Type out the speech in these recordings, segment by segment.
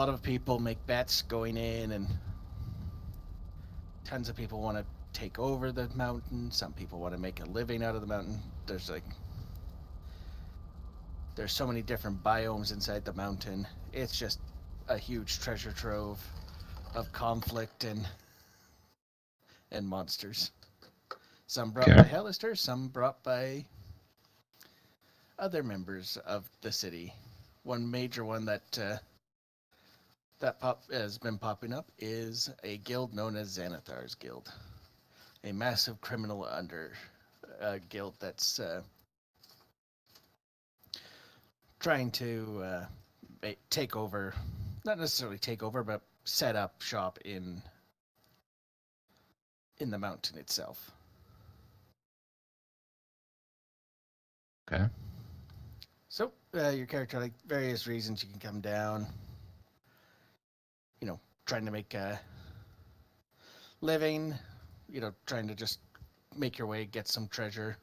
lot of people make bets going in, and tons of people want to take over the mountain. Some people want to make a living out of the mountain. There's so many different biomes inside the mountain. It's just a huge treasure trove of conflict and monsters. Some brought by Hellister, some brought by other members of the city. One major one that has been popping up is a guild known as Xanathar's Guild, a massive criminal guild that's trying to take over, not necessarily take over, but set up shop in the mountain itself. Okay. So your character, like various reasons, you can come down. Trying to make a living. Trying to just make your way, get some treasure,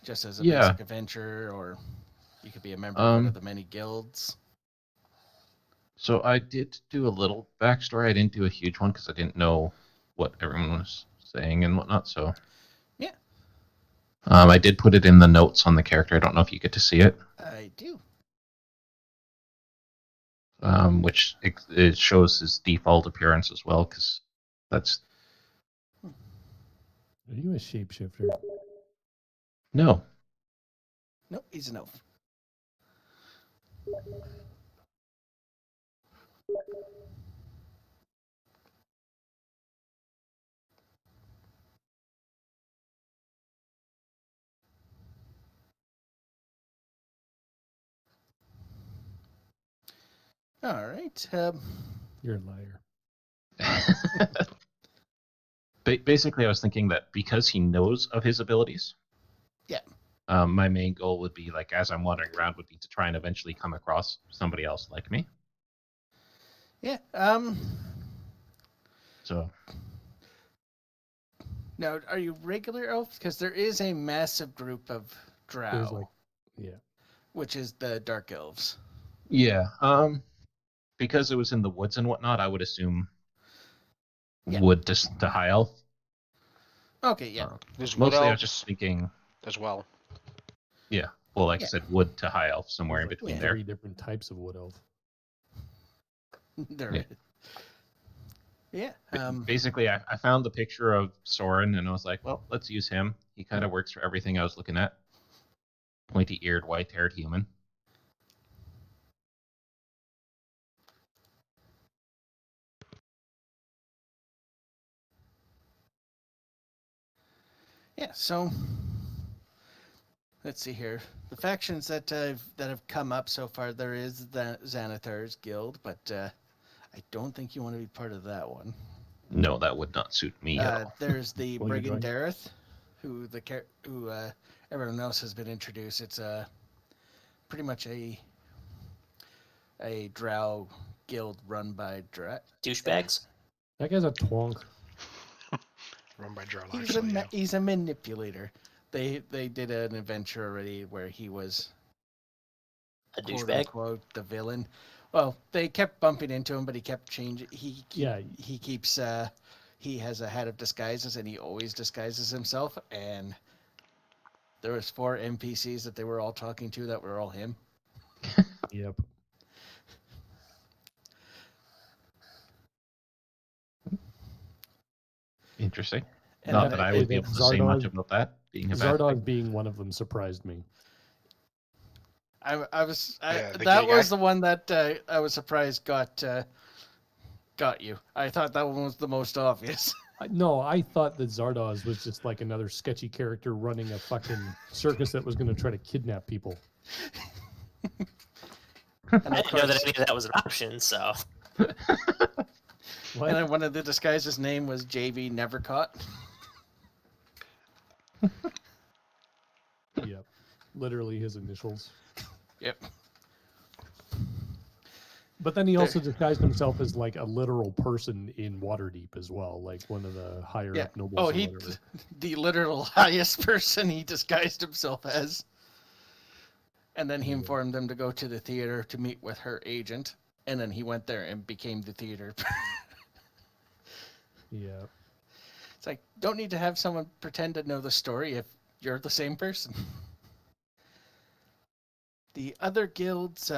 just as a basic adventure, or you could be a member of one of the many guilds. So I did do a little backstory. I didn't do a huge one because I didn't know what everyone was saying and whatnot. So yeah, I did put it in the notes on the character. I don't know if you get to see it. I do. Which it shows his default appearance as well, because that's. Are you a shapeshifter? No. Nope, he's an elf. All right. You're a liar. Basically, I was thinking that because he knows of his abilities. Yeah. My main goal would be, like, as I'm wandering around, would be to try and eventually come across somebody else like me. Yeah. So. Now, are you regular elf? Because there is a massive group of drow. Which is the dark elves. Yeah. Because it was in the woods and whatnot, I would assume wood to high elf. Okay, yeah. Mostly I was just thinking as well. Yeah. Well, like I said, wood to high elf, somewhere in between there. 3 different types of wood elf. Yeah. Basically, I found the picture of Soren and I was like, well, let's use him. He kind of works for everything I was looking at. Pointy-eared, white-haired human. Yeah, so let's see here. The factions that have come up so far, there is the Xanathar's Guild, but I don't think you want to be part of that one. No, that would not suit me at all. There's the Brigandareth, who everyone else has been introduced. It's pretty much a drow guild run by douchebags. That guy's a twonk. Run by drow. He's a manipulator. They did an adventure already where he was a douchebag, quote, the villain. Well, they kept bumping into him, but he kept changing. He keeps. He has a hat of disguises, and he always disguises himself. And there was 4 NPCs that they were all talking to that were all him. Yep. Interesting. And not that I would be able to say much about that. Zardog being one of them surprised me. That was the one that I was surprised got you. I thought that one was the most obvious. No, I thought that Zardoz was just like another sketchy character running a fucking circus that was going to try to kidnap people. I didn't know that any of that was an option, so. And then one of the disguises' name was JV Nevercaught. Yep. Literally his initials. Yep. But then he also disguised himself as like a literal person in Waterdeep as well, like one of the higher up nobles. Oh, the literal highest person he disguised himself as. And then he informed them to go to the theater to meet with her agent. and then he went there and became the theater. Yeah. It's like, don't need to have someone pretend to know the story if you're the same person. The other guilds,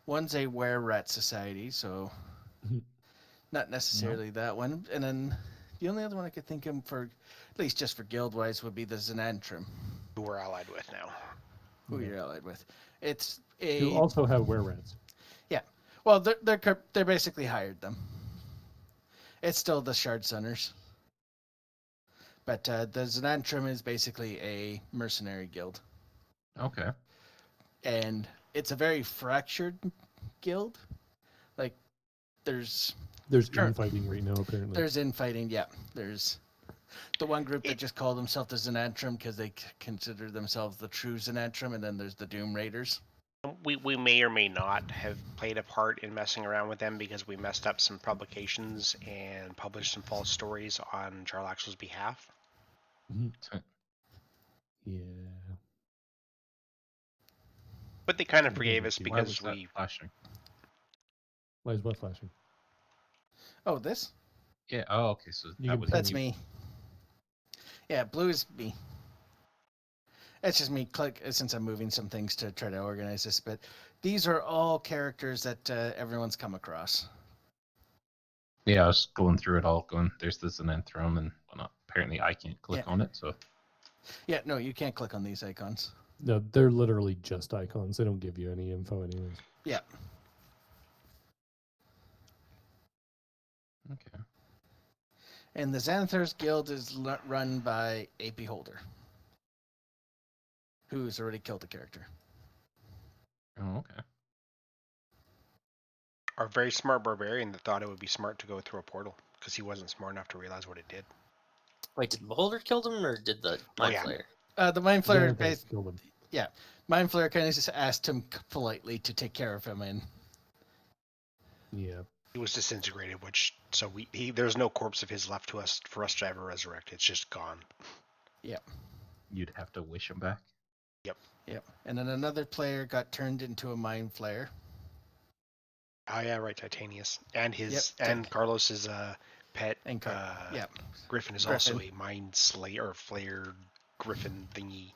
one's a were-rat society, so not necessarily that one. And then the only other one I could think of for, at least just for guild-wise, would be the Xanthar, Who we're allied with now. who Yeah. you're allied with. It's Who a also have were-rats. well, they're basically hired them. It's still the Shard Sunners, but the Xanthar is basically a mercenary guild, Okay. and it's a very fractured guild. Like, there's Sure. Infighting right now, apparently. There's infighting, yeah. There's the one group that just call themselves the Xanthar because they consider themselves the true Xanthar, and then there's the Doom Raiders. We may or may not have played a part in messing around with them because we messed up some publications and published some false stories on Jarlaxle's behalf. Yeah. But they kind of forgave us Why was because that we... flashing? Why is what flashing? Oh, this? Yeah. Oh, okay. So You that can was That's you. me. Yeah, blue is me. It's just me, since I'm moving some things to try to organize this, but these are all characters that everyone's come across. Yeah, I was going through it all, going, there's the Xanathar, and well, apparently I can't click on it, so. Yeah, no, you can't click on these icons. No, they're literally just icons. They don't give you any info anyways. Yeah. Okay. And the Xanathar's guild is run by AP Holder, who's already killed a character. Oh, okay. Our very smart barbarian that thought it would be smart to go through a portal because he wasn't smart enough to realize what it did. Wait, did Beholder kill him or did the Mind yeah. Flayer? The Mind Flayer, Xanathars killed him. Mind Flayer kind of just asked him politely to take care of him, and Yeah. He was disintegrated, so there's no corpse of his left to us for us to ever resurrect. It's just gone. You'd have to wish him back. Yep. And then another player got turned into a Mind Flayer. Oh yeah, right, Titanius. And Yep, Carlos's pet And yep. Griffin is also a mind slayer or flare griffin thingy.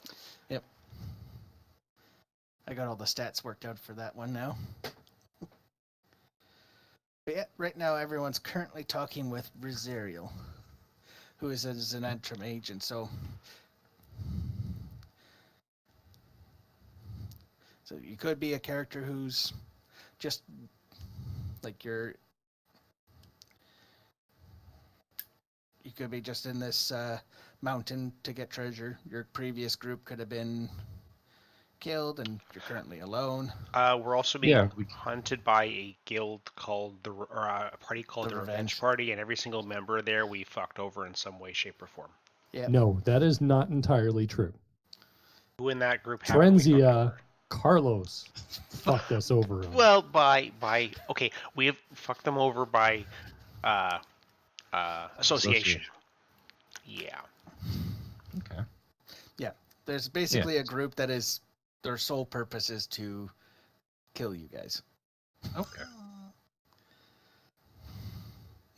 Yep. I got all the stats worked out for that one now. But yeah, right now everyone's currently talking with Rizerial, who is a Xanathar agent, so you could be a character who's just like you could be just in this mountain to get treasure. Your previous group could have been killed and you're currently alone. We're also being we- hunted by a guild called a party called The the Revenge Revenge. Party, and every single member there we fucked over in some way, shape, or form. Yeah. No, that is not entirely true. Who in that group haven't we fucked Trenzia, over? Carlos fucked us over. on. Well, okay, we have fucked them over by association. Yeah. Okay. There's basically a group that is their sole purpose is to kill you guys. Okay.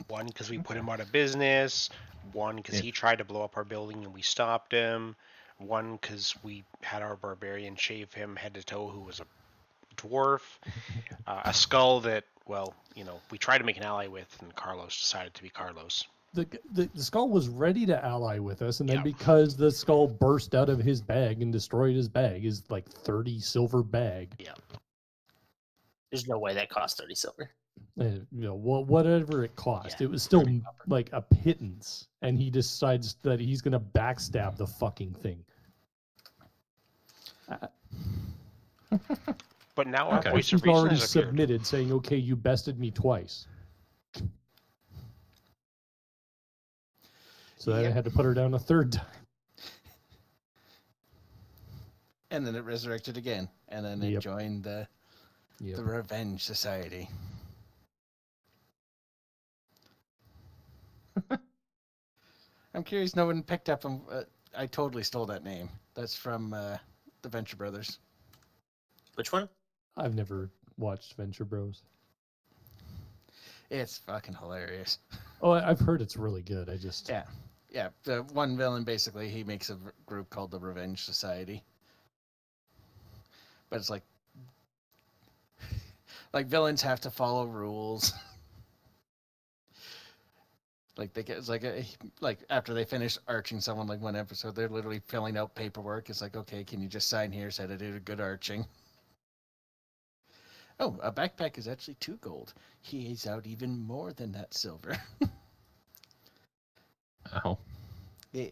One because we put him out of business. One because he tried to blow up our building and we stopped him. One because we had our barbarian shave him head to toe, who was a dwarf. A skull that, well, we tried to make an ally with, and Carlos decided to be Carlos. The skull was ready to ally with us, and then Yeah. because the skull burst out of his bag and destroyed his bag, his like 30 silver bag. Yeah. There's no way that cost 30 silver. Whatever it cost, Yeah. it was still like a pittance, and he decides that he's gonna backstab the fucking thing. But now our Okay. voice of He's reason already has appeared. submitted, saying, "Okay, you bested me twice." So then I Yep. had to put her down a third time. And then it resurrected again. And then it Yep. joined the Revenge Society. I'm curious no one picked up on... I totally stole that name. That's from the Venture Brothers. Which one? I've never watched Venture Bros. It's fucking hilarious. Oh, I've heard it's really good. I just Yeah. The one villain, basically, he makes a group called the Revenge Society. But it's like villains have to follow rules. Like they get, it's like after they finish arching someone, like one episode, they're literally filling out paperwork. It's like, okay, can you just sign here, say I did a good arching? Oh, a backpack is actually 2 gold. He is out even more than that silver. Oh, Yeah.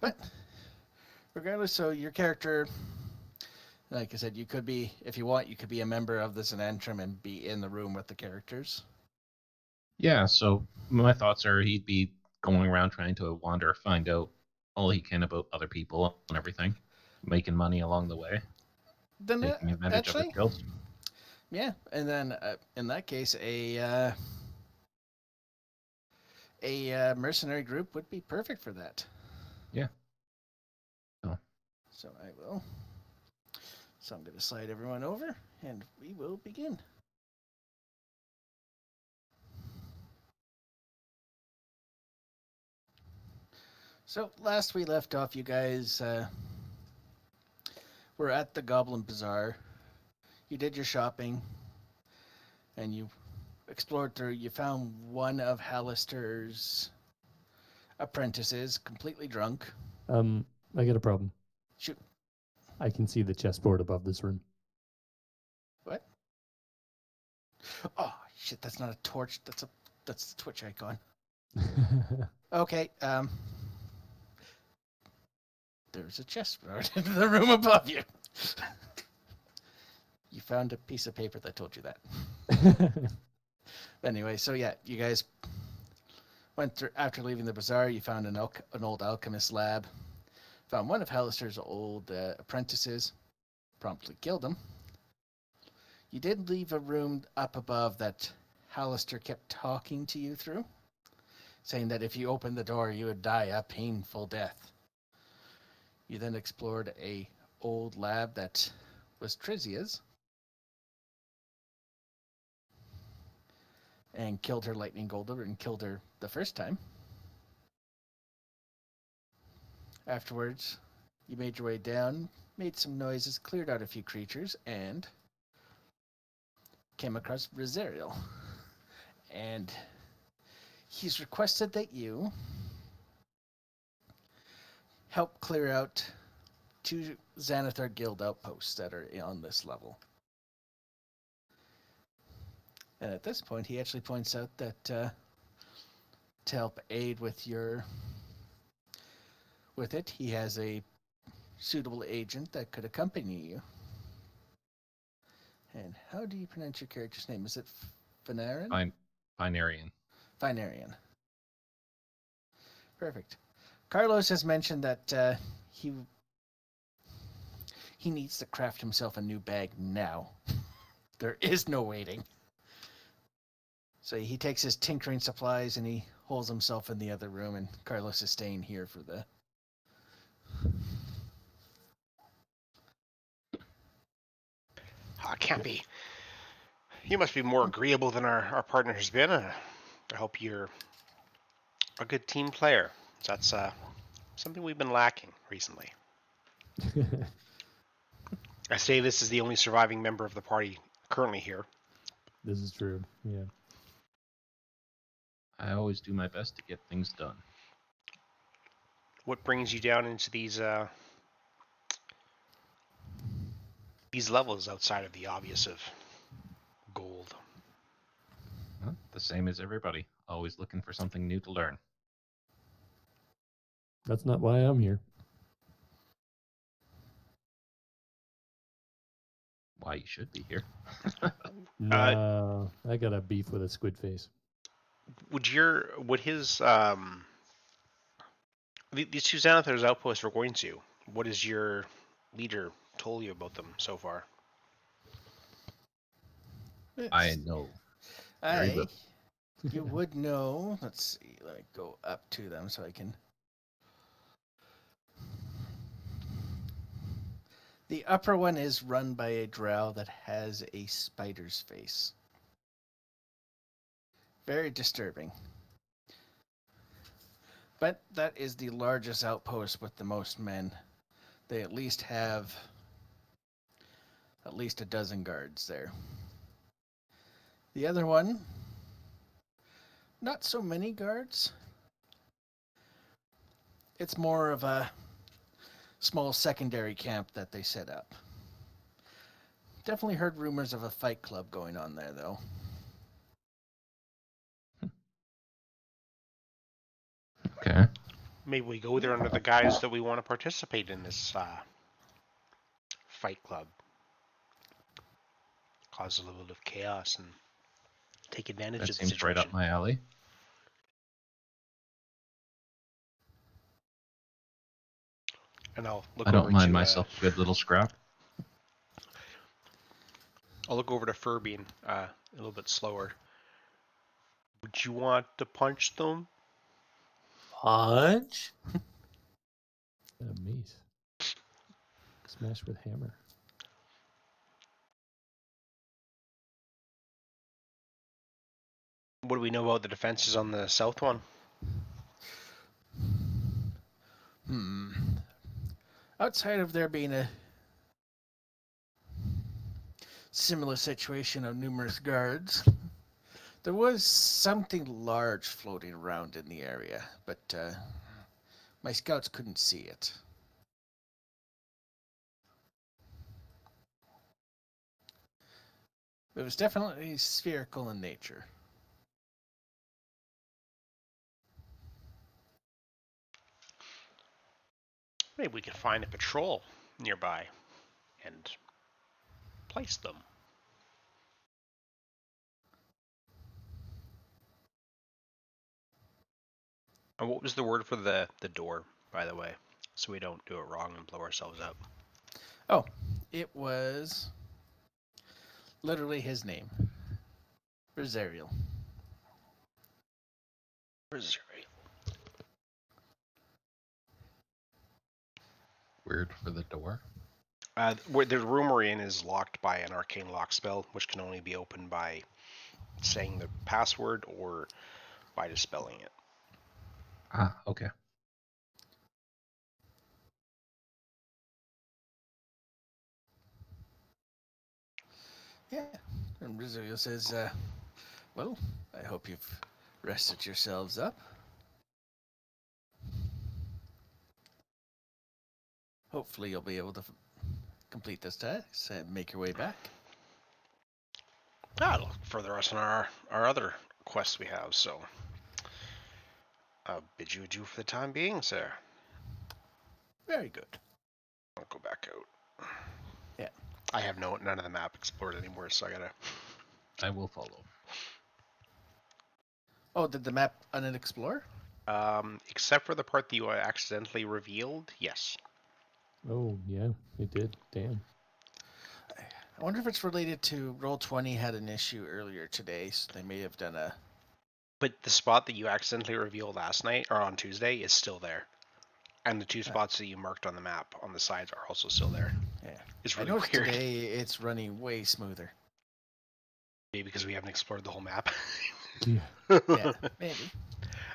But regardless, so your character, like I said, you could be, if you want, you could be a member of the Xanthar and be in the room with the characters. yeah. So my thoughts are he'd be going around trying to wander, find out all he can about other people and everything, making money along the way, Then taking advantage of his actually, skills. yeah, and then in that case, a mercenary group would be perfect for that. Yeah. Oh. So I will. So I'm going to slide everyone over, and we will begin. So last we left off, you guys were at the Goblin Bazaar. You did your shopping, and you explored through. You found one of Hallister's apprentices, completely drunk. I got a problem. Shoot. I can see the chessboard above this room. What? Oh shit! That's not a torch. That's the Twitch icon. Okay. There's a chessboard in the room above you. You found a piece of paper that told you that. Anyway, so yeah, you guys went through, after leaving the bazaar, you found an old alchemist lab, found one of Hallister's old apprentices, promptly killed him. You did leave a room up above that Hallister kept talking to you through, saying that if you opened the door, you would die a painful death. You then explored a old lab that was Trizia's, and killed her lightning golder and killed her the first time. Afterwards, you made your way down, made some noises, cleared out a few creatures, and came across Rosariel. And he's requested that you help clear out 2 Xanathar Guild outposts that are on this level. And at this point, he actually points out that to help aid with it, he has a suitable agent that could accompany you. And how do you pronounce your character's name? Is it Finarian? Binarian. Finarian. Perfect. Carlos has mentioned that he needs to craft himself a new bag now. There is no waiting. So he takes his tinkering supplies and he holds himself in the other room, and Carlos is staying here for the... Oh, it can't be. You must be more agreeable than our partner has been. I hope you're a good team player. That's something we've been lacking recently. I say this is the only surviving member of the party currently here. This is true. Yeah. I always do my best to get things done. What brings you down into these levels outside of the obvious of gold? Huh? The same as everybody. Always looking for something new to learn. That's not why I'm here. Why you should be here. No, I got a beef with a squid face. Would his these 2 Xanathar's outposts we're going to, what has your leader told you about them so far? I know. Very little. You would know. Let's see. Let me go up to them so I can... The upper one is run by a drow that has a spider's face. Very disturbing. But that is the largest outpost with the most men. They at least have at least a dozen guards there. The other one, not so many guards. It's more of a small secondary camp that they set up. Definitely heard rumors of a fight club going on there, though. Okay. Maybe we go there under the guise that we want to participate in this fight club. Cause a little bit of chaos and take advantage That of the seems situation. right up my alley. And I'll look I don't over mind to, myself a good little scrap. I'll look over to Furby and a little bit slower. Would you want to punch them? Punch? Mace. Smash with hammer. What do we know about the defenses on the south one? Outside of there being a similar situation of numerous guards, there was something large floating around in the area, but my scouts couldn't see it. It was definitely spherical in nature. Maybe we could find a patrol nearby and place them. And what was the word for the door, by the way? So we don't do it wrong and blow ourselves up. Oh, it was literally his name. Rosariel. Weird for the door. Where the room we're in is locked by an arcane lock spell, which can only be opened by saying the password or by dispelling it. Ah, okay. Yeah. And Rosariel says, well, I hope you've rested yourselves up. Hopefully you'll be able to complete this task and make your way back. That'll further us in our other quests we have, so I'll bid you adieu for the time being, sir. Very good. I'll go back out. Yeah. I have none of the map explored anymore, so I gotta... I will follow. Oh, did the map unexplore? Except for the part that you accidentally revealed, yes. Oh, yeah, it did. Damn. I wonder if it's related to Roll20 had an issue earlier today, so they may have done a... But the spot that you accidentally revealed last night, or on Tuesday, is still there. And the two spots that you marked on the map on the sides are also still there. Yeah. It's I really noticed weird. today it's running way smoother. Maybe because we haven't explored the whole map. Yeah. Yeah, maybe.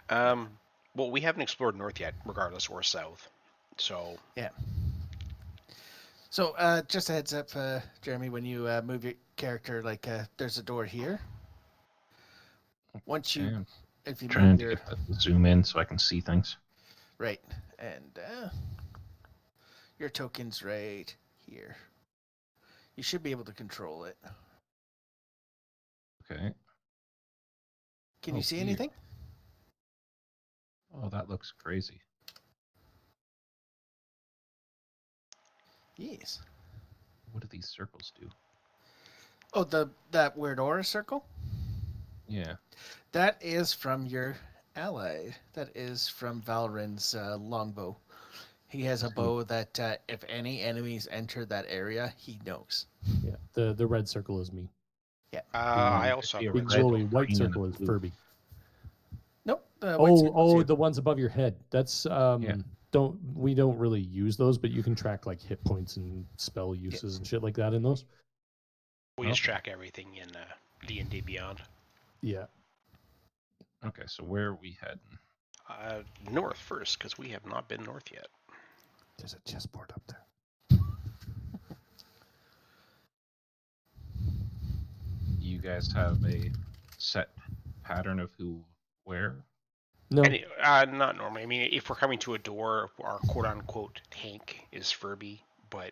Well, we haven't explored north yet, regardless, or south. So... Yeah. So, just a heads up, Jeremy, when you move your character, like, there's a door here. Once you, Okay, I'm if you trying move to your, get the zoom in so I can see things. right, and your token's right here. You should be able to control it. Okay. Can you see weird. anything? Oh, that looks crazy. Yes. What do these circles do? Oh, that weird aura circle? Yeah. That is from your ally. That is from Valrin's longbow. He has a bow that if any enemies enter that area, he knows. Yeah. The red circle is me. I also have a Big red glowy or white green and circle a is blue. Furby. Nope. The white circle's you. The ones above your head. That's Yeah. we don't really use those, but you can track like hit points and spell uses and shit like that in those. We just track everything in D&D Beyond. Yeah. Okay, so where are we heading? North first, because we have not been north yet. There's a chessboard up there. You guys have a set pattern of who, where? No. Not normally. I mean, if we're coming to a door, our quote-unquote tank is Furby, but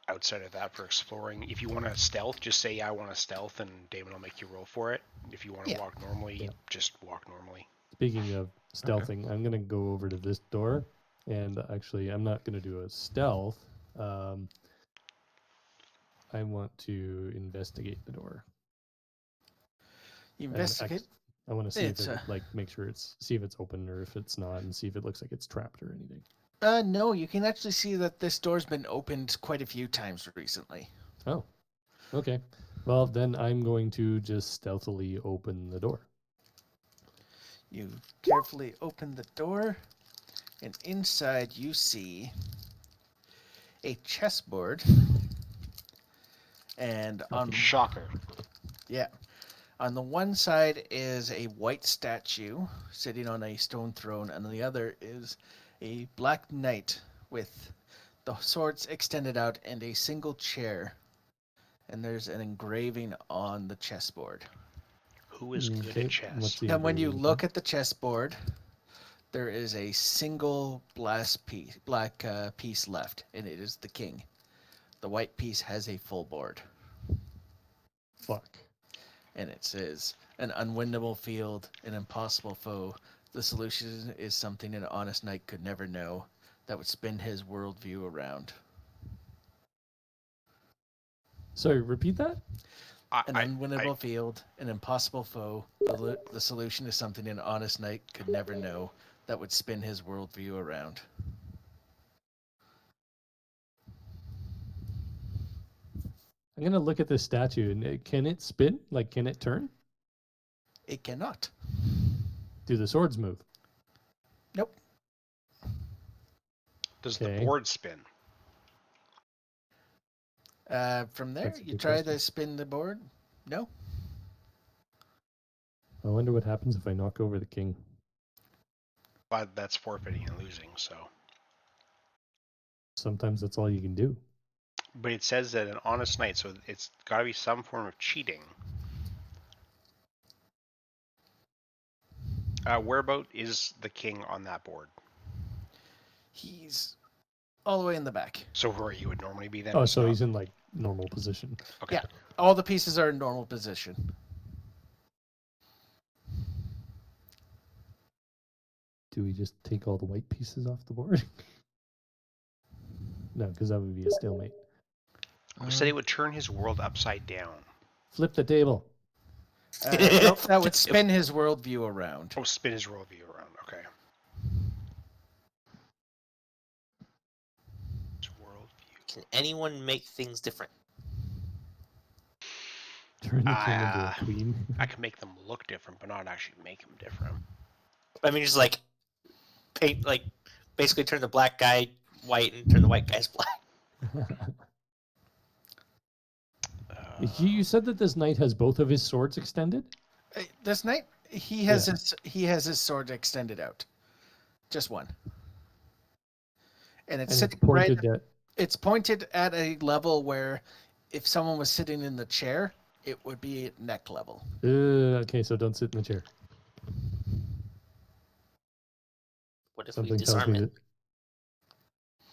outside of that, for exploring, if you want to stealth, just say, I want to stealth, and Damon will make you roll for it. If you want to walk normally, just walk normally. Speaking of stealthing, I'm going to go over to this door, and actually, I'm not going to do a stealth. I want to investigate the door. You investigate. I want to see if it, make sure see if it's open or if it's not, and see if it looks like it's trapped or anything. No, you can actually see that this door's been opened quite a few times recently. Oh, okay. Well, then I'm going to just stealthily open the door. You carefully open the door, and inside you see a chessboard. And on Shocker. Yeah. On the one side is a white statue sitting on a stone throne, and on the other is a black knight with the swords extended out and a single chair. And there's an engraving on the chessboard. Who is good at chess? And when you look at the chessboard, there is a single black piece left, and it is the king. The white piece has a full board. Fuck. And it says, an unwinnable field, an impossible foe. The solution is something an honest knight could never know that would spin his worldview around. Sorry, repeat that? An unwinnable field, an impossible foe. The solution is something an honest knight could never know that would spin his worldview around. I'm going to look at this statue, and can it spin? Like, can it turn? It cannot. Do the swords move? Nope. Does the board spin? From there, you try to spin the board? No. I wonder what happens if I knock over the king. But that's forfeiting and losing, so. Sometimes that's all you can do. But it says that an honest knight, so it's got to be some form of cheating. Whereabout is the king on that board? He's all the way in the back. So where you would normally be then? Oh, so he's in like normal position. Okay. Yeah, all the pieces are in normal position. Do we just take all the white pieces off the board? No, because that would be a stalemate. Who said it would turn his world upside down? Flip the table. Nope, that would spin his worldview around. Oh, spin his worldview around. Okay. His worldview. Can anyone make things different? Turn the king into a queen. I can make them look different, but not actually make them different. I mean, just like paint, like basically turn the black guy white and turn the white guys black. You said that this knight has both of his swords extended? This knight, he has his sword extended out. Just one. And it's sitting pointed right. It's pointed at a level where if someone was sitting in the chair, it would be at neck level. Okay, so don't sit in the chair. What if we disarm it?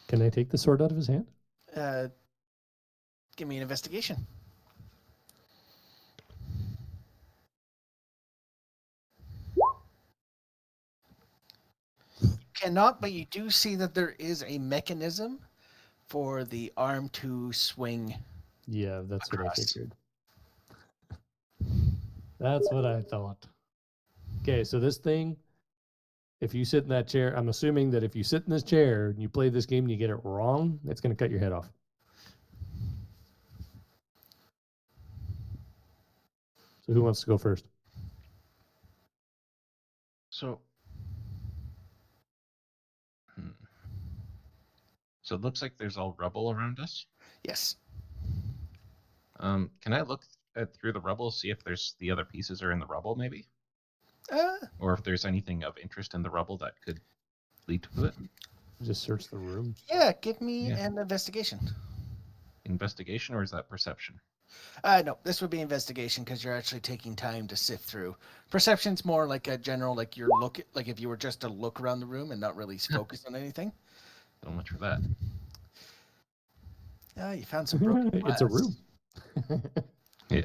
Can I take the sword out of his hand? Give me an investigation. You cannot, but you do see that there is a mechanism for the arm to swing. Yeah, that's across. What I figured. That's what I thought. Okay, so this thing, if you sit in that chair, I'm assuming that if you sit in this chair and you play this game and you get it wrong, it's going to cut your head off. So who wants to go first? So, So it looks like there's all rubble around us. Yes. Can I look through the rubble, see if there's the other pieces are in the rubble, maybe? Or if there's anything of interest in the rubble that could lead to it? Just search the room. Yeah, give me Yeah. an investigation. Investigation, or is that perception? No, this would be investigation because you're actually taking time to sift through. Perception's more like a general, like you're like if you were just to look around the room and not really focus on anything. So much for that. You found some broken glass. It's a room. Yeah.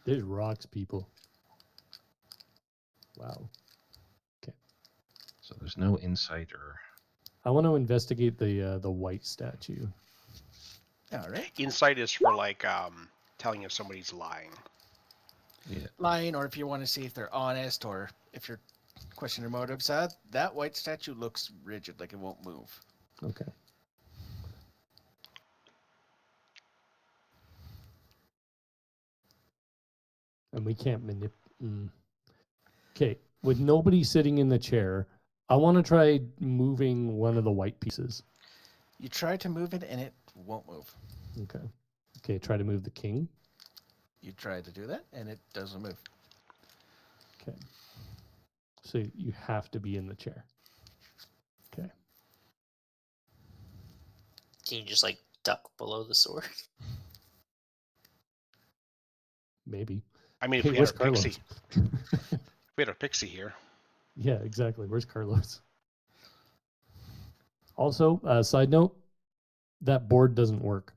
There's rocks, people. Wow. So there's no insight or... I want to investigate the white statue. All right. Insight is for like telling if somebody's lying. Yeah. Lying, or if you want to see if they're honest, or if you're questioning their motives. That white statue looks rigid, like it won't move. Okay. And we can't manipulate. Okay, with nobody sitting in the chair, I want to try moving one of the white pieces. You try to move it, and it won't move. Okay. Okay, try to move the king. You try to do that, and it doesn't move. Okay. So you have to be in the chair. Okay. Can you just like duck below the sword? Maybe. I mean, if Hey, we where's had our pixie, Carlos? we had our pixie here. Yeah, exactly. Where's Carlos? Also, side note, that board doesn't work.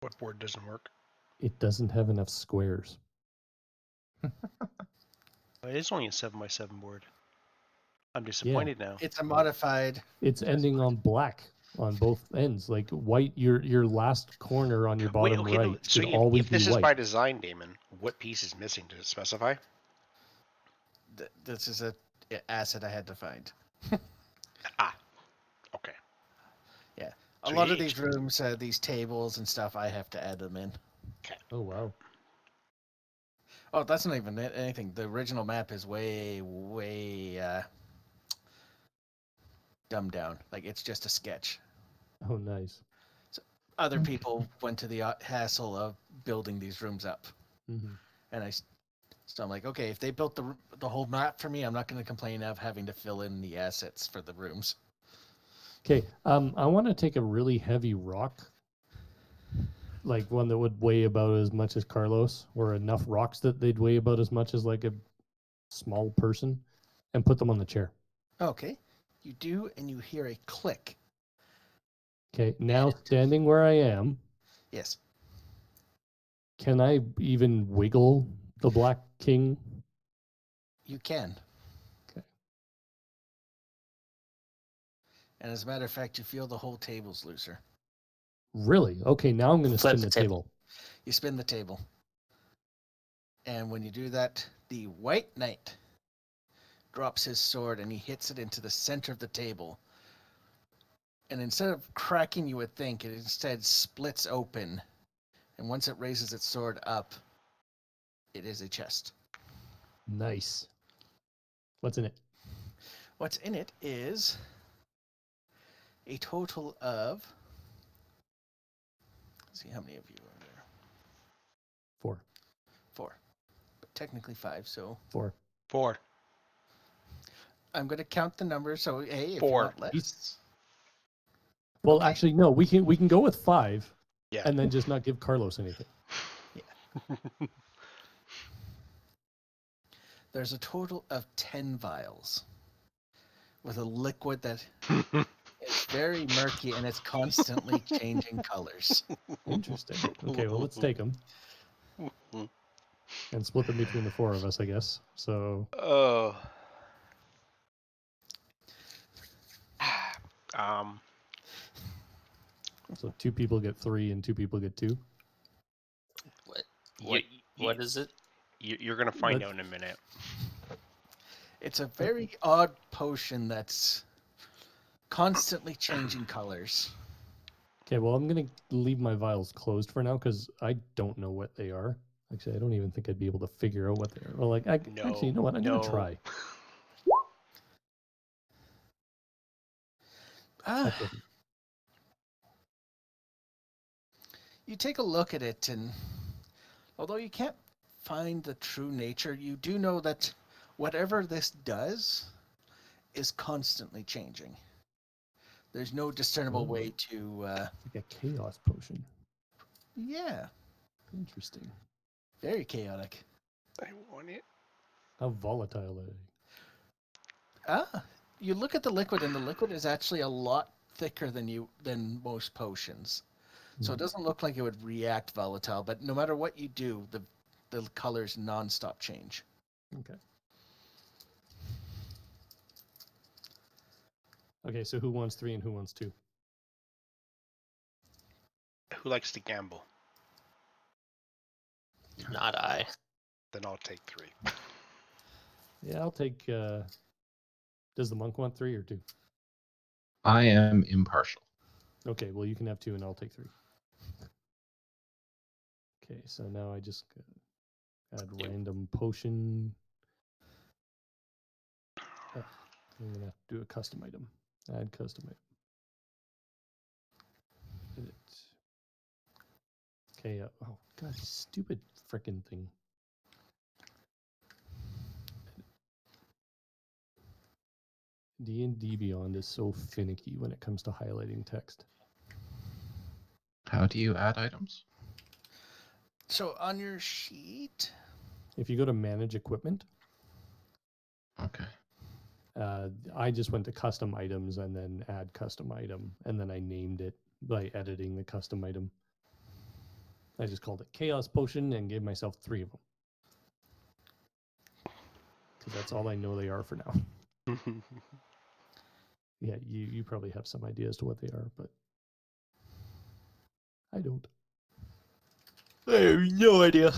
What board doesn't work? It doesn't have enough squares. It is only a 7x7 board. I'm disappointed now. It's a modified. It's ending on black on both ends. Like white, your last corner on your bottom right so should always if this be is white. by design, Damon, what piece is missing? Does it specify? This is a asset I had to find. Okay. Yeah. A So lot you of these rooms, these tables and stuff, I have to add them in. Oh wow. Oh, that's not even anything. The original map is way dumbed down. Like, it's just a sketch. Oh nice. Other people went to the hassle of building these rooms up. Mm-hmm. And so I'm like, okay, if they built the whole map for me, I'm not going to complain of having to fill in the assets for the rooms. Okay, I want to take a really heavy rock, like one that would weigh about as much as Carlos, or enough rocks that they'd weigh about as much as like a small person, and put them on the chair. Okay. You do, and you hear a click. Okay, now standing where I am, Yes. can I even wiggle the Black King? You can. Okay. And as a matter of fact, you feel the whole table's looser. Really? Okay, now I'm going to Flip spin the the table. table. You spin the table. And when you do that, the White Knight drops his sword and he hits it into the center of the table. And instead of cracking, you would think, it instead splits open. And once it raises its sword up, it is a chest. Nice. What's in it? What's in it is a total of... Let's see how many of you are there. 4. 4. But technically 5, so... 4. 4. I'm going to count the numbers, so hey, if 4. you want less... Well, Okay. actually, no. We can go with 5, Yeah. and then just not give Carlos anything. There's a total of 10 vials with a liquid that is very murky and it's constantly changing colors. Interesting. Okay, well, let's take them and split them between the 4 of us, I guess. So Oh. so 2 people get 3 and 2 people get 2. What is it? You're going to find out in a minute. It's a very odd potion that's constantly changing colors. Okay, well, I'm going to leave my vials closed for now because I don't know what they are. Actually, I don't even think I'd be able to figure out what they are. Well, like, actually, you know what? I'm going to try. That doesn't. You take a look at it, and although you can't find the true nature, you do know that whatever this does is constantly changing. There's no discernible way to. It's like a chaos potion. Yeah, Interesting. very chaotic. I want it. How volatile are they? You look at the liquid, and the liquid is actually a lot thicker than most potions. So it doesn't look like it would react volatile, but no matter what you do, the colors non-stop change. Okay. Okay, so who wants 3 and who wants 2? Who likes to gamble? Not I. Then I'll take 3. Yeah, I'll take. Does the monk want 3 or 2? I am impartial. Okay, well you can have 2 and I'll take 3. Okay, so now I just add random potion. I'm gonna have to do a custom item. Add custom item. Edit. Okay. Oh god, stupid frickin' thing. D&D Beyond is so finicky when it comes to highlighting text. How do you add items? So on your sheet, If you go to manage equipment, Okay. I just went to custom items and then add custom item, and then I named it by editing the custom item. I just called it Chaos Potion and gave myself 3 of them. Because that's all I know they are for now. Yeah, you probably have some idea as to what they are, but I don't. I have no idea.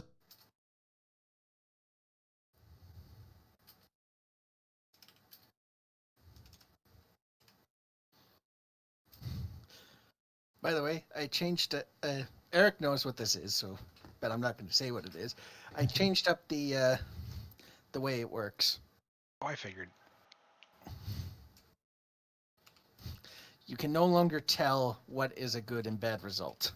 by the way, I changed it. Eric knows what this is, so but I'm not going to say what it is. I changed up the way it works. Oh, I figured. You can no longer tell what is a good and bad result.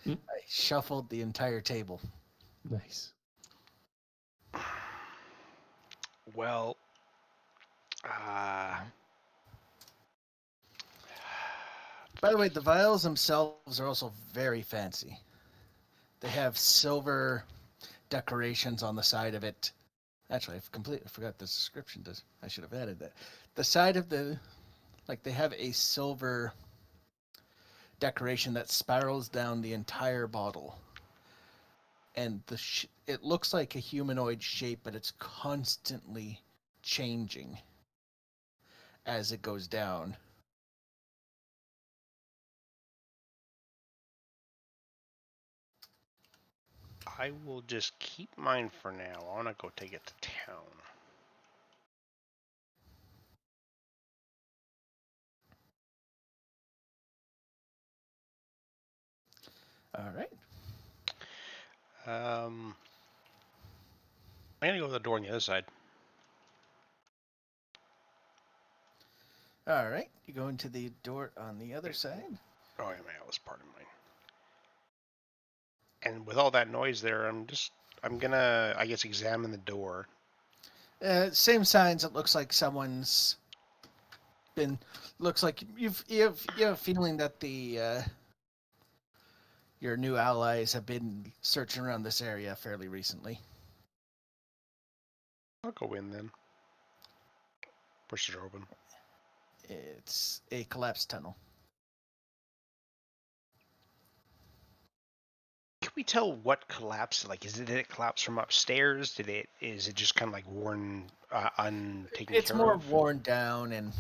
Hmm. I shuffled the entire table. Nice. Well, By the way, the vials themselves are also very fancy. They have silver decorations on the side of it. Actually, I've completely forgot the description. I should have added that. The side of they have a silver decoration that spirals down the entire bottle. And it looks like a humanoid shape, but it's constantly changing as it goes down. I will just keep mine for now. I want to go take it to town. All right. I'm gonna go to the door on the other side. All right. You go into the door on the other side. Oh, yeah, that was part of mine. And with all that noise there, I'm gonna, I guess, examine the door. Same signs. It looks like someone's been. Looks like you have a feeling that your new allies have been searching around this area fairly recently. I'll go in then. Push the door open. It's a collapsed tunnel. Can we tell what collapsed? Like, did it collapse from upstairs? Is it just kind of like worn, untaken care of? It's more worn down and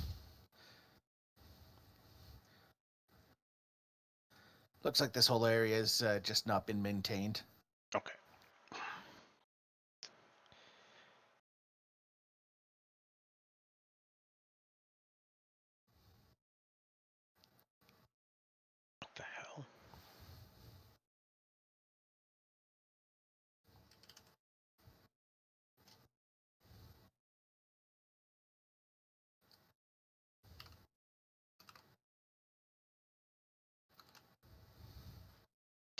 looks like this whole area has just not been maintained. Okay. What the hell?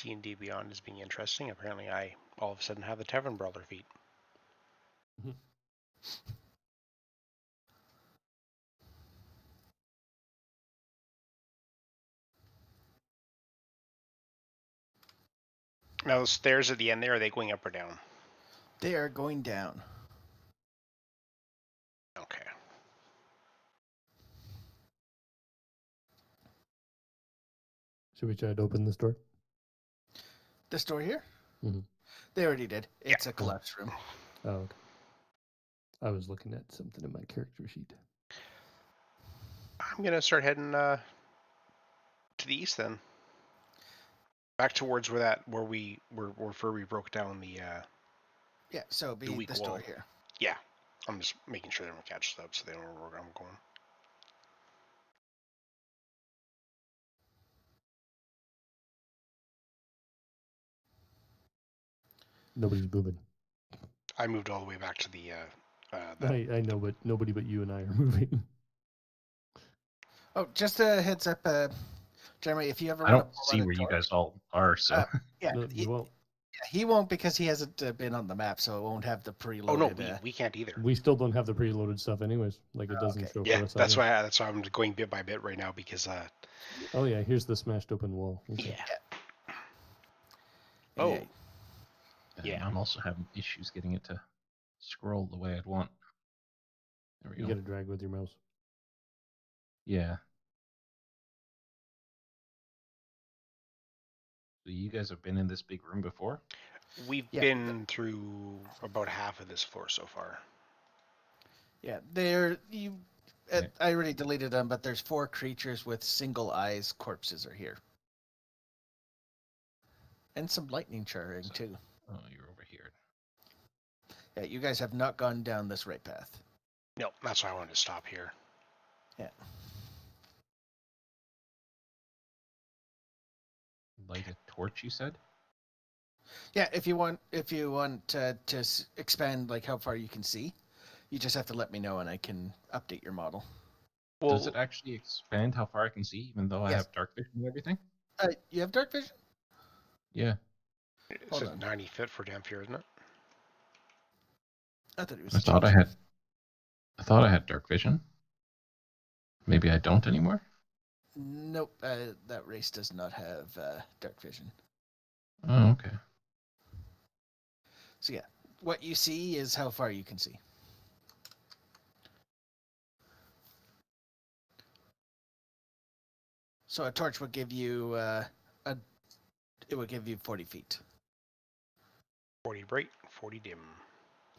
D&D Beyond as being interesting. Apparently, I all of a sudden have the Tavern Brawler feat. Now, the stairs at the end there, are they going up or down? They are going down. Okay. Should we try to open this door? This door here? Mhm. They already did. It's a collapse room. Oh, okay. I was looking at something in my character sheet. I'm gonna start heading to the east then. Back towards where we broke down the Yeah, so it'll be weak this wall. door here. Yeah. I'm just making sure they don't catch up so they don't know where I'm going. Nobody's moving. I moved all the way back to the I know, but nobody but you and I are moving. Oh, just a heads up, Jeremy, if you ever I want to don't pull see out a where you torch- guys all are, so yeah, No, you won't. he won't because he hasn't been on the map, so it won't have the preloaded. Oh no, we can't either. We still don't have the preloaded stuff anyways. Like it doesn't okay. show Yeah, for us. that's either. why I'm going bit by bit right now because Oh yeah, here's the smashed open wall. Okay. yeah. And Oh. yeah, and Yeah. I'm also having issues getting it to scroll the way I'd want. There we You go. got to drag with your mouse. Yeah. So you guys have been in this big room before? We've Yeah. been through about half of this floor so far. yeah, there you. Okay. I already deleted them, but there's 4 creatures with single eyes. Corpses are here, and some lightning charring too. Oh, you're over here. Yeah, you guys have not gone down this right path. No, that's why I wanted to stop here. Yeah. Light a torch, you said? Yeah, if you want to expand like how far you can see, you just have to let me know and I can update your model. Well, Does it actually expand how far I can see, even though I Yes. have dark vision and everything? You have dark vision? Yeah. it hold says on. 90 feet for Dampier, isn't it? I thought it was. I thought I had dark vision. Maybe I don't anymore. Nope, that race does not have dark vision. Oh, okay. So yeah, what you see is how far you can see. So a torch would give you it would give you 40 feet. 40 bright, 40 dim.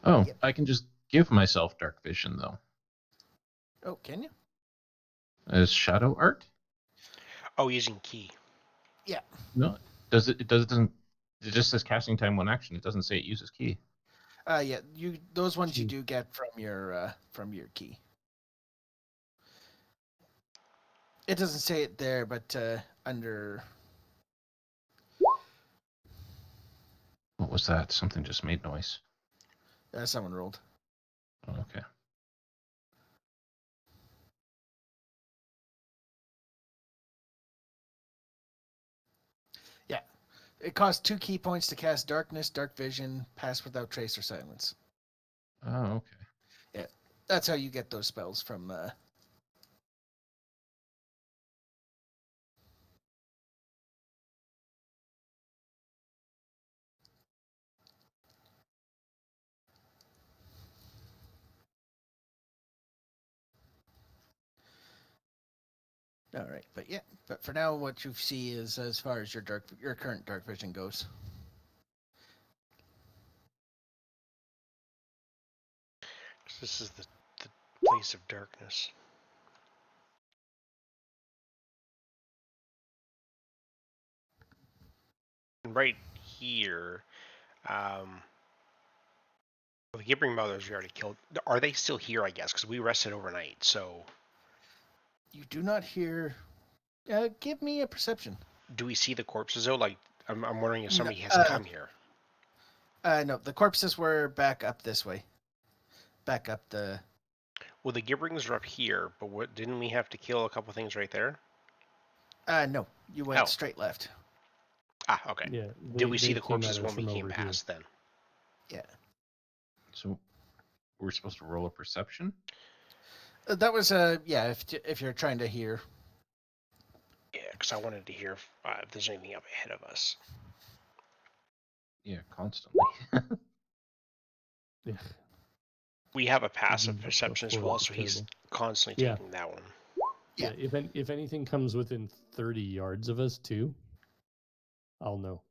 Oh, Yep. I can just give myself dark vision though. Oh, can you? As shadow art? Oh, using key. No. Does it? It doesn't. It just says casting time 1 action. It doesn't say it uses key. Yeah, those ones you Key. do get from your key. It doesn't say it there, but under. What was that? Something just made noise. Someone rolled. Oh, okay. It costs 2 key points to cast darkness, dark vision, pass without trace, or silence. Oh, okay. That's how you get those spells from. All right, but for now, what you see is as far as your current dark vision goes. This is the place of darkness. And right here, the Gibbering Mothers we already killed. Are they still here, I guess? Because we rested overnight, so... You do not hear. Give me a perception. Do we see the corpses, though? Like, I'm wondering if somebody has No, come here. No, the corpses were back up this way. Back up the. Well, the Gibberings are up here, but didn't we have to kill a couple things right there? No, you went Oh. straight left. Ah, okay. Yeah. Did we see they the came at corpses us when we from came over here. past then? Yeah. So we're supposed to roll a perception? That was yeah. If you're trying to hear. Yeah, because I wanted to hear if there's anything up ahead of us. Yeah, constantly. Yeah. We have a passive Mhm, perception as before it well, was so he's terrible. constantly Yeah. taking that one. Yeah. Yeah. If anything comes within 30 yards of us too, I'll know.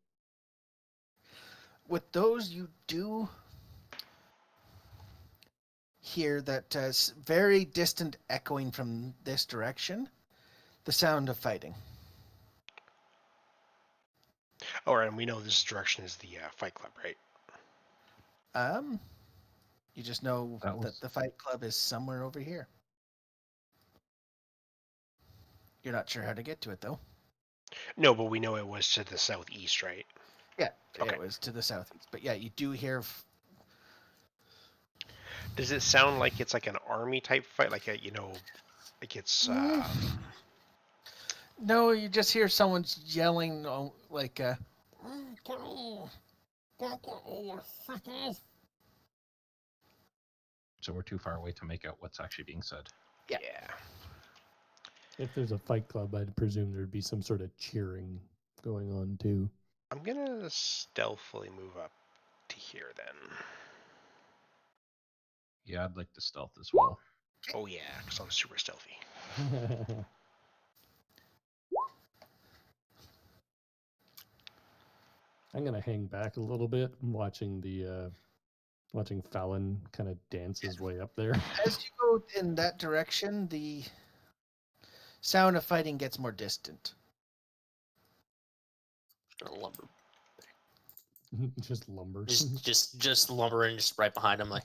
With those, you do hear that very distant echoing from this direction, the sound of fighting. Oh, right, and we know this direction is the Fight Club, right? You just know That was- that the fight club is somewhere over here. You're not sure how to get to it, though. No, but we know it was to the southeast, right? Yeah, Okay. it was to the southeast. But yeah, you do hear. Does it sound like it's like an army type fight, like a like it's No, you just hear someone's yelling, like, So we're too far away to make out what's actually being said. Yeah. If there's a fight club, I'd presume there'd be some sort of cheering going on too. I'm gonna stealthily move up to here then. Yeah, I'd like to stealth as well. Oh yeah, because I'm super stealthy. I'm gonna hang back a little bit, watching watching Fallon kind of dance his way up there. As you go in that direction, the sound of fighting gets more distant. Gonna lumber. Just lumber. Just lumbering just right behind him, like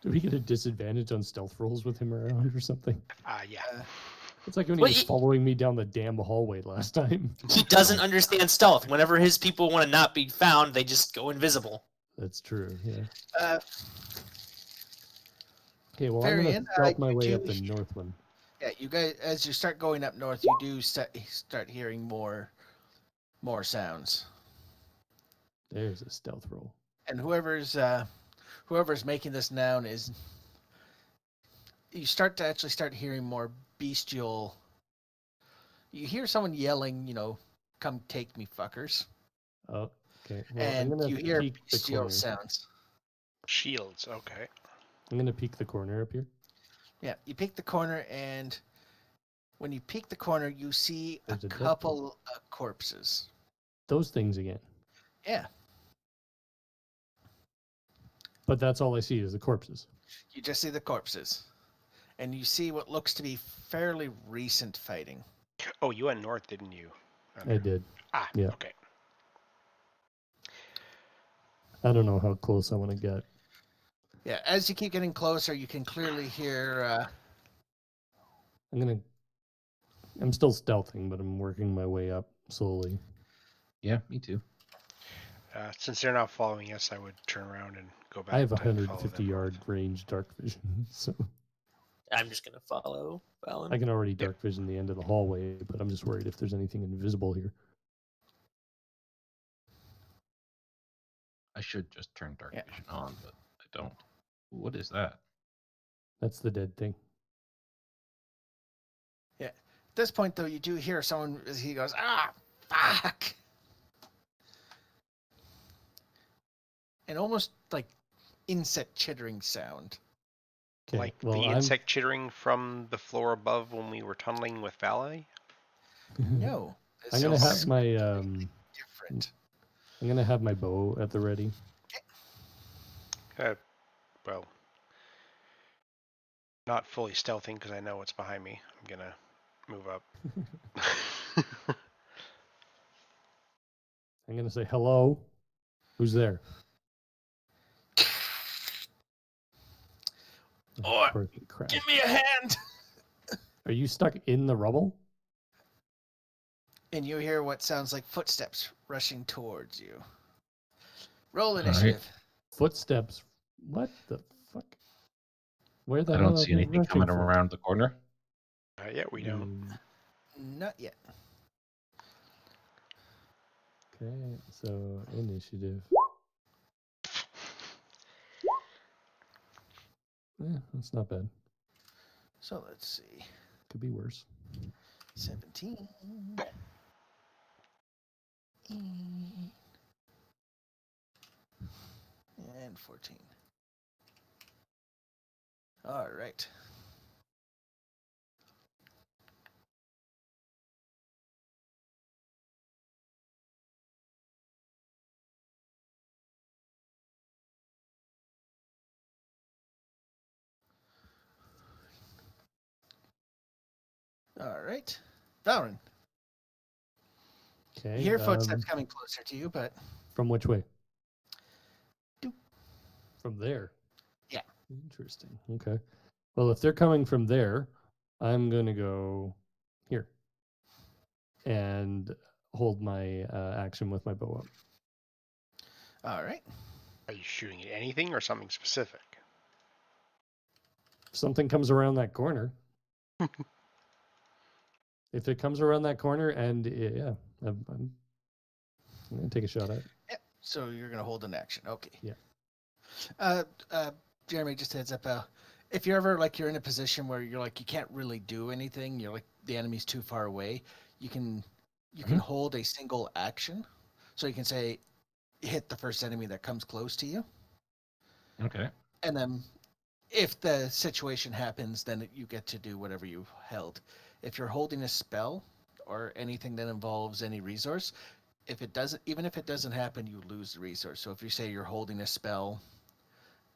Do we get a disadvantage on stealth rolls with him around or something? Yeah. It's like when he Well, was he- following me down the damn hallway last time. he doesn't understand stealth. Whenever his people want to not be found, they just go invisible. That's true. Yeah. Okay. Well, I'm gonna Varian, stealth my you way do up the hear- north one. Yeah, you guys, as you start going up north, you do start hearing more sounds. There's a stealth roll. And whoever's making this noun is, you start hearing more bestial. You hear someone yelling, "Come take me, fuckers!" Oh, okay. Well, I'm And gonna you hear peek the bestial corner. sounds. Shields, okay. I'm gonna peek the corner up here. Yeah, you peek the corner, and when you peek the corner, you see There's a a dead couple of corpses. Those things again. Yeah, But that's all I see is the corpses. you just see the corpses, and you see what looks to be fairly recent fighting. Oh, you went north, didn't you? I did. Ah, Yeah. okay. I don't know how close I want to get. Yeah, as you keep getting closer, you can clearly hear. I'm still stealthing, but I'm working my way up slowly. Yeah, me too. Since they're not following us, I would turn around and go back. I have to follow 150 them yard north. range dark vision, so I'm just gonna follow Fallon. I can already dark vision the end of the hallway, but I'm just worried if there's anything invisible here. I should just turn dark Yeah. vision on, but I don't. What is that? That's the dead thing. At this point, though, you do hear someone as he goes, "Ah, fuck!" An almost like insect chittering sound. Okay, Like well, the I'm insect chittering from the floor above when we were tunneling with Valet? No, this I'm gonna is have my different. I'm gonna have my bow at the ready. Well, not fully stealthing because I know what's behind me. I'm gonna move up. I'm gonna say hello. Who's there? Oh, Fucking crap. give me a hand! Are you stuck in the rubble? And you hear what sounds like footsteps rushing towards you. Roll right. initiative. Footsteps. What the fuck? Where the I hell don't are see they anything rushing coming for? around the corner. Yeah, we don't. Not yet. Okay, so initiative. Yeah, that's not bad. So let's see. Could be worse. 17. And 14. All right. All right. Valrin, Okay. you hear footsteps coming closer to you, but From which way? Doop. From there. Yeah. Interesting. Okay. Well, if they're coming from there, I'm going to go here and hold my action with my bow up. all right. Are you shooting at anything or something specific? If something comes around that corner, if it comes around that corner, and yeah, I'm going to take a shot at it. Yeah. So you're going to hold an action. Okay. Yeah. Jeremy, just heads up. If you're ever like you're in a position where you're like you can't really do anything, you're like the enemy's too far away, you can hold a single action. So you can say hit the first enemy that comes close to you. Okay. And then if the situation happens, then you get to do whatever you held. If you're holding a spell or anything that involves any resource, even if it doesn't happen, you lose the resource. So if you say you're holding a spell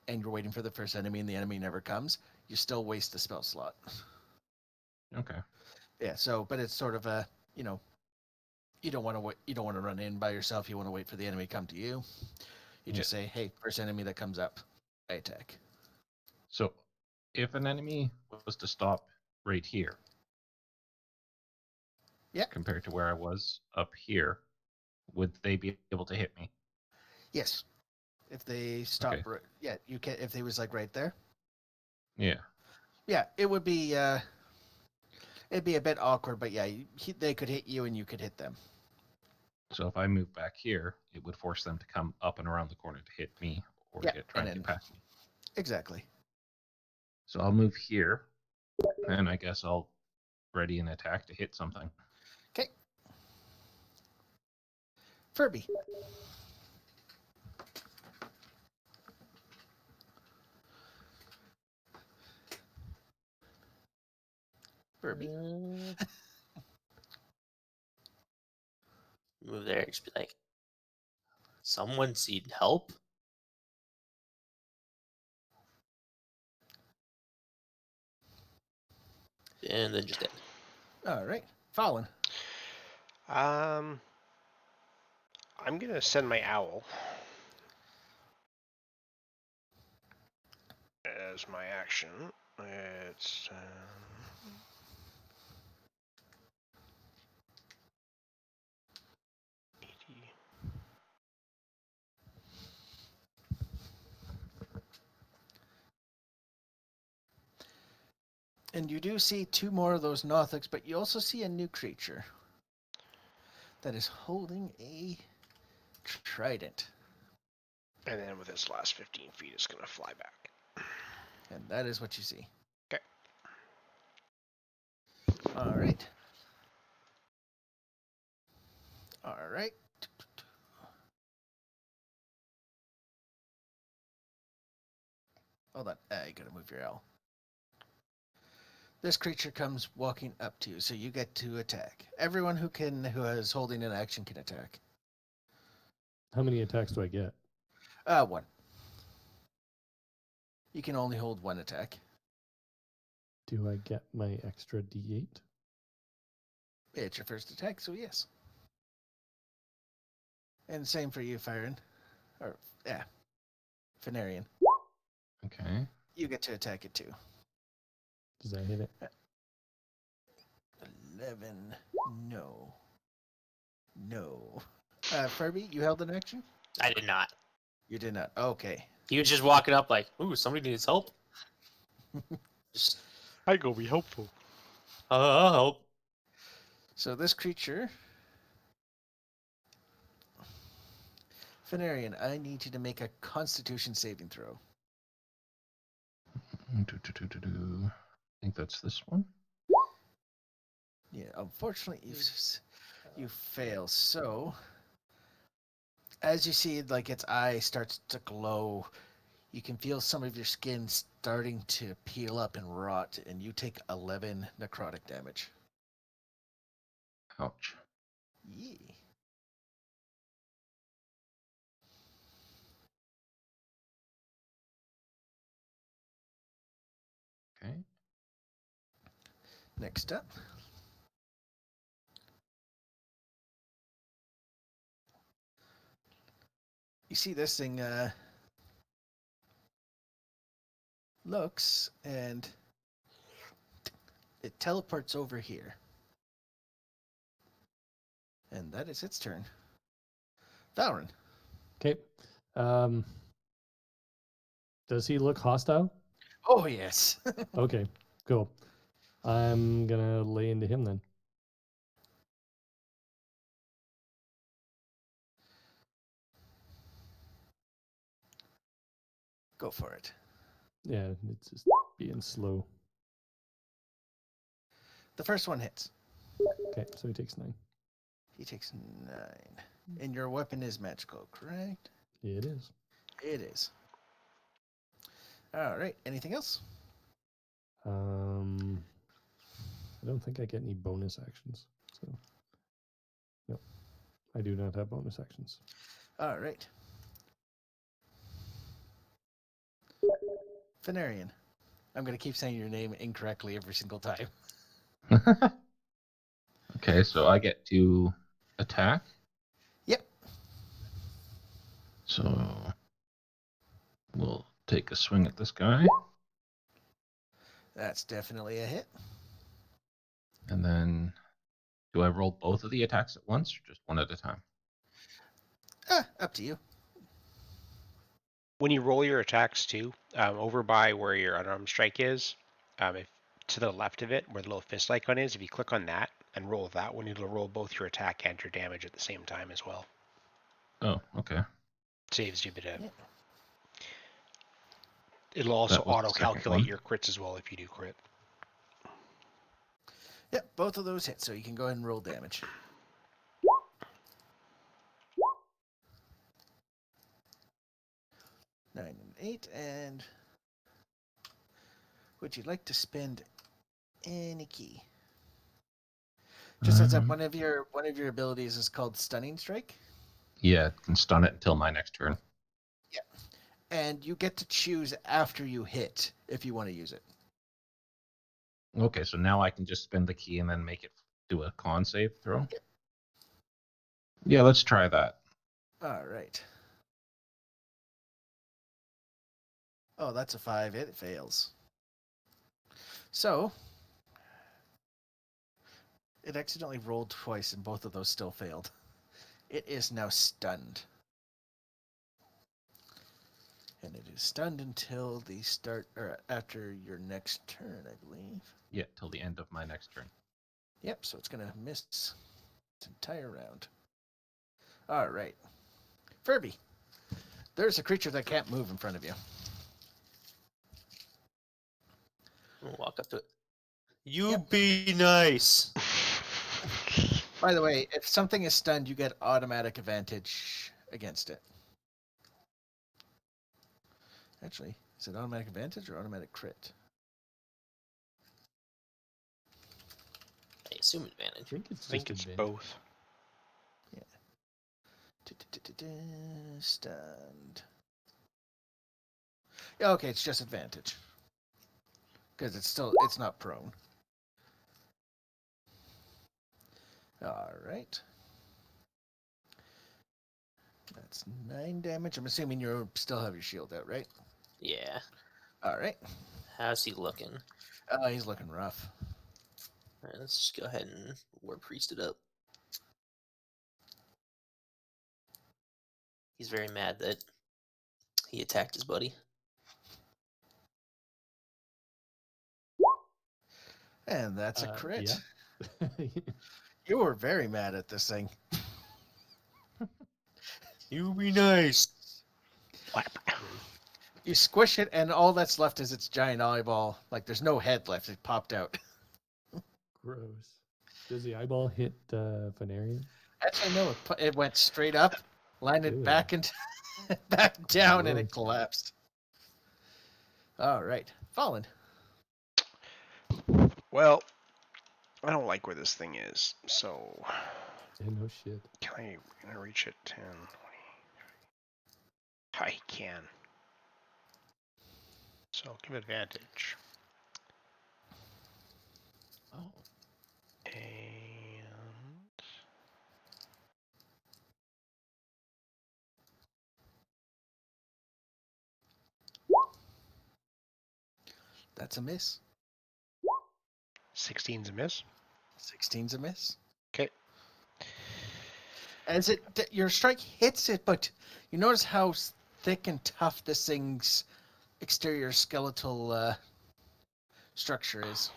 and you're waiting for the first enemy and the enemy never comes, you still waste the spell slot. Okay. Yeah. So, but it's sort of a, you don't want to run in by yourself. You want to wait for the enemy to come to you. You just say, hey, first enemy that comes up, I attack. So, if an enemy was to stop right here, Yeah. compared to where I was up here, would they be able to hit me? Yes. If they stop, Okay. yeah, you can. If they was like right there, Yeah. yeah, it would be. It'd be a bit awkward, but yeah, they could hit you and you could hit them. So if I move back here, it would force them to come up and around the corner to hit me or try to get past me. Exactly. So I'll move here, and I guess I'll ready an attack to hit something. Okay. Furby. Furby. Move there, just be like, someone need help? And then just end. All right. Fallen. I'm gonna send my owl as my action. It's 80. And you do see two more of those Nothics, but you also see a new creature that is holding a trident. And then with its last 15 feet, it's gonna fly back. And that is what you see. Okay. All right. All right. Hold on. You gotta move your L. This creature comes walking up to you, so you get to attack. Everyone who is holding an action can attack. How many attacks do I get? 1. You can only hold 1 attack. Do I get my extra D8? It's your first attack, so yes. And same for you, Firen. Or, yeah. Fenarian. Okay. You get to attack it too. Does that hit it? 11. No. No. Furby, you held an action? I did not. You did not. Okay. He was just walking up like, ooh, somebody needs help. Just, I go be helpful. I'll help. So this creature, Fenarian, I need you to make a Constitution saving throw. I think that's this one. Yeah, unfortunately, you fail. So, as you see, like its eye starts to glow, you can feel some of your skin starting to peel up and rot, and you take 11 necrotic damage. Ouch. Yee. Okay. Next up. You see this thing looks and it teleports over here. And that is its turn. Valrin. Okay. Does he look hostile? Oh, yes. Okay, cool. I'm gonna lay into him then. Go for it. Yeah, it's just being slow. The first one hits. Okay, so he takes 9. He takes 9. And your weapon is magical, correct? It is. It is. All right. Anything else? I don't think I get any bonus actions. So, no, I do not have bonus actions. All right. Fenarian. I'm going to keep saying your name incorrectly every single time. Okay, so I get to attack. Yep. So we'll take a swing at this guy. That's definitely a hit. And then do I roll both of the attacks at once or just one at a time? Up to you. When you roll your attacks too, over by where your unarmed strike is, if to the left of it, where the little fist icon is, if you click on that and roll that one, it'll roll both your attack and your damage at the same time as well. Oh, okay. Saves you a bit of. Yeah. It'll also That was the second auto-calculate one. your crits as well if you do crit. Yep, both of those hit, so you can go ahead and roll damage. Nine and 8, and would you like to spend any key? Just as up, one of your abilities is called Stunning Strike, Yeah, it can stun it until my next turn. and you get to choose after you hit if you want to use it. Okay, so now I can just spend the key and then make it do a con save throw? Yep. Yeah, let's try that. All right. Oh, that's a 5. It fails. So, it accidentally rolled twice, and both of those still failed. It is now stunned. And it is stunned until the start, or after your next turn, I believe. Yeah, till the end of my next turn. Yep, so it's going to miss its entire round. All right. Furby, there's a creature that can't move in front of you. We'll walk up to it. You Yep. be nice. By the way, if something is stunned, you get automatic advantage against it. Actually, is it automatic advantage or automatic crit? I assume I advantage. think it's I think just it's advantage. both. Stunned. Yeah, okay, it's just advantage. Because it's not prone. All right. That's 9 damage. I'm assuming you still have your shield out, right? Yeah. All right. How's he looking? He's looking rough. All right, let's just go ahead and War Priest it up. He's very mad that he attacked his buddy. And that's a crit. Yeah. You were very mad at this thing. You be nice. Whap. You squish it, and all that's left is its giant eyeball. Like, there's no head left. It popped out. Gross. Does the eyeball hit Venarian? Actually, no. It went straight up, landed Ew. back and back down, and it Gross. collapsed. All right, Fallen. Well, I don't like where this thing is, so Yeah, no shit. can I reach it? 10, 20. I can. So I'll give advantage. Oh. And That's a miss. 16's a miss. 16's a miss. Okay. As your strike hits it, but you notice how thick and tough this thing's exterior skeletal structure is.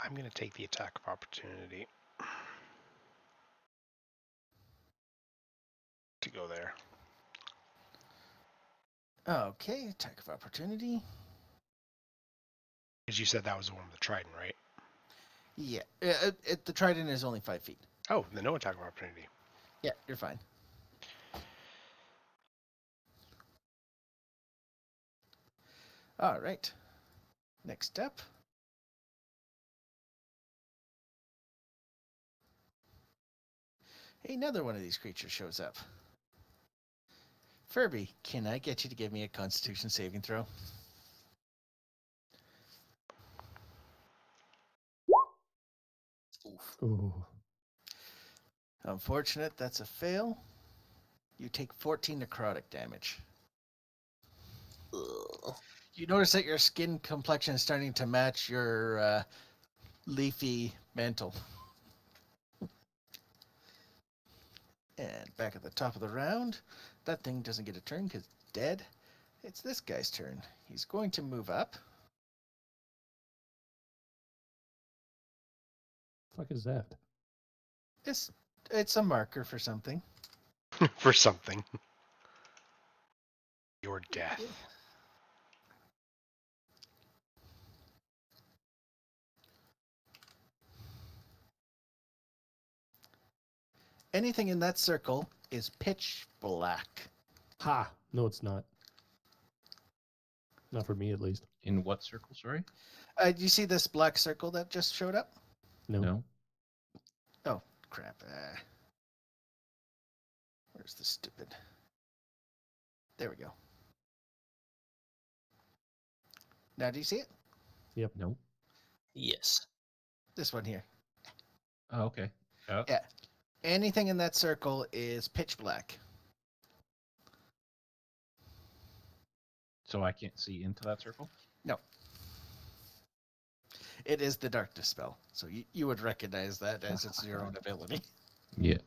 I'm going to take the attack of opportunity to go there. Okay, attack of opportunity. Because you said that was the one with the trident, right? Yeah, the trident is only 5 feet. Oh, then no attack of opportunity. Yeah, you're fine. All right. Next up. Another one of these creatures shows up. Furby, can I get you to give me a Constitution saving throw? Ooh. Unfortunate, that's a fail. You take 14 necrotic damage. Ugh. You notice that your skin complexion is starting to match your leafy mantle. And back at the top of the round, that thing doesn't get a turn because it's dead. It's this guy's turn. He's going to move up. Fuck is that? It's a marker for something. For something. Your death. Anything in that circle is pitch black. Ha! No, it's not. Not for me, at least. In what circle, sorry? Do you see this black circle that just showed up? No. Oh, crap. Where's the stupid... There we go. Now, do you see it? Yep. No. Yes. This one here. Oh, okay. Yeah. Anything in that circle is pitch black. So I can't see into that circle? No. It is the darkness spell, so you would recognize that as it's your own ability. Yeah.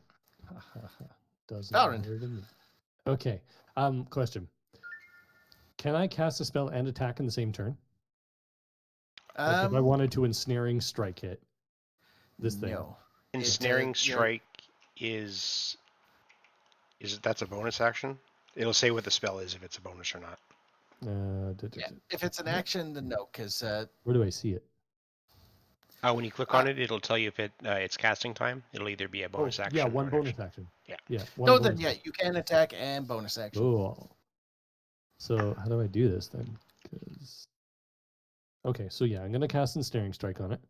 Doesn't Valorant. matter to me. Okay. Question. Can I cast a spell and attack in the same turn? Like if I wanted to ensnaring strike hit this thing. No. Ensnaring It's a- strike is that's a bonus action? It'll say what the spell is if it's a bonus or not. Yeah. If it's an action, then no, because Where do I see it? When you click on it, it'll tell you if it's casting time. It'll either be a bonus action. Yeah, or one an bonus action. action. Yeah. Yeah. no, then yeah, you can attack and bonus action. Oh. So how do I do this then? 'Cause- Okay, so yeah, I'm gonna cast ensnaring strike on it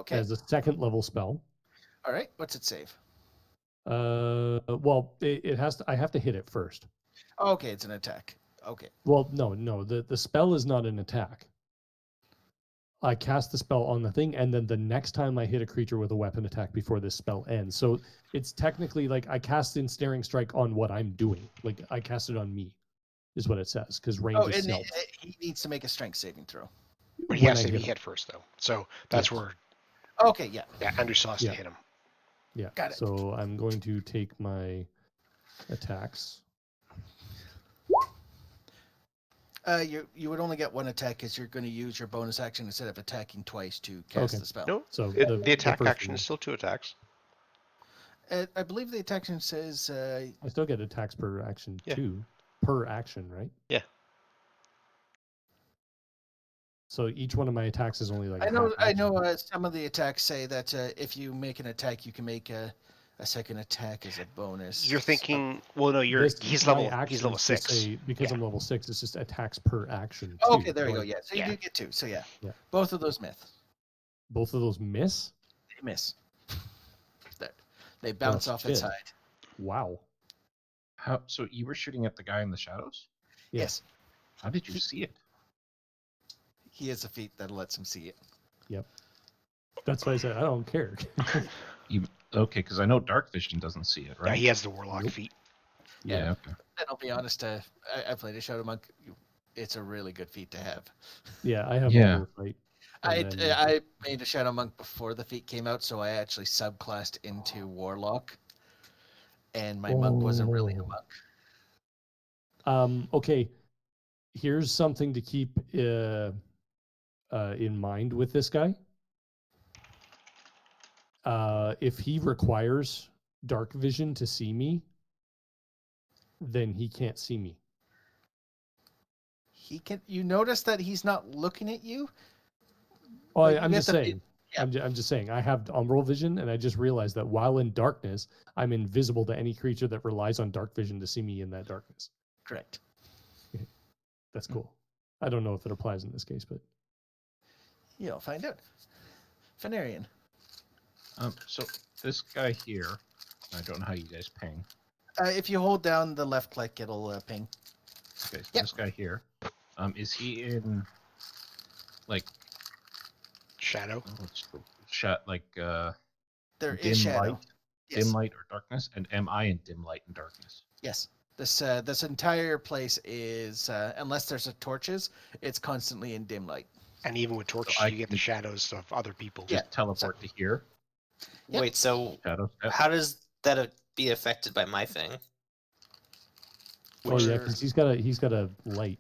Okay. as a second level spell. All right. What's it save? Well, it has to. I have to hit it first. Okay, it's an attack. Okay. Well, no. The spell is not an attack. I cast the spell on the thing, and then the next time I hit a creature with a weapon attack before this spell ends. So it's technically like I cast ensnaring strike on what I'm doing. Like I cast it on me, is what it says. Because range Oh, is and self. he needs to make a strength saving throw. But he when has I to be hit him. hit first, though. So that's Yeah. where Okay, yeah. Andrew still has Yeah. to hit him. Yeah. Got it. So I'm going to take my attacks. You would only get one attack because you're going to use your bonus action instead of attacking twice to cast Okay. the spell. No, So the attack first action one. is still 2 attacks. I believe the attack action says. I still get attacks per action Yeah. too. Per action, right? Yeah. So each one of my attacks is only like. I a know. half I action. know. Some of the attacks say that if you make an attack, you can make a second attack as a bonus. You're thinking, well, no, he's My level actions just 6. say, because Yeah. I'm level 6, it's just attacks per action. Oh, too. okay, there you go. Like, Yeah, so you Yeah. do get 2. So yeah, Yeah. both of those miss. Both of those miss. They miss. They bounce off its shit. side. Wow. How? So you were shooting at the guy in the shadows? Yeah. Yes, How did you see it? he has a feat that lets him see it. That's why I said I don't care. Okay, because I know dark vision doesn't see it, Yeah, right? he has the warlock Nope. feat. Yeah. Okay. And I'll be honest, I played a Shadow Monk. It's a really good feat to have. Yeah, I have Yeah. overfight. I made a Shadow Monk before the feat came out, so I actually subclassed into Warlock, and my monk wasn't really a monk. Okay. Here's something to keep in mind with this guy. If he requires dark vision to see me, then he can't see me. He can. You notice that he's not looking at you. Oh, Like, I'm you just get the- saying. yeah. I'm just saying. I have umbral vision, and I just realized that while in darkness, I'm invisible to any creature that relies on dark vision to see me in that darkness. Correct. That's cool. I don't know if it applies in this case, but You'll find out. Fenarian. So this guy here, I don't know how you guys ping. If you hold down the left click, it'll ping. Okay, so Yep. this guy here, is he in like Shadow. what's the shot like There is dim shadow. light, Yes. dim light or darkness? And am I in dim light and darkness? Yes. This entire place is unless there's a torches, it's constantly in dim light. And even with torches, I you get the can- shadows of other people. Yeah. Just teleport to here. Yep. Wait, so Shadow step. how does that be affected by my thing? oh yeah, because he's got a light.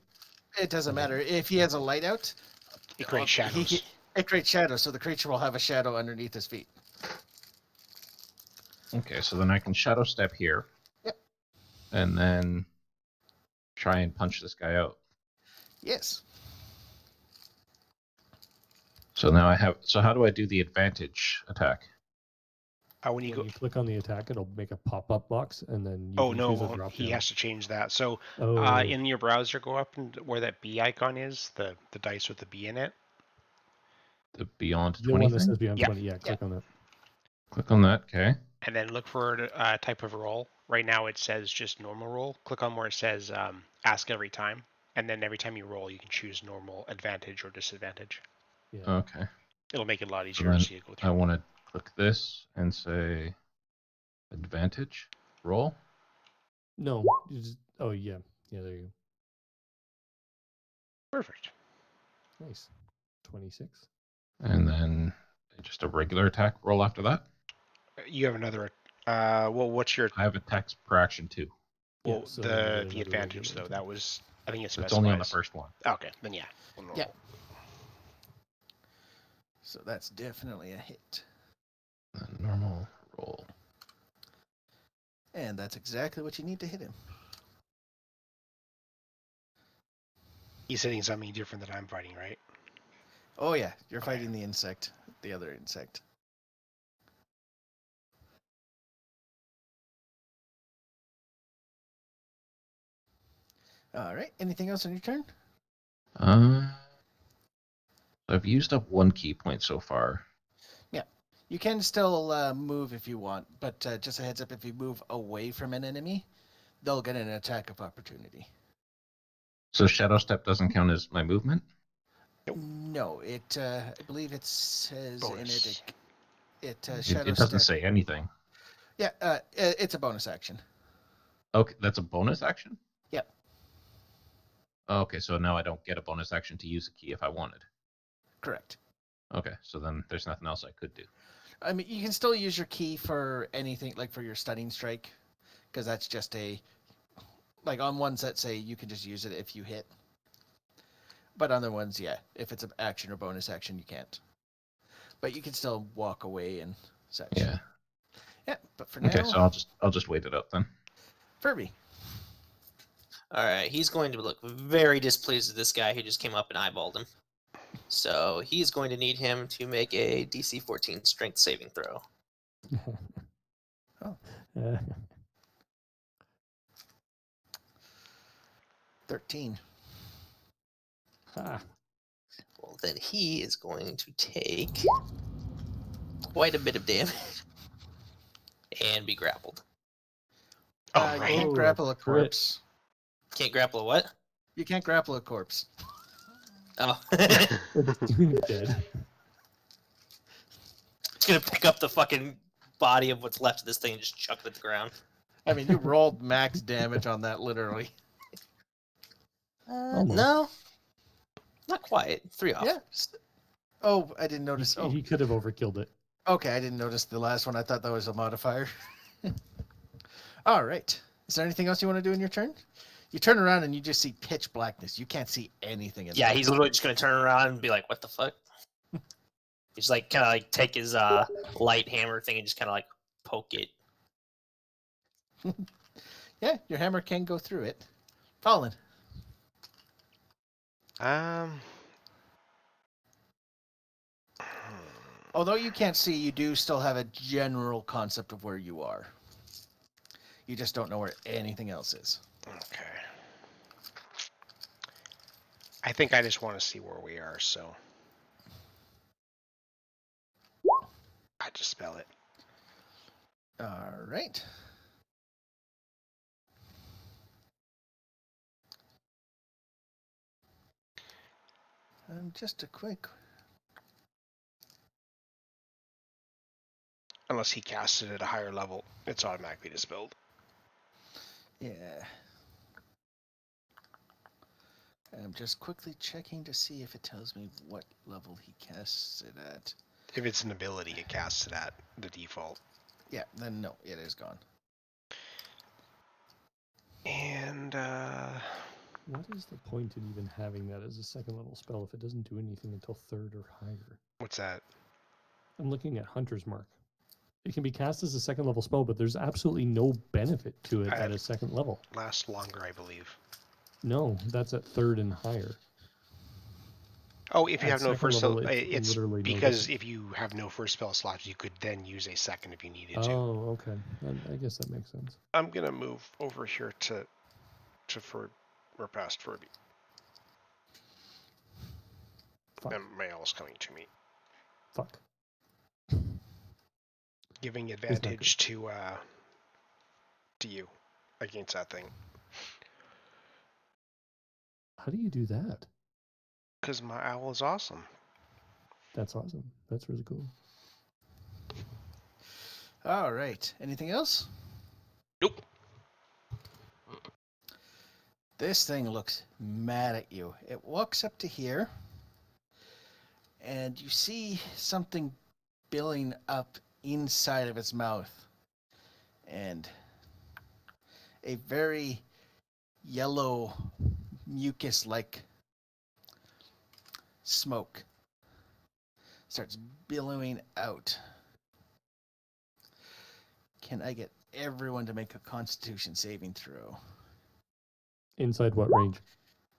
It doesn't matter if he has a light out. It creates shadows. It creates shadows, so the creature will have a shadow underneath his feet. Okay, so then I can shadow step here. Yep. And then try and punch this guy out. Yes. So now I have. So how do I do the advantage attack? When you When go. you click on the attack, it'll make a pop-up box, and then you Oh can no, choose a well, drop he down. has to change that. So Oh, in your browser, go up and where that B icon is, the dice with the B in it. The beyond the 20 one that thing? says beyond Yeah. 20. Yeah, click on that. Click on that. Okay. And then look for a type of roll. Right now it says just normal roll. Click on where it says ask every time. And then every time you roll, you can choose normal, advantage, or disadvantage. Yeah. Okay. It'll make it a lot So easier to then see it go through. I want to click this and say advantage roll. No. You just, oh yeah. Yeah. There you Perfect. go. Nice. 26. And then just a regular attack roll after that. You have another. Well, what's your? I have attacks per action too. Yeah, Well, so then you get the another advantage regular though. attack. That was. I think it's. It's only on the first one. Okay, then yeah. Yeah. So that's definitely a hit. Then normal roll. And that's exactly what you need to hit him. He's hitting something different than I'm fighting, right? Oh yeah, you're fighting the insect, the other insect. All right. Anything else on your turn? I've used up one key point so far. You can still move if you want, but just a heads up: if you move away from an enemy, they'll get an attack of opportunity. So shadow step doesn't count as my movement. Nope. No, it. I believe it says Bonus. in it. It Shadow doesn't step. say anything. Yeah, it's a bonus action. Okay, that's a bonus action? Yep. Okay, so now I don't get a bonus action to use a key if I wanted. Correct. Okay, so then there's nothing else I could do. I mean, you can still use your key for anything, like for your stunning strike, because that's just like on ones that say you can just use it if you hit. But other ones, yeah, if it's an action or bonus action, you can't. But you can still walk away and such. Yeah. Yeah, but for now, Okay, so I'll just wait it out then. Furby. All right, he's going to look very displeased with this guy who just came up and eyeballed him. So he's going to need him to make a DC 14 Strength saving throw. Oh. 13. Ah. Well, then he is going to take quite a bit of damage and be grappled. Oh, You right. can't Oh, grapple a crit. corpse. Can't grapple a what? You can't grapple a corpse. Oh. Dead. It's going to pick up the fucking body of what's left of this thing and just chuck it at the ground. I mean, you rolled max damage on that, literally. Almost. No. Not quite. 3 off. Yeah. Oh, I didn't notice. Oh, He could have overkilled it. okay. I didn't notice the last one. I thought that was a modifier. All right. Is there anything else you want to do in your turn? You turn around and you just see pitch blackness. You can't see anything. Yeah, he's literally just going to turn around and be like, what the fuck? He's like, kind of like take his light hammer thing and just kind of like poke it. Yeah, your hammer can go through it. Fallen. Although you can't see, you do still have a general concept of where you are. You just don't know where anything else is. Okay. I think I just want to see where we are, so I just spell it. All right. And just a quick. Unless he casts it at a higher level, it's automatically dispelled. Yeah. I'm just quickly checking to see if it tells me what level he casts it at. If it's an ability, it casts it at the default. Yeah, then no, it is gone. And What is the point in even having that as a second level spell if it doesn't do anything until 3rd or higher? what's that? I'm looking at Hunter's Mark. It can be cast as a second level spell, but there's absolutely no benefit to it at a second level. Lasts longer, I believe. No, that's at 3rd and higher. Oh, if you At have no second first level, spell, it's it's literally no because different. if you have no first spell slots, you could then use a second if you needed to. Oh, okay. I guess that makes sense. I'm gonna move over here to or past Furby. Fuck. And Mael's coming to me, Fuck. giving not advantage to you against that thing. How do you do that? Because my owl is awesome. That's awesome. That's really cool. All right. Anything else? Nope. This thing looks mad at you. It walks up to here, and you see something billing up inside of its mouth, and a very yellow mucus-like smoke starts billowing out. Can I get everyone to make a Constitution saving throw? Inside what range?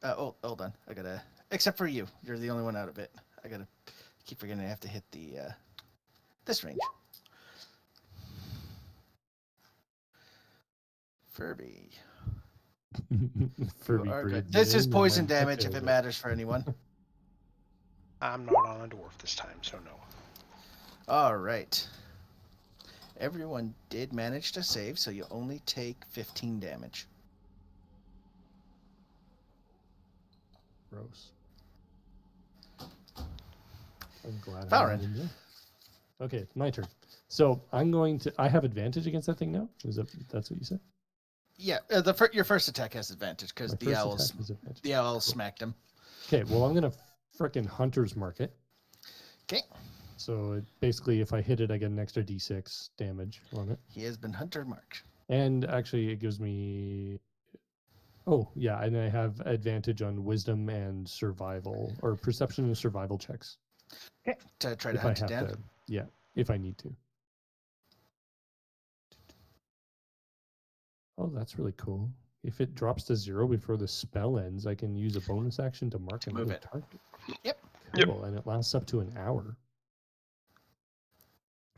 Hold on. I gotta. Except for you, you're the only one out of it. I gotta keep forgetting I have to hit the this range. Furby. Furby You are good. breathed This is in, poison and then damage if it exhaled matters for anyone. I'm not on a dwarf this time, so no. All right. Everyone did manage to save, so you only take 15 damage. Gross. I'm glad. Valorant. I'm in there. Okay, my turn. So I'm going to. I have advantage against that thing now. That's what you said? Yeah, your first attack has advantage because My the first owls attack is advantage. the owls smacked him. Okay, well I'm gonna frickin' Hunter's Mark it. Okay. So basically, if I hit it, I get an extra d6 damage on it. He has been hunter marked. And actually, it gives me. Oh, yeah. And I have advantage on wisdom and survival, or perception and survival checks. To try to If I hunt it have down. to. Yeah, if I need to. Oh, that's really cool. If it drops to 0 before the spell ends, I can use a bonus action to mark To move another it. target. Yep. Cool. And it lasts up to an hour.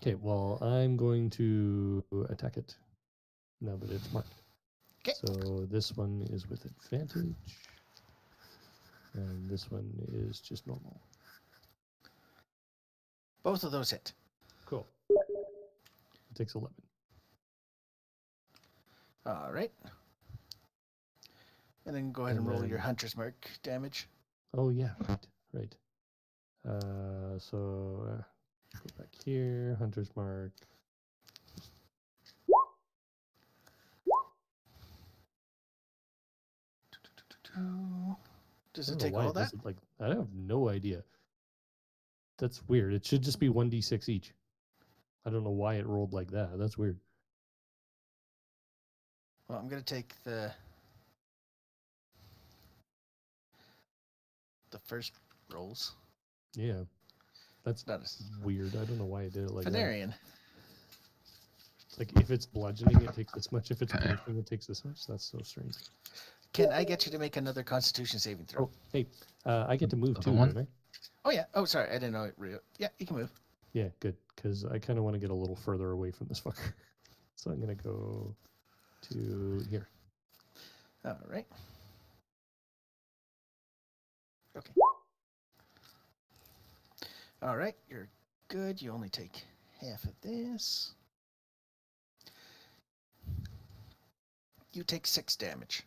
Okay, well, I'm going to attack it now that it's marked. 'Kay. So this one is with advantage. And this one is just normal. Both of those hit. Cool. It takes 11. All right. And then go ahead and roll your hunter's mark damage. Oh, yeah, right. So go back here, Hunter's Mark. Does I it don't know take why all it that? doesn't, like, I have no idea. That's weird. It should just be 1d6 each. I don't know why it rolled like that. That's weird. Well, I'm going to take the first rolls. Yeah. That's Not as weird. I don't know why it did it like that. Venerian. Like, if it's bludgeoning, it takes this much. If it's piercing, it takes this much. That's so strange. Can I get you to make another Constitution saving throw? Oh, hey, I get to move The too, one? don't I? Oh yeah. Oh, sorry. I didn't know it. Yeah, you can move. Yeah, good. Because I kind of want to get a little further away from this fucker. So I'm going to go to here. All right. Okay. All right. You're good. You only take half of this. You take 6 damage.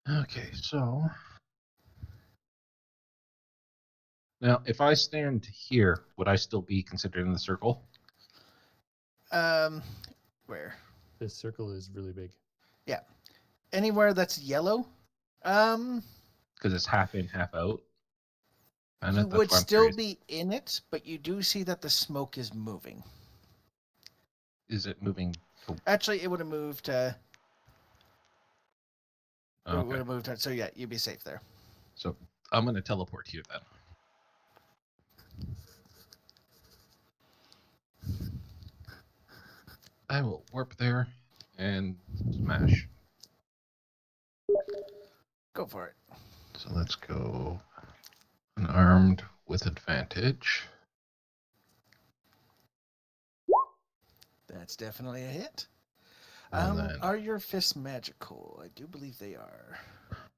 Okay, so now if I stand here, would I still be considered in the circle? Where? This circle is really big. Yeah. Anywhere that's yellow. Because it's half in, half out. And You that's would why I'm still curious. be in it, but you do see that the smoke is moving. Is it moving? Actually, it would have moved. It would Okay, have moved. So yeah, you'd be safe there. so I'm going to teleport here then. I will warp there and smash. Go for it. So let's go unarmed with advantage. That's definitely a hit. And then Are your fists magical? I do believe they are.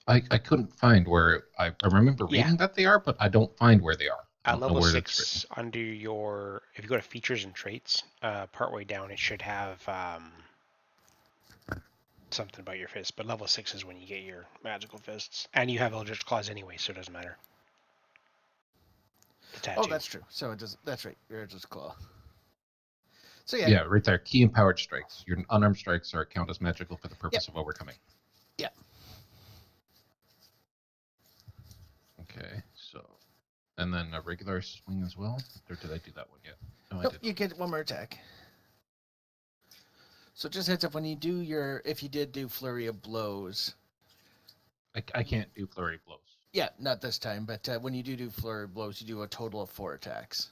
I couldn't find where I remember Yeah. reading that they are, but I don't find where they are. I At don't know level where that's written. 6, under your, if you go to features and traits, partway down it should have something about your fists. But level 6 is when you get your magical fists, and you have Eldritch Claws anyway, so it doesn't matter. The tattoo. Oh, that's true. So it does. That's right. Your Edge's Claw. So yeah. Yeah, right there. Key empowered strikes. Your unarmed strikes are count as magical for the purpose of overcoming. Yeah. Okay, so and then a regular swing as well. Or did I do that one yet? No, I Nope, didn't. you get one more attack. So just heads up when you do if you did do flurry of blows. I can't do flurry blows. Yeah, not this time, but when you do flurry of blows, you do a total of 4 attacks.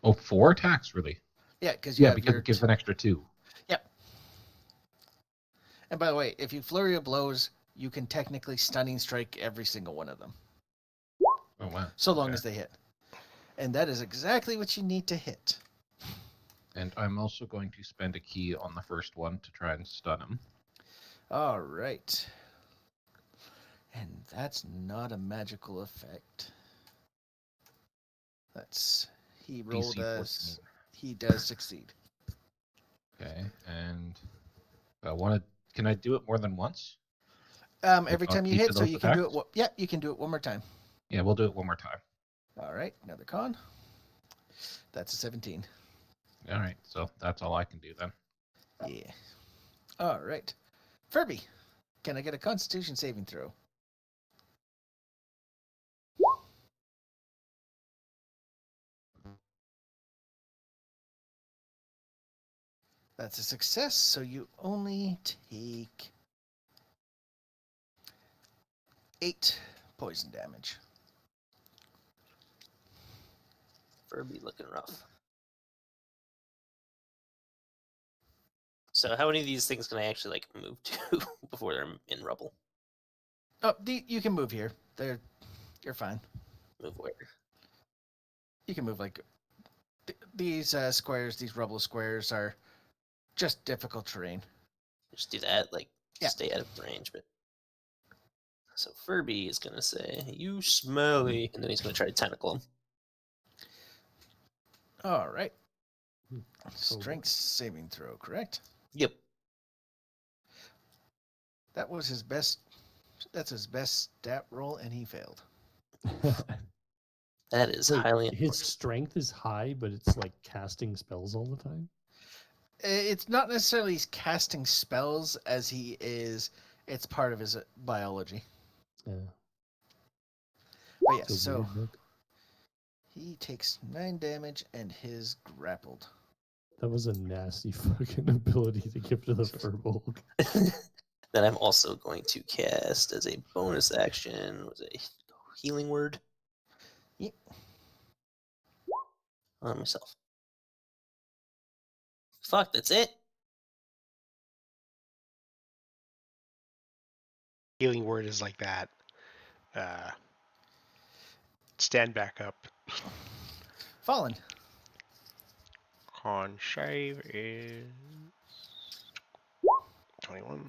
Oh, 4 attacks, really? Yeah, because you have because your it gives an extra 2. Yep. And by the way, if you flurry of blows, you can technically stunning strike every single one of them. Oh wow! So long as they hit. And that is exactly what you need to hit. And I'm also going to spend a key on the first one to try and stun him. All right. And that's not a magical effect. He rolled DC 14. he does succeed. Okay, and can I do it more than once? Every on time you each hit, of so those you can do attacks? it. Yeah, you can do it one more time. Yeah, we'll do it one more time. All right, another con. That's a 17. All right, so that's all I can do then. Yeah. All right. Furby, can I get a Constitution saving throw? That's a success, so you only take 8 poison damage. Furby looking rough. So how many of these things can I actually like move to before they're in rubble? Oh, you can move here. You're fine. Move where? You can move like these squares. These rubble squares are just difficult terrain. Just do that, like Yeah. stay out of range. But so Furby is gonna say, "You smelly," and then he's gonna try to tentacle him. All right. Hmm. Strength saving throw, correct? Yep. That was his best. That's his best stat roll, and he failed. That is Wait, highly his unfortunate. strength is high, but it's like casting spells all the time. It's not necessarily he's casting spells as he is. It's part of his biology. Yeah. But yes, It's a so weird book. he takes 9 damage and is grappled. That was a nasty fucking ability to give to the Furbolg. Then I'm also going to cast as a bonus action was a healing word Yep. on myself. Fuck, that's it. Healing word is like that. Stand back up. Fallen. Con save is 21.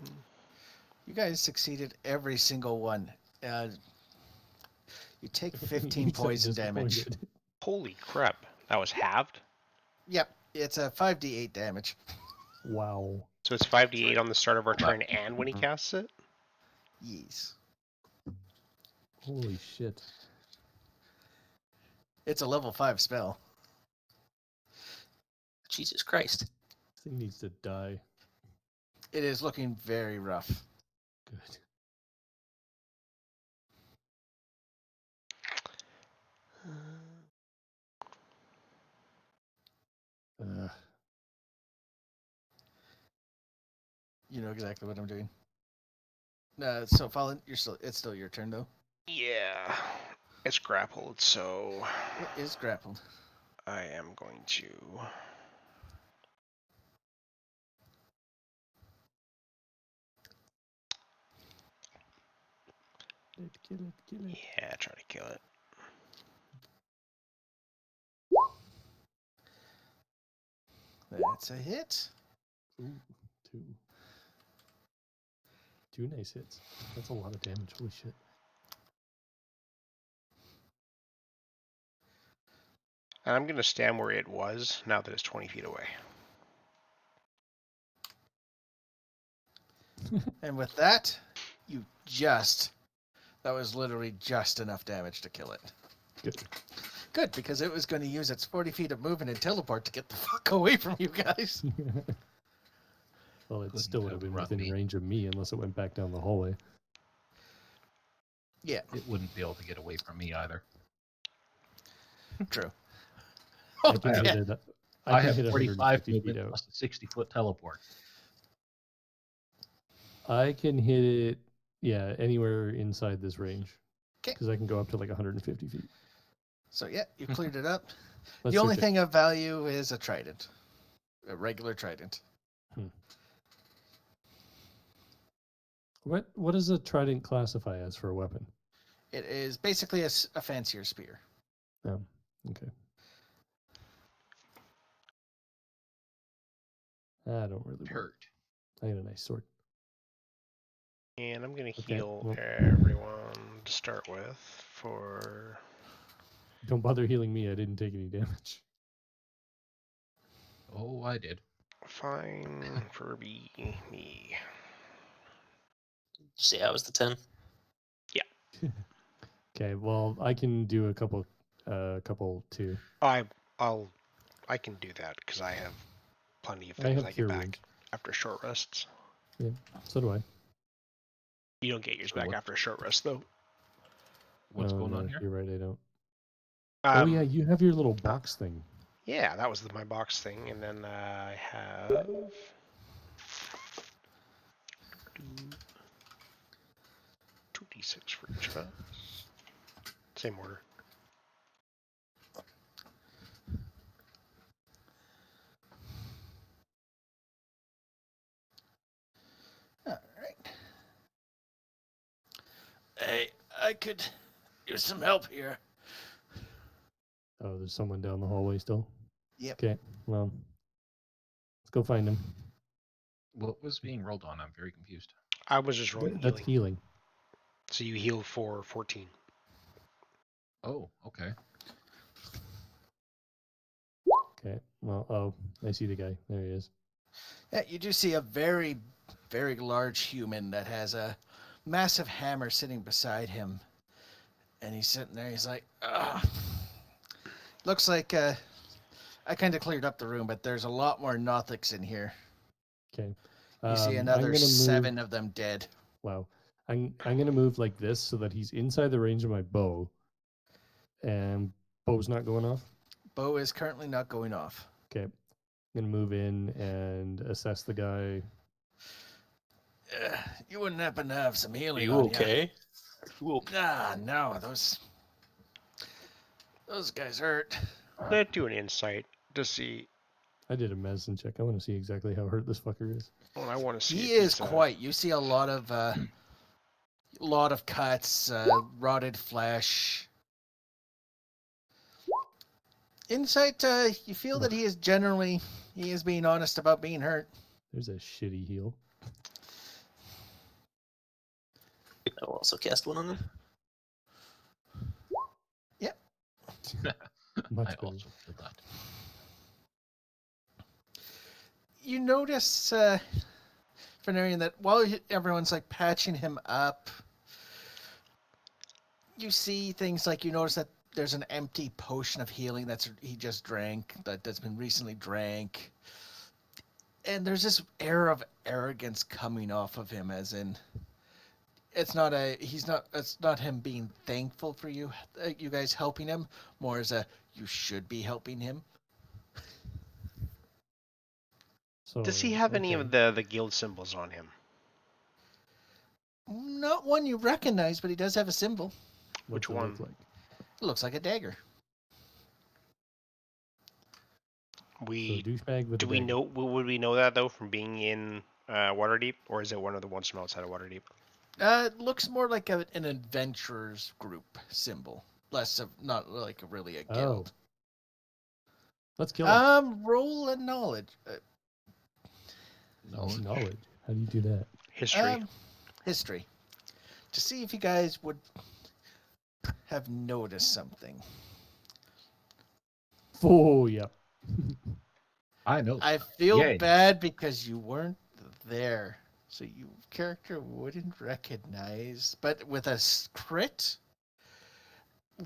You guys succeeded every single one. You take 15 He's so poison damage. disappointed. Holy crap. That was halved? Yep, it's a 5d8 damage. Wow. So it's 5d8 on the start of our turn and when he casts it? Yes. Holy shit. It's a level 5 spell. Jesus Christ. This thing needs to die. It is looking very rough. Good. You know exactly what I'm doing. So Fallen, it's still your turn though. Yeah. It's grappled, so It is grappled. I am going to... Kill it. Yeah, try to kill it. That's a hit. Ooh, 2. 2 nice hits. That's a lot of damage. Holy shit. And I'm going to stand where it was now that it's 20 feet away. And with that, that was literally just enough damage to kill it. Good. Good, because it was going to use its 40 feet of movement and teleport to get the fuck away from you guys. Well, it Couldn't still would have have been run within me. range of me unless it went back down the hallway. Yeah, It wouldn't be able to get away from me either. true. I Oh, can yeah. hit it. I can have hit 45 150 feet movement out. plus a 60-foot teleport. I can hit it, anywhere inside this range. 'Kay. Because I can go up to like 150 feet. So yeah, you cleared it up. Let's The only search it. thing of value is a trident. A regular trident. What does a trident classify as for a weapon? It is basically a fancier spear. Oh, okay. I don't really want. Hurt. I need a nice sword. And I'm going to Okay, heal well- everyone to start with for... Don't bother healing me. I didn't take any damage. Oh, I did. Fine, Furby, me. Did you say I was the 10? Okay, well, I can do a couple too. I can do that because I have plenty of I things have I get cure back wounds. after short rests. So do I. You don't get yours So back what- after a short rest though. What's Oh, going no, on here? You're right. I don't. Um, Oh yeah, you have your little box thing. Yeah, that was my box thing, and then I have 2d6 for each class. Same order. All right. Hey, I could use some help here. Oh, there's someone down the hallway still. Yep. Okay, well, let's go find him. What was being rolled on? I'm very confused. I was just rolling That's healing. healing. So you heal for 14. Oh, okay. Okay, well, oh, I see the guy. There he is. Yeah, you do see a very, very large human that has a massive hammer sitting beside him. And he's sitting there, he's like, ugh. Looks like I kind of cleared up the room, but there's a lot more Nothics in here. Okay. You see I'm another gonna 7 of them dead. Wow. I'm gonna move like this so that he's inside the range of my bow. And bow's not going off. Bow is currently not going off. Okay. I'm gonna move in and assess the guy. You wouldn't happen to have some Are healing you on okay? you? Nah, no, those guys hurt. Let's do an insight to see. I did a medicine check. I want to see exactly how hurt this fucker is. Well, I want to see. He if is he's, quite. You see a lot of cuts, rotted flesh. Insight, you feel that he is being honest about being hurt. There's a shitty heal. I'll also cast one on him. Much I better. also feel that. You notice, Fenarian, that while everyone's like patching him up, you see things like you notice that there's an empty potion of healing he just drank, that's been recently drank. And there's this air of arrogance coming off of him, as in it's not him being thankful for you guys helping him, more as you should be helping him. So, does he have any okay. of the guild symbols on him? Not one you recognize, but he does have a symbol. What's Which it one? look like? It looks like a dagger. So We douchebag with do a we dagger. know? Would we know that though from being in Waterdeep, or is it one of the ones from outside of Waterdeep? It looks more like an adventurers group symbol, less of not like really a guild. Let's kill him. Roll a knowledge. Knowledge. How do you do that? History. History, to see if you guys would have noticed something. Oh, yep. I know. I feel Yay. bad because you weren't there, so your character wouldn't recognize. But with a crit,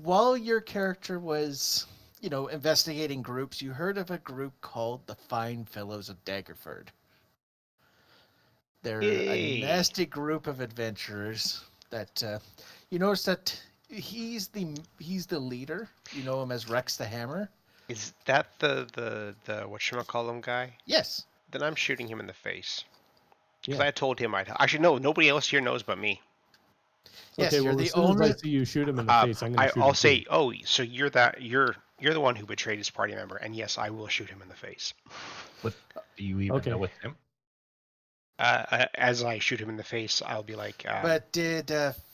while your character was, investigating groups, you heard of a group called the Fine Fellows of Daggerford. They're a nasty group of adventurers that you notice that he's the leader. You know him as Rex the Hammer. Is that the whatchamacallem guy? Yes. Then I'm shooting him in the face. Because Yeah. I told him I'd... Actually, no, nobody else here knows but me. Yes, Okay, you're well, the as soon as only. I see you shoot him in the face, I'm going to shoot him. I'll say, too. oh, so you're the one who betrayed his party member, and yes, I will shoot him in the face. But do you even Okay. know it's him? As I shoot him in the face, I'll be like... But did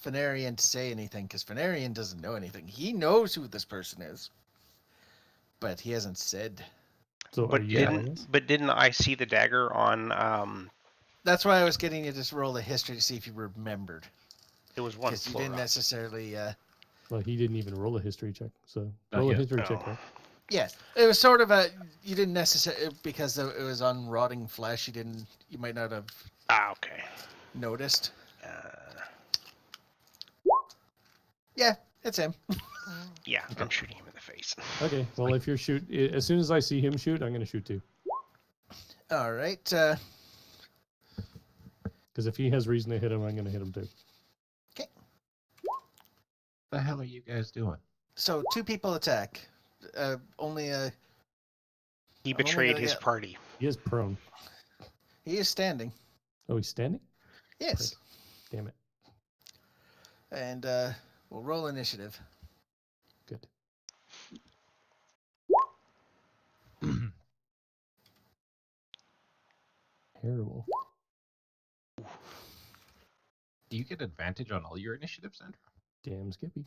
Fenarian say anything? Because Fenarian doesn't know anything. He knows who this person is, but he hasn't said. So are you telling us? But didn't I see the dagger on... That's why I was getting you to roll a history to see if you remembered. It was one Because you floor didn't up. necessarily. Well, he didn't even roll a history check. So Not roll a yet. history No. check, right? Yeah, it was sort of a. You didn't necessarily because it was on rotting flesh. You might not have Okay. noticed. Uh, Yeah, it's him. yeah, I'm shooting him in the face. Okay. Well, if you're as soon as I see him shoot, I'm going to shoot too. All right. Because if he has reason to hit him, I'm going to hit him too. Okay. What the hell are you guys doing? So 2 people attack. Only He only betrayed gonna his get- party. He is prone. He is standing. Oh, he's standing? Yes. Damn it. And we'll roll initiative. Good. Terrible. Do you get advantage on all your initiatives, Andrew? Damn Skippy.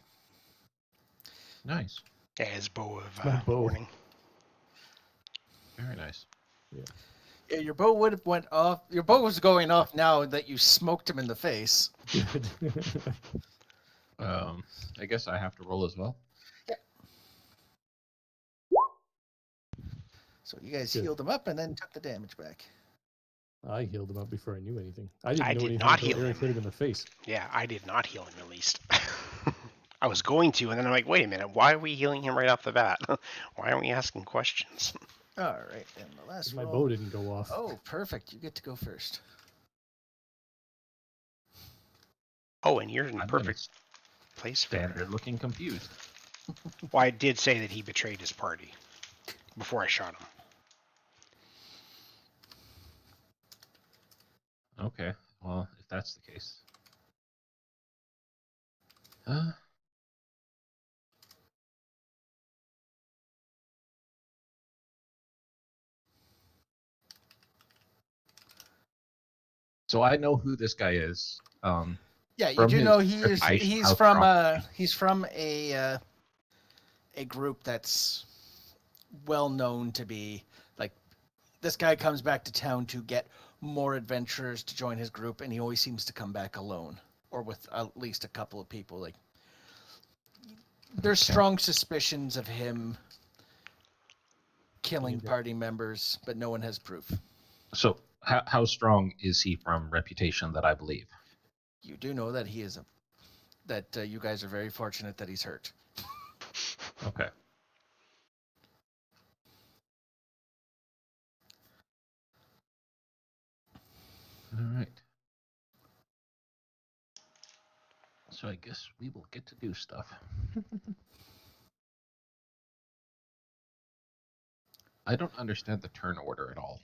Nice. As bow of My bow. warning. Very nice. Yeah, your bow would have went off. Your bow was going off now that you smoked him in the face. Good. I guess I have to roll as well. So you guys Good. healed him up and then took the damage back. I healed him up before I knew anything. I didn't I know did anything not until heal Eric him. hit him in the face. Yeah, I did not heal him at least. I was going to, and then I'm like, wait a minute, why are we healing him right off the bat? Why aren't we asking questions? All right, and the last My roll. bow didn't go off. Oh, perfect. You get to go first. Oh, and you're in the I'm perfect place for Stand there it. looking confused. Well, I did say that he betrayed his party before I shot him. Okay, well, if that's the case. So I know who this guy is. Yeah, you From do his know he is. reputation, He's how from strong- he's from a group that's well known to be like. This guy comes back to town to get more adventurers to join his group, and he always seems to come back alone or with at least a couple of people. Like, there's Okay. strong suspicions of him killing Yeah. party members, but no one has proof. So how strong is he from reputation that I believe? You do know that he is that you guys are very fortunate that he's hurt. Okay. All right. So I guess we will get to do stuff. I don't understand the turn order at all.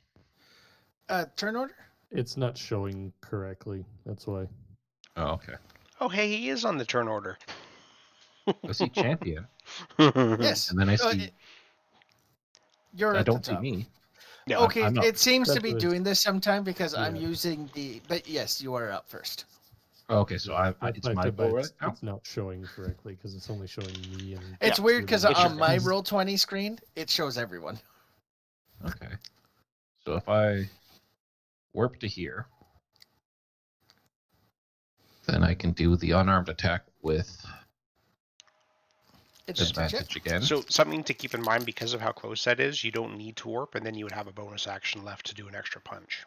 Turn order? It's not showing correctly. That's why. Oh, okay. Oh, hey, he is on the turn order. I see champion, Yes. and then I Uh, see. You're I at don't the see top. me. Yeah, Okay, I'm up. it seems to That's be what doing this sometime because I'm Yeah. using the. But yes, you are up first. Okay, so it's my but go right it's, now. it's not showing correctly because it's only showing me and. It's Yeah. weird because It's your on my guys'. Roll20 screen, it shows everyone. Okay. So if I warp to here, then I can do the unarmed attack with advantage again. So something to keep in mind because of how close that is, you don't need to warp, and then you would have a bonus action left to do an extra punch.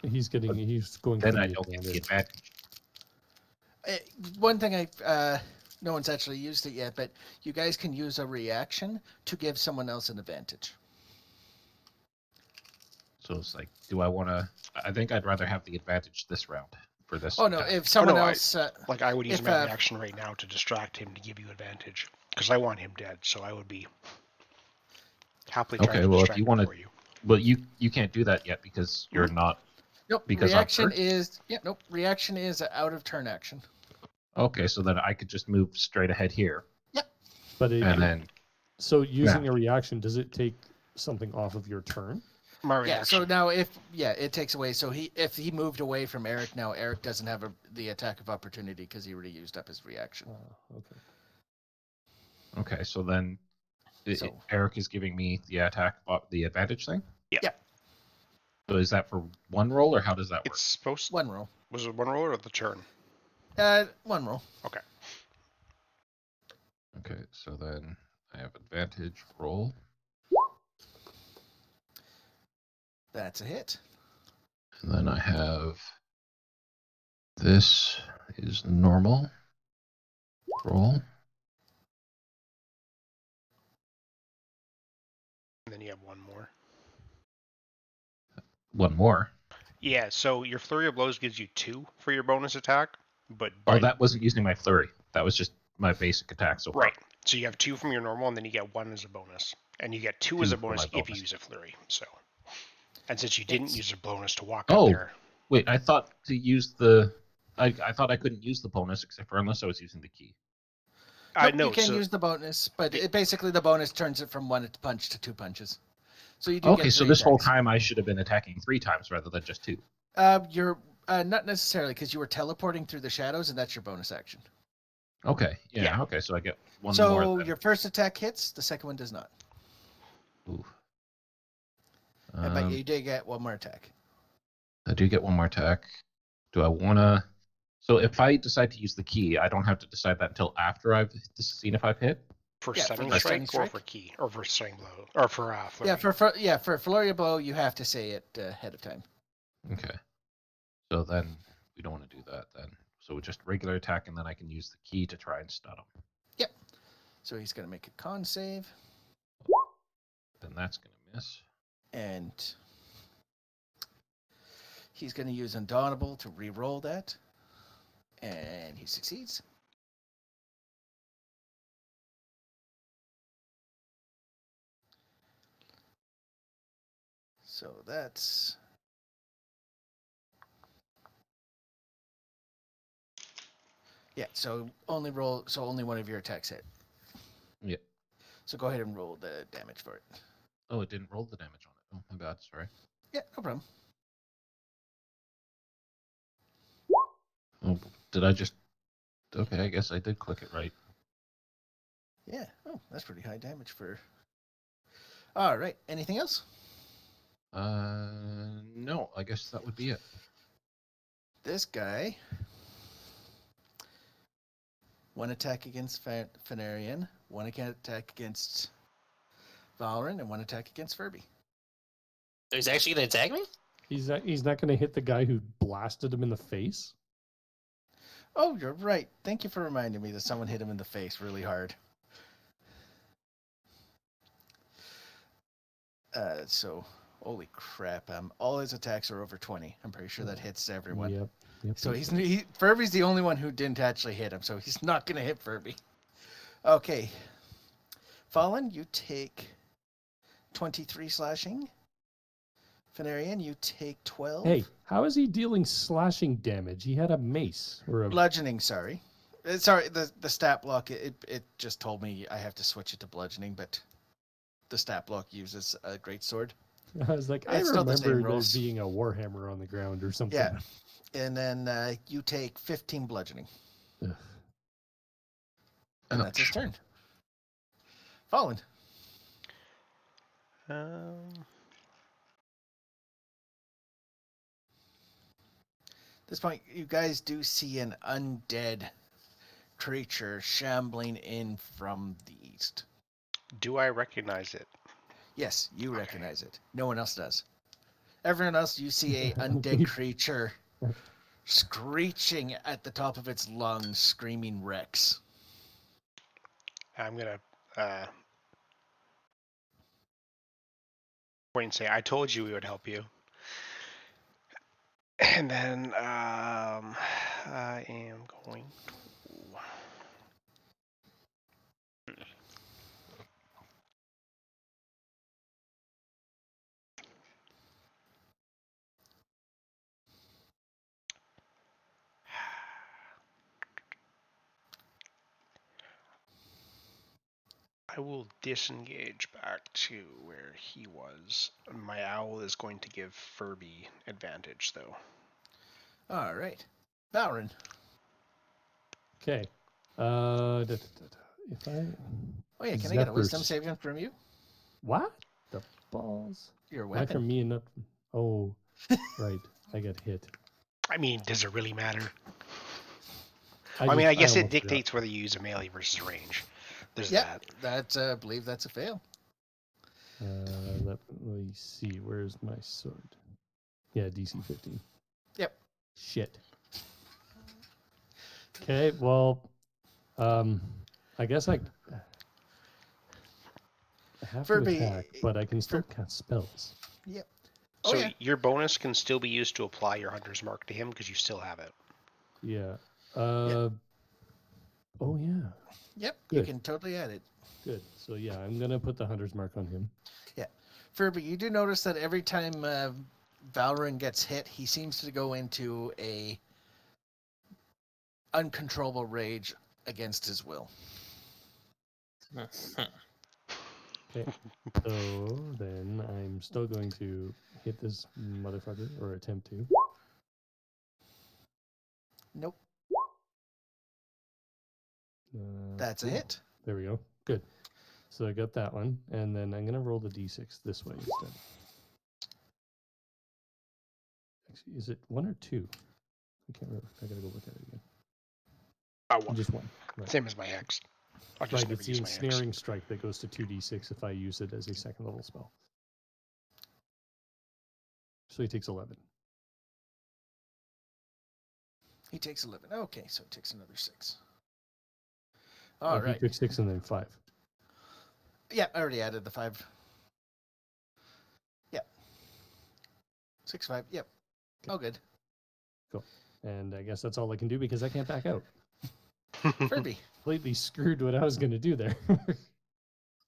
He's going Then for I the don't get the advantage. advantage. One thing no one's actually used it yet, but you guys can use a reaction to give someone else an advantage. So it's like, do I want to? I think I'd rather have the advantage this round for this. Oh no, attack. if someone no, else, Like, I would use If, my reaction right now to distract him to give you advantage. Because I want him dead, so I would be happily trying Okay, to well, if distract you him wanna- for you. Well, you can't do that yet because you're not. nope. Because I'm reaction first? is reaction is out of turn action. Okay, so then I could just move straight ahead here, But and then so using a reaction, does it take something off of your turn? My Yeah. reaction. So now it takes away. So if he moved away from Eric now, Eric doesn't have the attack of opportunity because he already used up his reaction. Okay. okay, so then So- Eric is giving me the the advantage thing. Yeah. So is that for one roll, or how does that work? It's supposed One roll. Was it one roll or the turn? One roll. Okay. Okay, so then I have advantage roll. That's a hit. And then I have this is normal roll. And then you have one more. One more. Yeah, so your flurry of blows gives you 2 for your bonus attack, but Oh, that wasn't using my flurry. That was just my basic attack so far. Right. So you have 2 from your normal, and then you get 1 as a bonus, and you get 2 as 2 a for bonus my if you bonus. use a flurry. So, and since you didn't use a bonus to walk Oh. up there, Wait, I thought to use the. I thought I couldn't use the bonus except for unless I was using the key. Nope, no, you can so use the bonus, but basically the bonus turns it from 1 punch to 2 punches. So you do Okay, get so 3 this whole attacks. time I should have been attacking 3 times rather than just 2. You're not necessarily, because you were teleporting through the shadows, and that's your bonus action. Okay, yeah, Yeah. okay, so I get 1 So more. Then. your first attack hits, the second one does not. Ooh. But you did get 1 more attack. I do get 1 more attack. Do I want to... So if I decide to use the key, I don't have to decide that until after I've seen if I've hit? for Yeah, for stunning the strike, stunning or strike. for key, or for stunning blow, or for flurry. For flurry of blow, you have to say it ahead of time. Okay. So then we don't want to do that then. So just regular attack, and then I can use the key to try and stun him. Yep. So he's going to make a con save. Then that's going to miss. And he's going to use Undauntable to re-roll that. And he succeeds. So that's... Yeah, so only 1 of your attacks hit. Yeah. So go ahead and roll the damage for it. Oh, it didn't roll the damage on it. Oh, my bad, sorry. Yeah, no problem. Oh, did I just... Okay, I guess I did click it right. Yeah. Oh, that's pretty high damage for... All right. Anything else? No, I guess that would be it. This guy... 1 attack against Fenarian, 1 attack against Valorant, and 1 attack against Furby. So he's actually going to attack me? He's not going to hit the guy who blasted him in the face. Oh, you're right. Thank you for reminding me that someone hit him in the face really hard. So, holy crap. All his attacks are over 20. I'm pretty sure that hits everyone. Yep. So Furby's the only one who didn't actually hit him, so he's not going to hit Furby. Okay. Fallen, you take 23 slashing. Fenarian, you take 12. Hey, how is he dealing slashing damage? He had a mace or a Bludgeoning, sorry. Sorry, the stat block, it just told me I have to switch it to bludgeoning, but the stat block uses a greatsword. I was like, I It's still the same remember there rules. being a warhammer on the ground or something. Yeah. And then you take 15 bludgeoning. Ugh. And that's his turn. Fallen. At this point, you guys do see an undead creature shambling in from the east. Do I recognize it? Yes, you recognize it. No one else does. Everyone else, you see a undead creature screeching at the top of its lungs, screaming Rex. I'm going to point and say, I told you we would help you. And then I am going to... I will disengage back to where he was. My owl is going to give Furby advantage, though. All right. Valrin. Okay. If I Oh, yeah, can I get a wisdom Zephyr's- saving from you? What? The balls? Your Why weapon. from me and not? Oh, right. I got hit. I mean, does it really matter? I I guess it almost dictates whether you use a melee versus range. There's Yeah, that. I believe that's a fail. Let me see. Where's my sword? Yeah, DC 15. Yep. Shit. Okay, well, I guess I have Furby, to attack, but I can still cast spells. Yep. So Oh, yeah. your bonus can still be used to apply your hunter's mark to him because you still have it. Yeah. Oh yeah. Yep, Good. you can totally add it. Good. So yeah, I'm gonna put the hunter's mark on him. Furby, you do notice that every time Valorant gets hit, he seems to go into a uncontrollable rage against his will. Okay. So then I'm still going to hit this motherfucker, or attempt to. Nope, Uh, that's a cool. hit. There we go. Good. So I got that one, and then I'm gonna roll the d6 this way instead. Actually, is it 1 or 2? I can't remember. I gotta go look at it again. One. Just 1. Right. Same as my X. I'll just Right. never It's the use my X. ensnaring strike that goes to 2d6 if I use it as a second level spell. So he takes 11. He takes 11. Okay, so it takes another 6. Oh, All he right. took 6 and then 5. Yeah, I already added the 5. Yep. 6, 5. Yep. Okay. All good. And I guess that's all I can do because I can't back out. Furby. Completely screwed what I was going to do there.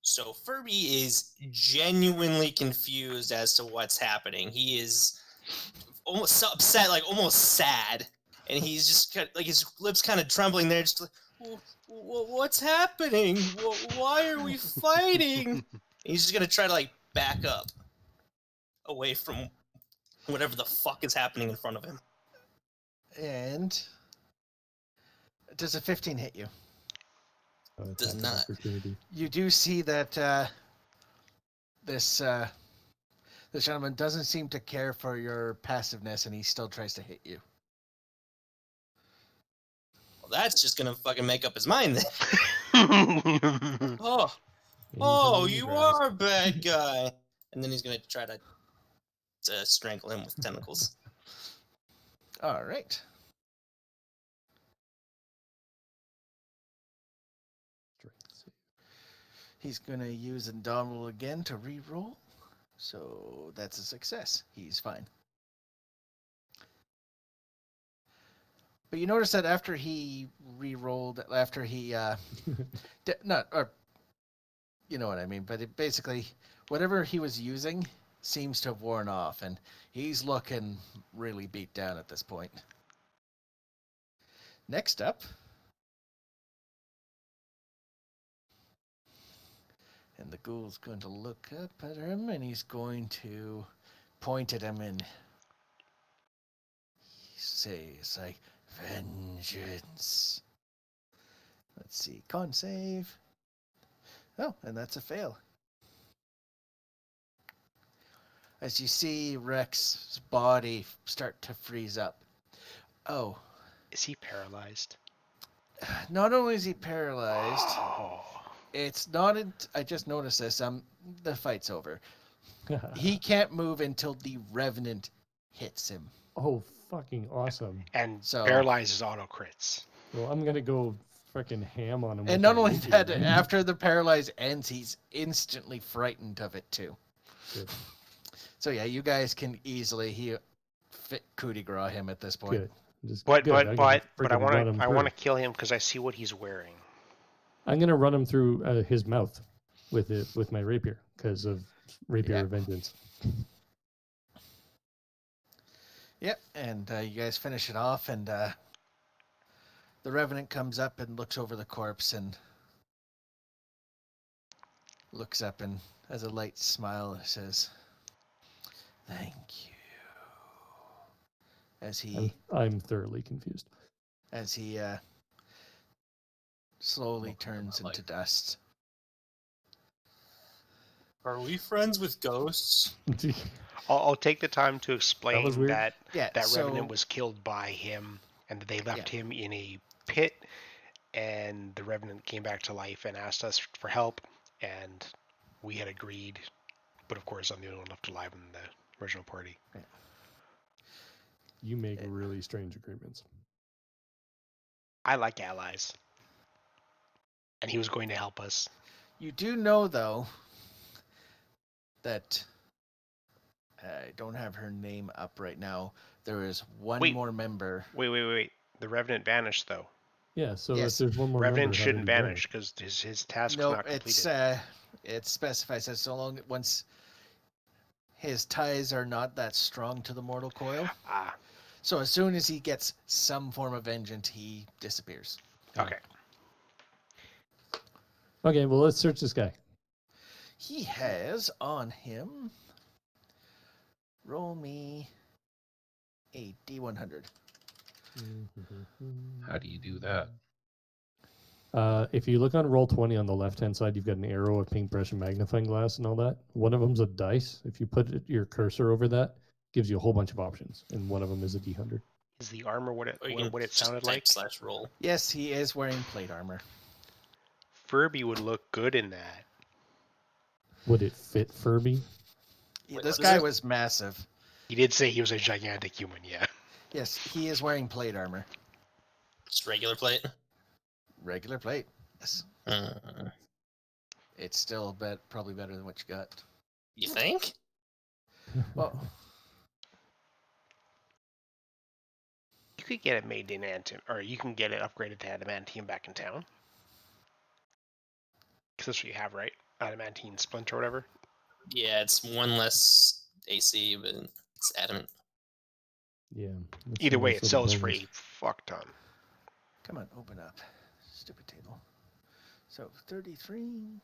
So Furby is genuinely confused as to what's happening. He is almost upset, like almost sad, and he's just like his lips kind of trembling there, just like, what's happening? Why are we fighting? And he's just gonna try to like back up away from whatever the fuck is happening in front of him. And does a 15 hit you? Does Attack of not. Opportunity. You do see that this gentleman doesn't seem to care for your passiveness, and he still tries to hit you. Well, that's just gonna fucking make up his mind then. Oh, And oh, he you grasp. are a bad guy. And then he's gonna try to strangle him with tentacles. All right. Strength save. He's going to use Indomitable again to re-roll. So that's a success. He's fine. But you notice that after he re-rolled, after he, you know what I mean, but it basically, whatever he was using seems to have worn off, and he's looking really beat down at this point. Next up, and the ghoul's going to look up at him, and he's going to point at him and say, it's like, vengeance. Let's see, con save. Oh, and that's a fail. As you see Rex's body start to freeze up. Oh, Is he paralyzed? not only is he paralyzed, Oh. it's not. I just noticed this. The fight's over. He can't move until the Revenant hits him. Oh, fucking awesome. And So- paralyzes auto crits. Well, I'm going to go freaking ham on him. And with not my only rapier, that, man. after the paralyze ends, he's instantly frightened of it too. Good. So yeah, you guys can easily coup de grace him at this point. Good. Just But good. I'm gonna but I freaking run him want to through. kill him because I see what he's wearing. I'm going to run him through his mouth with my rapier because of rapier Yeah. vengeance. Yep, and you guys finish it off, and the Revenant comes up and looks over the corpse and looks up and has a light smile and says, "Thank you." As I'm thoroughly confused. slowly Welcome to turns my into life. dust. Are we friends with ghosts? I'll take the time to explain was weird. that Yeah, that so Revenant was killed by him, and that they left him in a pit, and the Revenant came back to life and asked us for help, and we had agreed. But of course, I'm the only one left alive in the original party. You make really strange agreements. I like allies, and he was going to help us. you do know, though, that I don't have her name up right now. There is one Wait. more member. Wait. The Revenant vanished, though. Yeah, so Yes. if there's one more Revenant number, how shouldn't did he roll? vanish because his task's No, not completed. it specifies that so long once his ties are not that strong to the mortal coil. Ah, So as soon as he gets some form of vengeance, he disappears. okay. Okay, well, let's search this guy. He has on him. Roll me a D100. How do you do that? If you look on Roll20 on the left-hand side, you've got an arrow, a paintbrush, a magnifying glass, and all that. One of them's a dice. If you put your cursor over that, gives you a whole bunch of options, and one of them is a D100. Is the armor what it Or you can what it just sounded type like? /roll. Yes, he is wearing plate armor. Furby would look good in that. Would it fit Furby? Wait, This what is guy it? was massive. He did say he was a gigantic human. Yeah. Yes, he is wearing plate armor. Just regular plate. Regular plate. Yes. Uh, It's still probably better than what you got. you think? Well, You could get it made in Antim, or you can get it upgraded to Adamantium back in town. Because that's what you have, right? Adamantine Splint or whatever. Yeah, it's one less AC, but it's adamant. Yeah. that's Either a way, nice it little sells for bonus. a fuck ton. come on, open up. Stupid table. So 33.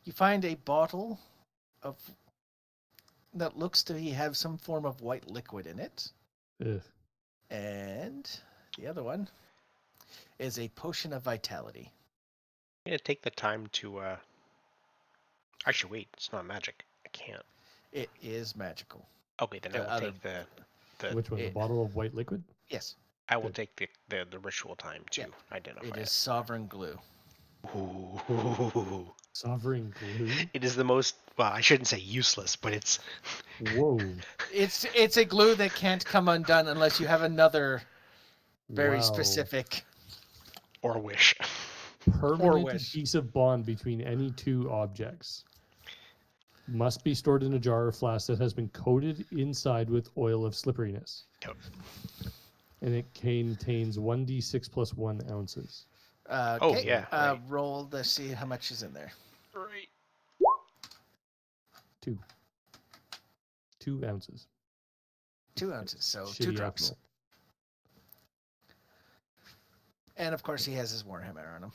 You find a bottle of that looks to have some form of white liquid in it, Ugh. and the other one is a potion of vitality. I'm gonna take the time to. Actually, wait. It's not magic. I can't. It is magical. Okay, then I The will other- take the. Which one? The it- bottle of white liquid? Yes, I will good. take the ritual time to Yeah, identify it is sovereign glue. Ooh. Sovereign glue? It is the most. Well, I shouldn't say useless, but it's. Whoa. It's a glue that can't come undone unless you have another very Wow. specific. Or wish. Permanent wish. adhesive bond between any two objects. Must be stored in a jar or flask that has been coated inside with oil of slipperiness. Yep. And it contains 1d6 plus 1 ounces. Oh, Okay, yeah, right. roll to see how much is in there. Right. 2. 2 ounces. 2 ounces, so Shitty 2 drops. alcohol. And of course, he has his warhammer on him.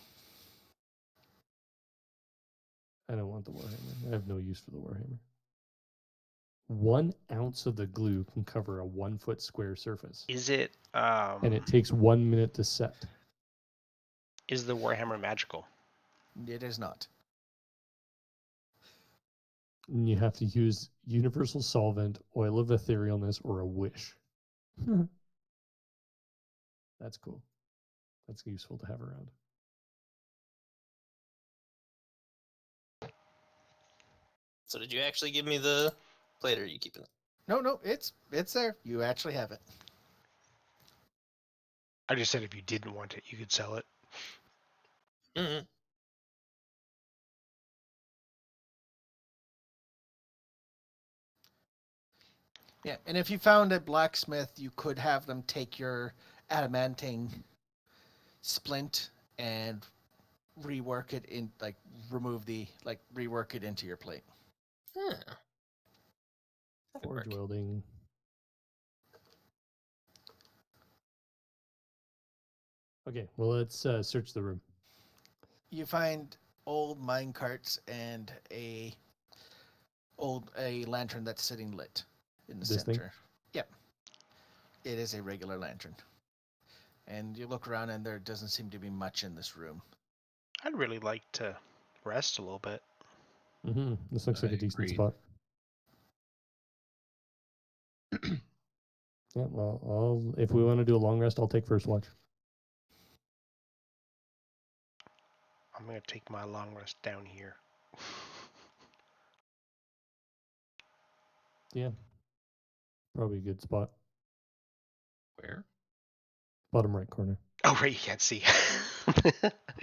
I don't want the Warhammer. I have no use for the Warhammer. 1 ounce of the glue can cover a 1 foot square surface. Is it? And it takes 1 minute to set. Is the Warhammer magical? It is not. And you have to use universal solvent, oil of etherealness, or a wish. That's cool. That's useful to have around. So did you actually give me the plate, or are you keeping it? No, it's there. You actually have it. I just said if you didn't want it, you could sell it. Mm-hmm. Yeah, and if you found a blacksmith, you could have them take your adamantine splint and rework it in, rework it into your plate. Yeah. That could Forge work. welding. Okay, well, let's search the room. You find old mine carts and a lantern that's sitting lit in the This thing? center. Yep. It is a regular lantern. And you look around and there doesn't seem to be much in this room. I'd really like to rest a little bit. Mm-hmm. This looks like I a decent agree. spot. Yeah, well, if we want to do a long rest, I'll take first watch. I'm gonna take my long rest down here. Yeah. Probably a good spot. Where? Bottom right corner. Oh, right, you can't see.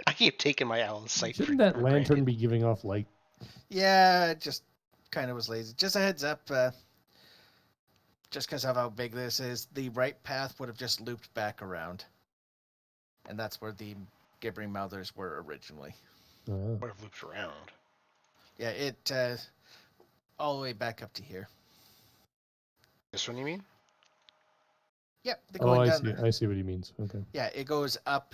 I keep taking my owl's sight. Shouldn't that for lantern granted. be giving off light? Yeah, it just kind of was lazy. Just a heads up. just because of how big this is, the right path would have just looped back around. And that's where the gibbering mouthers were originally. Would have looped around. Yeah, it all the way back up to here. This one, you mean? Yep, the Oh, going I down. see. I see what he means. Okay. Yeah, it goes up.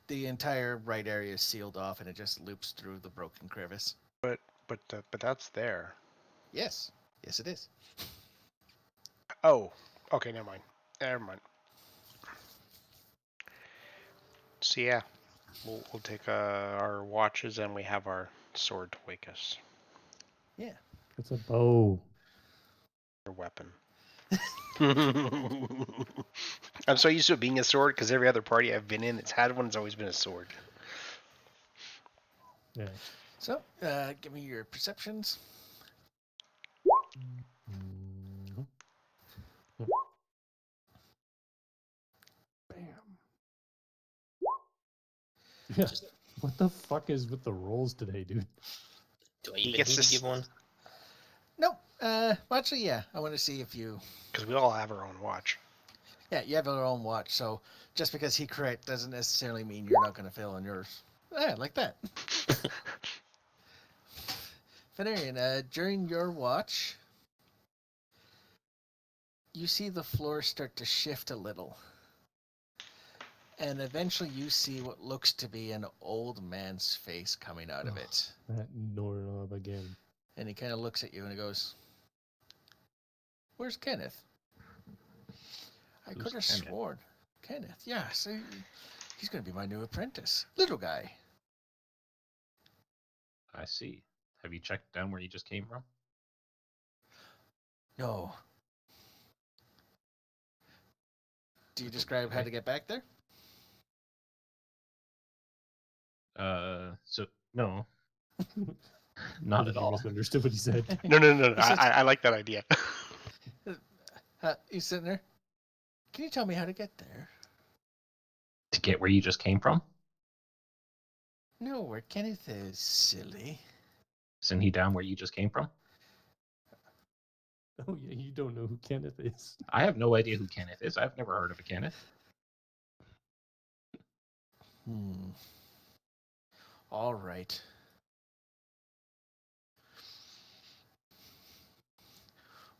The entire right area is sealed off, and it just loops through the broken crevice. But that's there. Yes, yes, it is. Oh, okay, never mind. So yeah, we'll take our watches and we have our sword to wake us. Yeah. It's a bow. Your weapon. I'm so used to it being a sword because every other party I've been in, it's had one. It's always been a sword. Yeah. So, give me your perceptions. Mhm. Bam. Yeah. What the fuck is with the rolls today, dude? Do I He even gets need to this- give one? No. Well, actually, yeah. I want to see if you. Because we all have our own watch. Yeah, you have your own watch. So just because he correct doesn't necessarily mean you're not going to fail on yours. Yeah, like that. Fenarian, during your watch, you see the floor start to shift a little. And eventually you see what looks to be an old man's face coming out of it. That doorknob again. And he kind of looks at you and he goes, "Where's Kenneth?" I Who's could have Kenneth? sworn. Kenneth, yeah, see, he's going to be my new apprentice. Little guy. I see. Have you checked down where you just came from? No. Do you describe how Okay. to get back there? So no, I not think at you all. misunderstood what he said. No. He says- I like that idea. He's sitting there. Can you tell me how to get there? To get where you just came from? No, where Kenneth is, silly. Isn't he down where you just came from? Oh yeah, you don't know who Kenneth is. I have no idea who Kenneth is. I've never heard of a Kenneth. All right.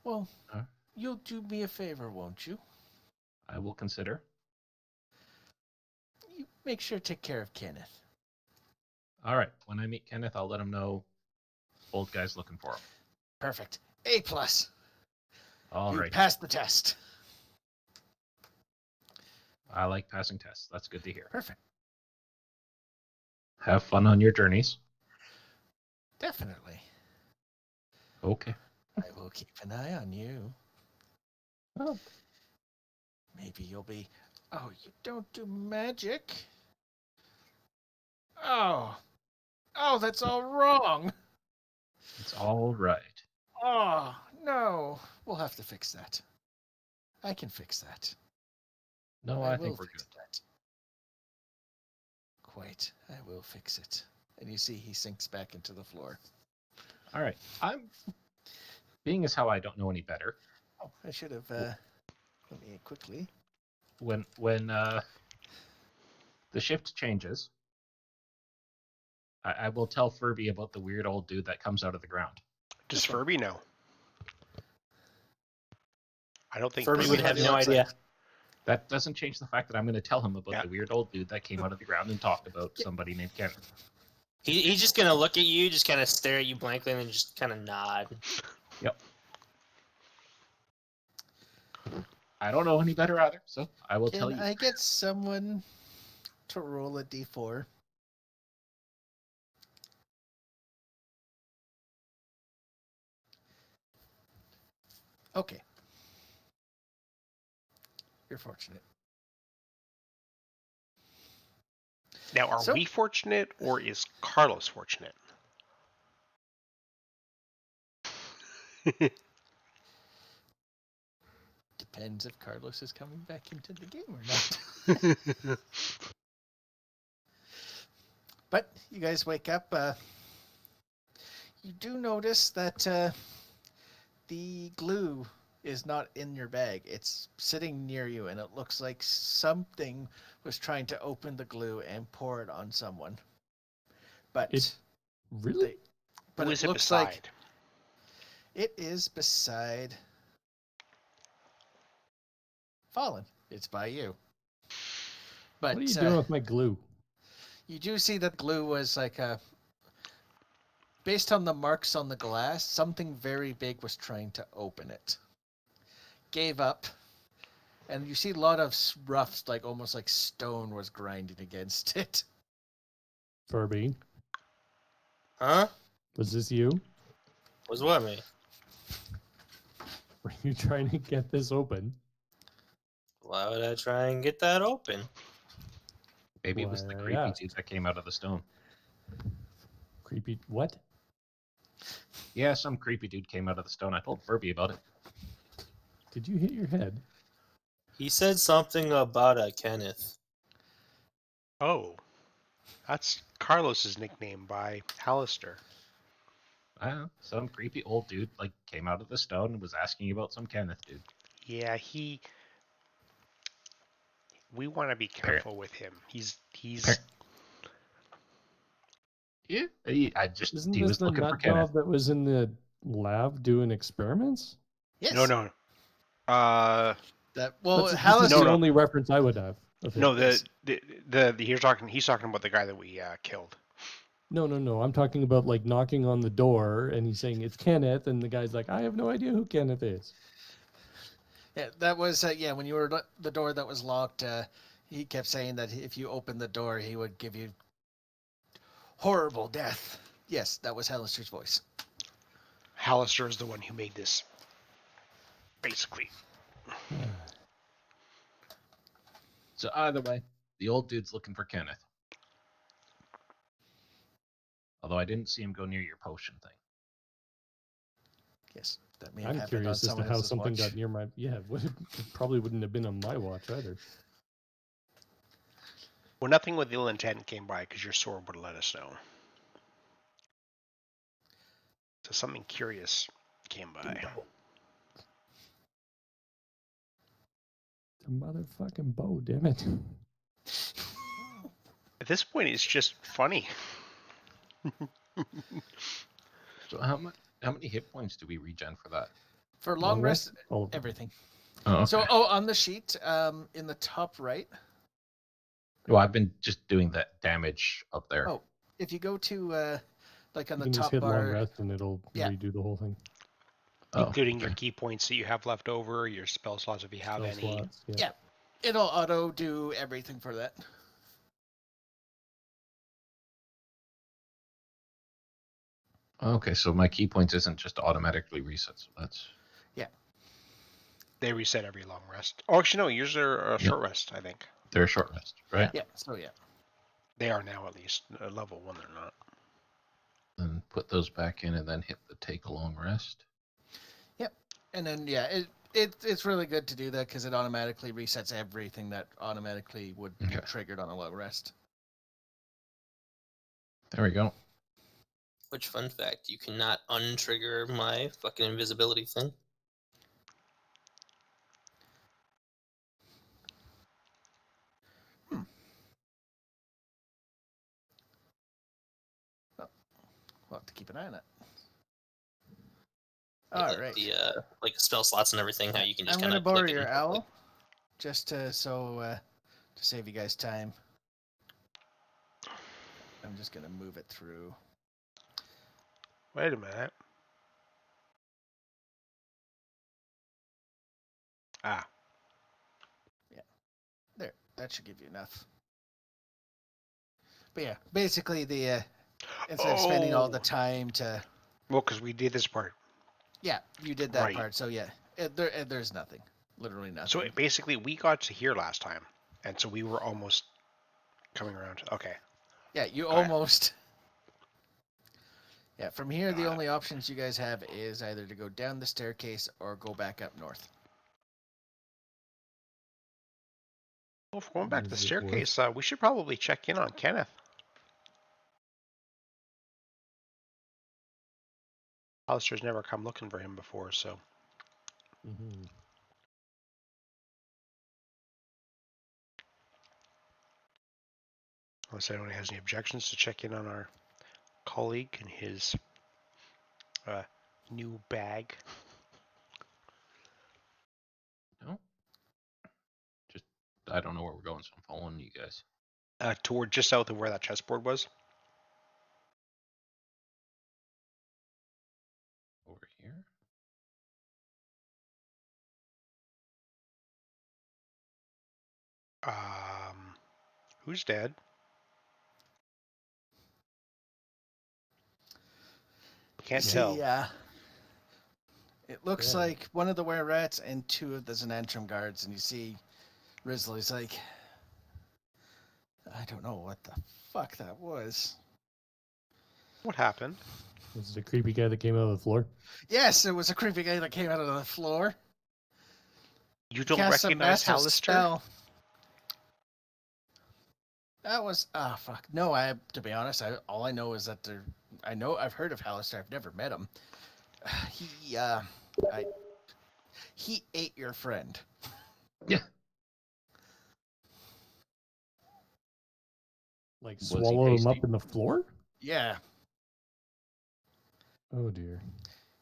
Well, Huh? you'll do me a favor, won't you? I will consider. You make sure to take care of Kenneth. All right. When I meet Kenneth, I'll let him know old guy's looking for him. Perfect. A+. All You right. passed the test. I like passing tests. That's good to hear. Perfect. Have fun on your journeys. Definitely. Okay. I will keep an eye on you. Oh, Maybe you'll be... Oh, you don't do magic? Oh. Oh, that's all wrong. It's all right. Oh, no. We'll have to fix that. I can fix that. No, I think we're fix good. that. Quite. I will fix it. And you see he sinks back into the floor. All right. I'm being as how I don't know any better. Oh, I should have... let me quickly... When the shift changes, I will tell Furby about the weird old dude that comes out of the ground. Does Furby know? I don't think Furby Furby would has have no no idea. idea. That doesn't change the fact that I'm going to tell him about Yeah. the weird old dude that came out of the ground and talked about somebody named Kenneth. He's just gonna look at you, just kind of stare at you blankly, and then just kind of nod. Yep. I don't know any better either, so I will tell Can you. I get someone to roll a d4? Okay. You're fortunate. Now, are So- we fortunate or is Carlos fortunate? Depends if Carlos is coming back into the game or not. But you guys wake up. You do notice that the glue is not in your bag. It's sitting near you, and it looks like something was trying to open the glue and pour it on someone. But Really? but Who it is it looks beside? like it is beside Fallen. It's by you. But What are you doing with my glue? you do see that glue was like based on the marks on the glass, something very big was trying to open it. Gave up, and you see a lot of rough, like almost like stone was grinding against it. Furby, Huh? was this you? Was what me? Were you trying to get this open? Why would I try and get that open? Maybe it was the Why, creepy yeah. dude that came out of the stone. Creepy. What? Yeah, some creepy dude came out of the stone. I told Furby about it. Did you hit your head? He said something about a Kenneth. Oh, that's Carlos's nickname by Hallister. Some creepy old dude like came out of the stone and was asking about some Kenneth dude. Yeah, we want to be careful with him. He's Yeah, Isn't he this was the looking for nut Kenneth. job that was in the lab doing experiments? Yes. no. That well, This is Hallis. the No. only reference I would have. of him. No, Yes. he's talking about the guy that we killed. No. I'm talking about like knocking on the door and he's saying it's Kenneth, and the guy's like, I have no idea who Kenneth is. Yeah, that was when you were the door that was locked. He kept saying that if you opened the door, he would give you horrible death. Yes, that was Hallister's voice. Hallister is the one who made this. Basically. So either way, the old dude's looking for Kenneth. Although I didn't see him go near your potion thing. Yes, that may have I'm happened curious on as to someone how else's something watch. got near my. Yeah, it probably wouldn't have been on my watch either. Well, nothing with ill intent came by because your sword would have let us know. So something curious came by. The motherfucking bow, damn it. At this point, it's just funny. So how many hit points do we regen for that? For long rest, All of them. everything. Oh, okay. So, on the sheet, in the top right, Well, I've been just doing that damage up there. Oh, if you go to like on You the can just top hit long bar, rest and it'll Yeah. redo the whole thing. Including your okay. key points that you have left over, your spell slots if you have Spell any. slots, Yeah. it'll auto do everything for that. Okay, so my key points isn't just automatically reset. So that's They reset every long rest. Oh, actually, no, yours are a short rest, I think. they're a short rest, right? Yeah. So yeah. They are now, at least. Level 1, they're not. And put those back in, and then hit the take a long rest. And then it's really good to do that because it automatically resets everything that automatically would be Okay. triggered on a long rest. There we go. Which, fun fact, you cannot untrigger my fucking invisibility thing. We'll have to keep an eye on it. Yeah, All right. The like spell slots and everything. How you can just I'm kind gonna of borrow your owl, just to save you guys time. I'm just gonna move it through. Wait a minute. Ah. There, that should give you enough. But yeah, basically the instead of spending all the time to Well, because we did this part. yeah, you did that Right. part. So yeah, there's nothing, literally nothing. So basically, we got to here last time, and so we were almost coming around. Okay. yeah, you Got it. almost. Yeah, from here the Got it. only options you guys have is either to go down the staircase or go back up north. Well, if we're going back to the Is it staircase, we should probably check in on Kenneth. Alistair's never come looking for him before, so Mm-hmm. Unless anyone has any objections to check in on our colleague and his new bag. No. Just I don't know where we're going, so I'm following you guys. Toward just south of where that chessboard was. Over here. Who's dead? Can't tell. Yeah. It looks Yeah. like one of the were-rats and two of the Xanathar guards, and you see Risley's like, I don't know what the fuck that was. What happened? Was it a creepy guy that came out of the floor? Yes, it was a creepy guy that came out of the floor. You don't Cast a recognize massive Hallister? spell. That was fuck. No, to be honest, all I know is that I've heard of Hallister. I've never met him. He ate your friend. Yeah. Like Was he swallowed him up tasty? in the floor? Yeah. Oh dear.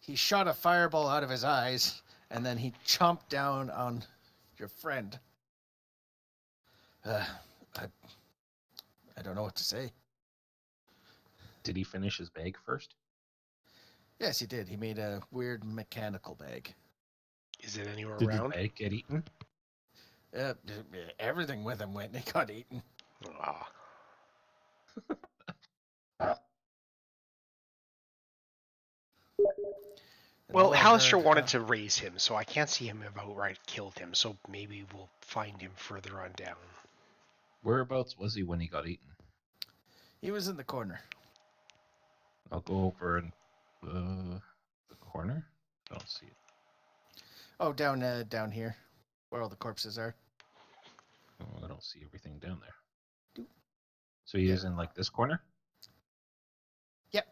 He shot a fireball out of his eyes, and then he chomped down on your friend. I don't know what to say. Did he finish his bag first? Yes, he did. He made a weird mechanical bag. Is it anywhere Did around? the bag get eaten? Everything with him went and he got eaten. Ah. Well, all I Hallister heard, wanted to raise him, so I can't see him have outright killed him, so maybe we'll find him further on down. Whereabouts was he when he got eaten? He was in the corner. I'll go over in the corner. I don't see it. Oh, down here, where all the corpses are. Oh, I don't see everything down there. Doop. So he Yeah. is in like this corner? Yep,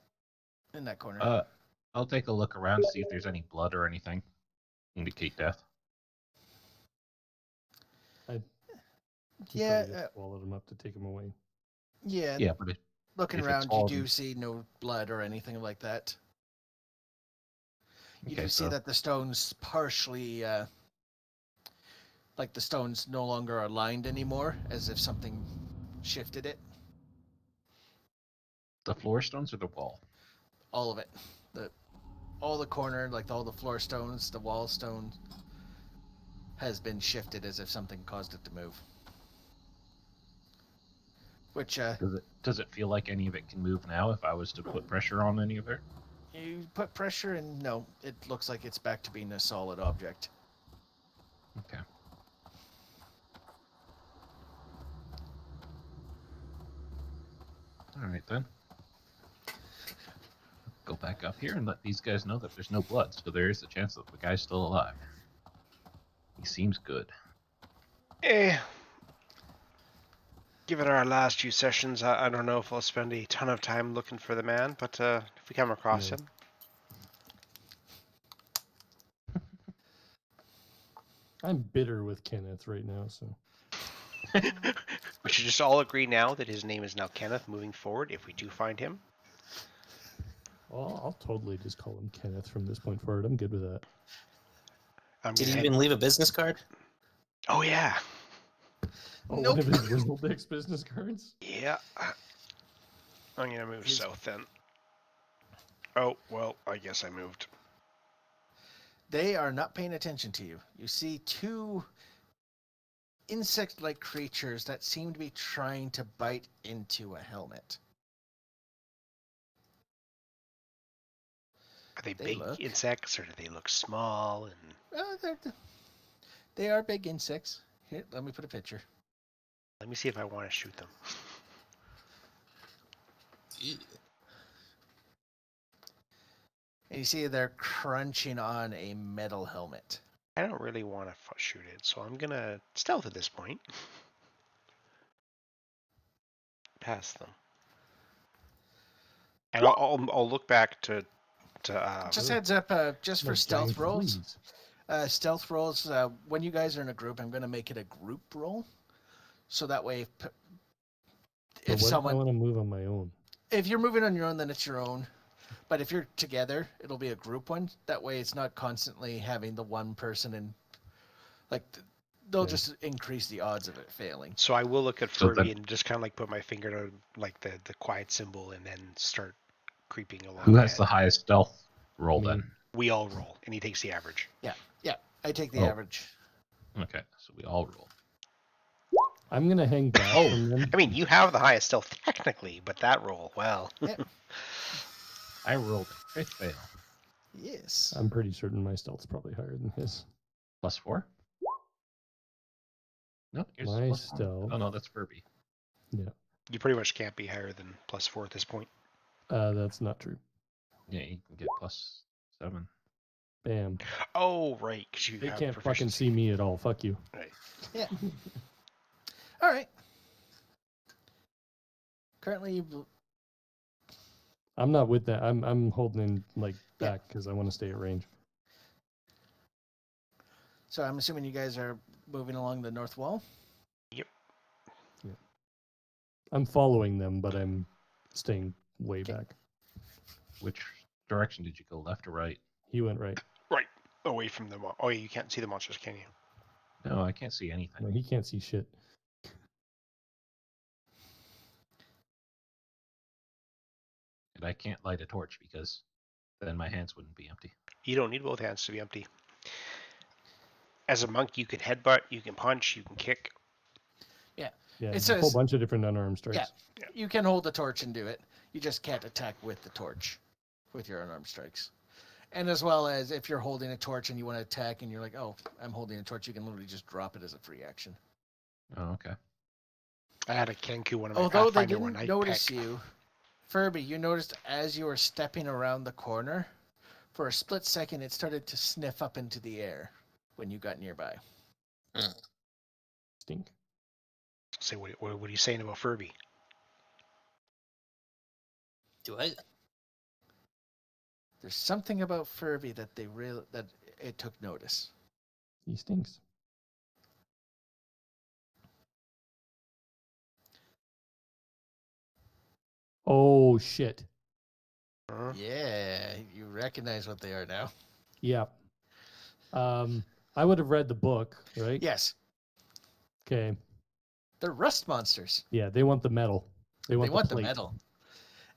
in that corner. I'll take a look around to see if there's any blood or anything. Indicate death. He Yeah, probably just swallowed him up to take him away. Yeah. Yeah, but Looking if it's around, you all- do see no blood or anything like that. You okay, do see so that the stones partially, like the stones no longer are lined anymore, as if something shifted it. the floor stones or the wall? All of it. All the corner, like all the floor stones, the wall stone, has been shifted as if something caused it to move. Which, Does it feel like any of it can move now if I was to put pressure on any of it? you put pressure and no, it looks like it's back to being a solid object. Okay. Alright then. Go back up here and let these guys know that there's no blood, so there is a chance that the guy's still alive. He seems good. Given our last few sessions, I don't know if I'll spend a ton of time looking for the man, but if we come across No. him. I'm bitter with Kenneth right now, so We should just all agree now that his name is now Kenneth moving forward if we do find him. I'll totally just call him Kenneth from this point forward. I'm good with that. Did he even leave a business card? Oh, yeah. Oh, Nope. one of his Whistledex business cards? Yeah. I'm going to move south then. Oh, well, I guess I moved. They are not paying attention to you. You see two insect-like creatures that seem to be trying to bite into a helmet. Are they They big look- insects or do they look small? And They are big insects. Here, let me put a picture. let me see if I want to shoot them. And you see they're crunching on a metal helmet. I don't really want to shoot it, so I'm gonna stealth at this point. Past them. And I'll look back to Just heads up, just for Like stealth giant rolls. fleas. Stealth rolls. When you guys are in a group, I'm going to make it a group roll, so that way, But if what someone, if I want to move on my own? if you're moving on your own, then it's your own. But if you're together, it'll be a group one. That way, it's not constantly having the one person and like they'll Okay. just increase the odds of it failing. So I will look at So Furby then- and just kind of like put my finger to like the quiet symbol and then start creeping along. Who has ahead. the highest stealth roll Me. then? We all roll, and he takes the average. Yeah, I take the Oh. average. Okay, so we all roll. I'm gonna hang back Oh. from them. I mean, you have the highest stealth technically, but that roll, well, I rolled a crit fail. Yes. I'm pretty certain my stealth's probably higher than his. +4? No, yours is My +1. stealth. Oh no, that's Furby. you pretty much can't be higher than +4 at this point. That's not true. Yeah, you can get +7. Bam. Oh, right, because you They have can't fucking proficiency. see me at all. Fuck you. Right. All right. Currently, you I'm not with that. I'm holding in like Yeah. back because I want to stay at range. so I'm assuming you guys are moving along the north wall. I'm following them, but I'm staying way Okay. back. Which direction did you go, left or right? He went right. Away from the oh, yeah, you can't see the monsters, can you? No, I can't see anything. No, he can't see shit. And I can't light a torch because then my hands wouldn't be empty. You don't need both hands to be empty. As a monk, you can headbutt, you can punch, you can kick. Yeah, It a whole says- bunch of different unarmed strikes. Yeah. You can hold the torch and do it. You just can't attack with the torch, with your unarmed strikes. And as well as if you're holding a torch and you want to attack and you're like, oh, I'm holding a torch, you can literally just drop it as a free action. Oh, okay. I had a Kenku one of my Although they Pathfinder one. didn't notice you, Furby, you noticed as you were stepping around the corner, for a split second, it started to sniff up into the air when you got nearby. Stink. Say, what are you saying about Furby? Do I? There's something about Furby that that it took notice. He stinks. Oh shit. Huh? Yeah, you recognize what they are now. Yeah. I would have read the book, right? Yes, Okay. they're rust monsters. Yeah, they want the metal. They want, the plate. metal.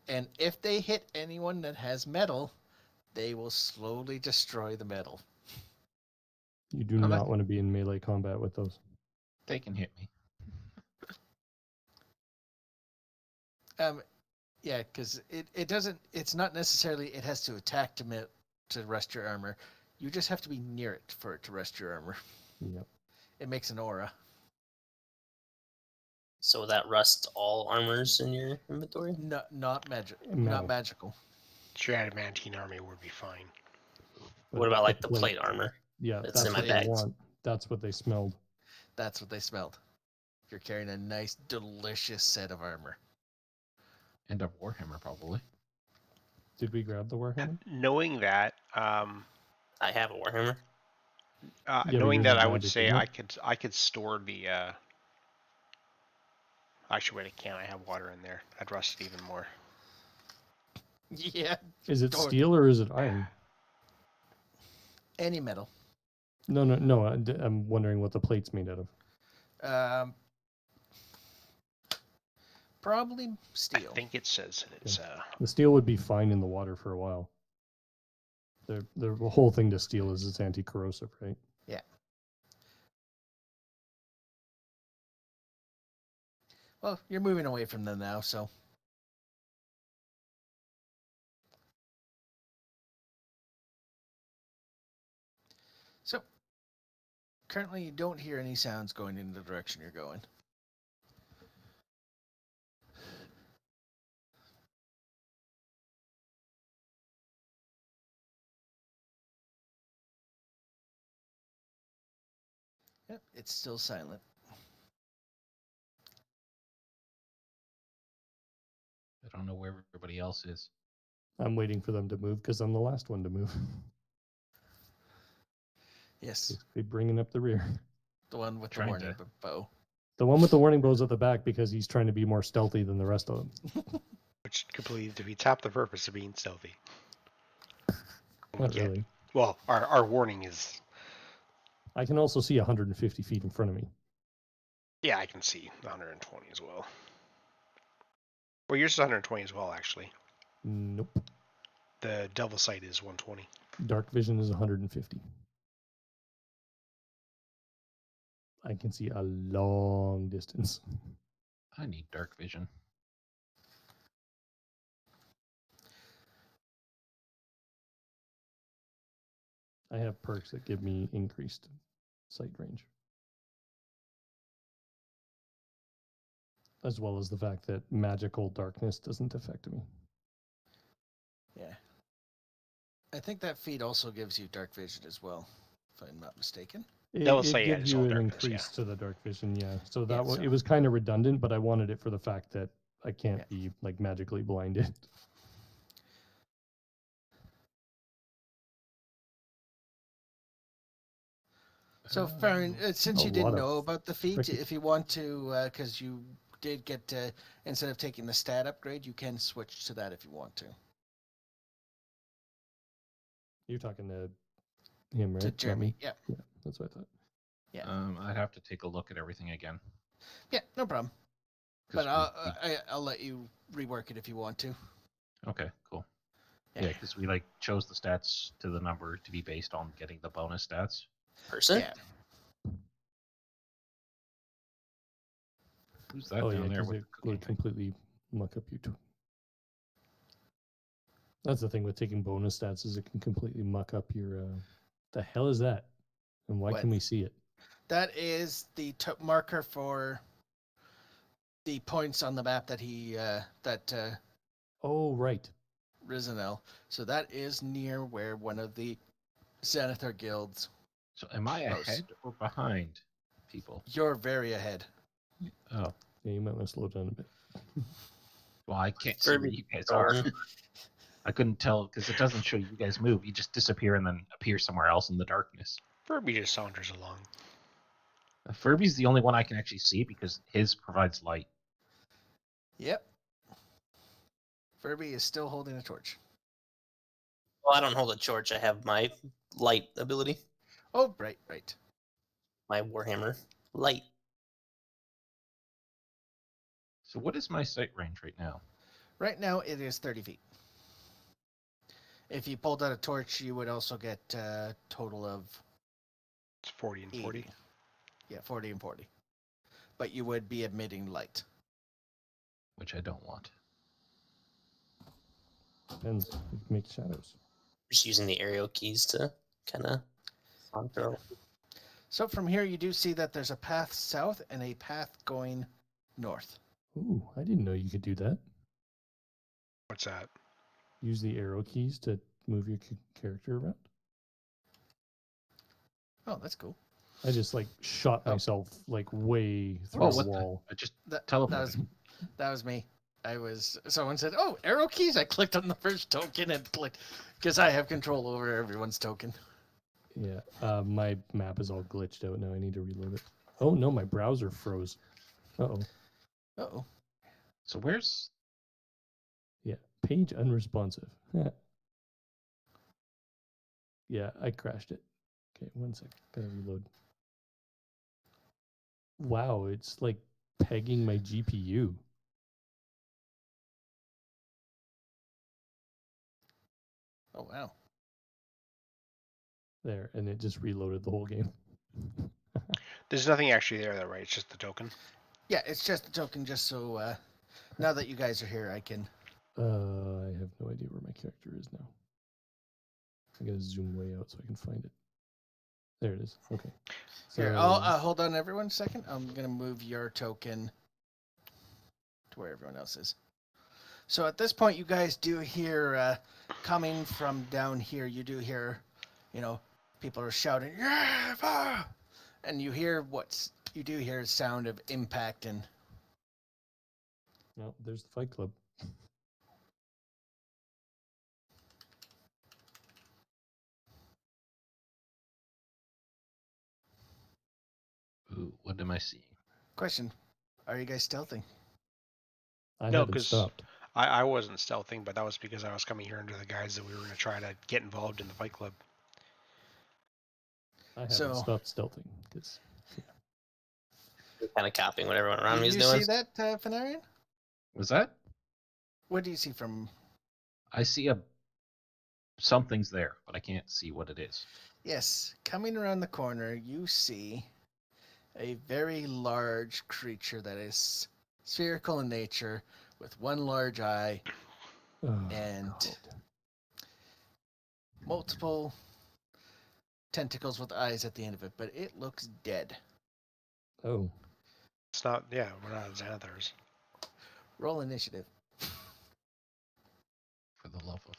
And if they hit anyone that has metal, they will slowly destroy the metal. You do Oh, not want to be in melee combat with those. They can hit me. Yeah, because it doesn't. It's not necessarily it has to attack to rest your armor. You just have to be near it for it to rest your armor. Yep. It makes an aura. So that rust all armors in your inventory? Not magic. Metal. Not magical. Sure, adamantine army would be fine. But What about like the plate armor? Yeah, that's that's in my what they bags? want. That's what they smelled. That's what they smelled. You're carrying a nice, delicious set of armor. And a Warhammer, probably. Did we grab the warhammer? Knowing that, I have a warhammer. but knowing yours that, is I would magic, say isn't it? I could store the. Actually, wait, I can't. I have water in there. I'd rust it even more. Yeah, Is it Door. steel or is it iron? any metal. No. I'm wondering what the plate's made out of. Probably steel. I think it says that it's. The steel would be fine in the water for a while. The whole thing to steel is it's anti-corrosive, right? Well, you're moving away from them now, so. So, currently you don't hear any sounds going in the direction you're going. Yep, it's still silent. I don't know where everybody else is. I'm waiting for them to move because I'm the last one to move. Yes, Basically bringing up the rear. the one with the Trying warning to- bow. The one with the warning bow's at the back because he's trying to be more stealthy than the rest of them. Which completely defeats half the purpose of being stealthy. Not really. Well, our warning is. I can also see 150 feet in front of me. Yeah, I can see 120 as well. Well, yours is 120 as well, actually. Nope. The devil sight is 120. Dark vision is 150. I can see a long distance. I need dark vision. I have perks that give me increased sight range. As well as the fact that magical darkness doesn't affect me. Yeah. I think that feat also gives you dark vision as well, if I'm not mistaken. Devil It sight gives is you all an darkness, increase to the dark vision, yeah. So that Yeah, one, so- it was kind of redundant, but I wanted it for the fact that I can't Yeah. be like magically blinded. So, Farron, since a you didn't lot of know about the feat, tricky- if you want to, because you did get, instead of taking the stat upgrade, you can switch to that if you want to. You're talking to him, right? To Not Jeremy, me? yeah. Yeah, that's what I thought. Yeah. I'd have to take a look at everything again. Yeah, no problem. 'Cause But we- I'll let you rework it if you want to. okay, cool. Yeah, because we like chose the stats to the number to be based on getting the bonus stats. Person? Yeah. Who's that Oh down yeah, there because with it the cooking would thing? completely muck up you too. That's the thing with taking bonus stats is it can completely muck up your. The hell is that? And why What? can we see it? That is the marker for the points on the map that Oh right. Rizinel. So that is near where one of the Xanathar guilds. So am I Close. ahead or behind people? You're very ahead. Oh, Yeah, you might want to slow down a bit. well, I can't see where Furby you guys are. darn. I couldn't tell because it doesn't show you guys move. You just disappear and then appear somewhere else in the darkness. Furby just saunters along. Furby's the only one I can actually see because his provides light. Yep. Furby is still holding a torch. Well, I don't hold a torch. I have my light ability, Oh, right. my Warhammer light. So what is my sight range right now? Right now it is 30 feet. If you pulled out a torch, you would also get a total of It's 40 and 40. 80. Yeah, 40 and 40. But you would be emitting light. Which I don't want. Depends. You can make shadows. Just using the arrow keys to kind of saunter. So from here, you do see that there's a path south and a path going north. Ooh, I didn't know you could do that. What's that? Use the arrow keys to move your character around. Oh, that's cool. I just like shot Oh. myself like way through Oh, a what wall. I just That teleported. was me. Someone said, "Oh, arrow keys." I clicked on the first token and clicked because I have control over everyone's token. Yeah, my map is all glitched out now. I need to reload it. Oh no, my browser froze. Uh-oh. Uh-oh. So where's Yeah, page unresponsive. Yeah, I crashed it. Okay, 1 sec. Gotta reload. Wow, it's like pegging my GPU. Oh, wow. There, and it just reloaded the whole game. There's nothing actually there, though, right? It's just the token. Yeah, it's just a token just so now that you guys are here, I can... I have no idea where my character is now. I gotta zoom way out so I can find it. There it is. Okay. Here, So- I'll hold on everyone a second. I'm going to move your token to where everyone else is. So at this point, you guys do hear, coming from down here, you do hear, people are shouting, "Yeah!" ah!" And you do hear a sound of impact and... No, there's the Fight Club. What am I seeing? Question: are you guys stealthing? I No, haven't 'cause- stopped. I wasn't stealthing, but that was because I was coming here under the guise that we were going to try to get involved in the fight club. I haven't So- stopped stealthing because Kind of copying what everyone around me is you doing. see that, Fenarian? Was that? What do you see from? I see something's there, but I can't see what it is. Yes, coming around the corner, you see a very large creature that is spherical in nature, with one large eye, And- God. multiple tentacles with eyes at the end of it, but it looks dead. Oh, It's not. Yeah, we're not Xanathars. Roll initiative. For the love of.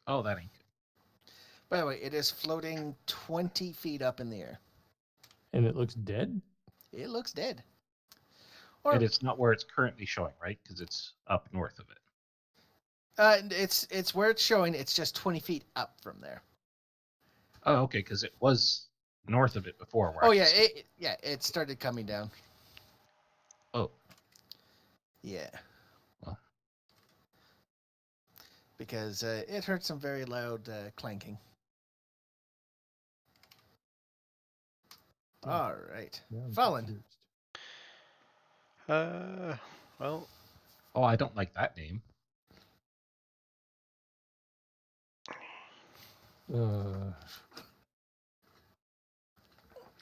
Oh, that ain't good. By the way, it is floating 20 feet up in the air. and it looks dead. It looks dead. Or And it's not where it's currently showing, right? Because it's up north of it. it's where it's showing. It's just 20 feet up from there. Oh, okay, because it was north of it before. Where I Oh could yeah, see it started coming down. Oh, Yeah. Well. Because it heard some very loud clanking. Hmm. All right. Now I'm Fallen. confused. Well, oh, I don't like that name.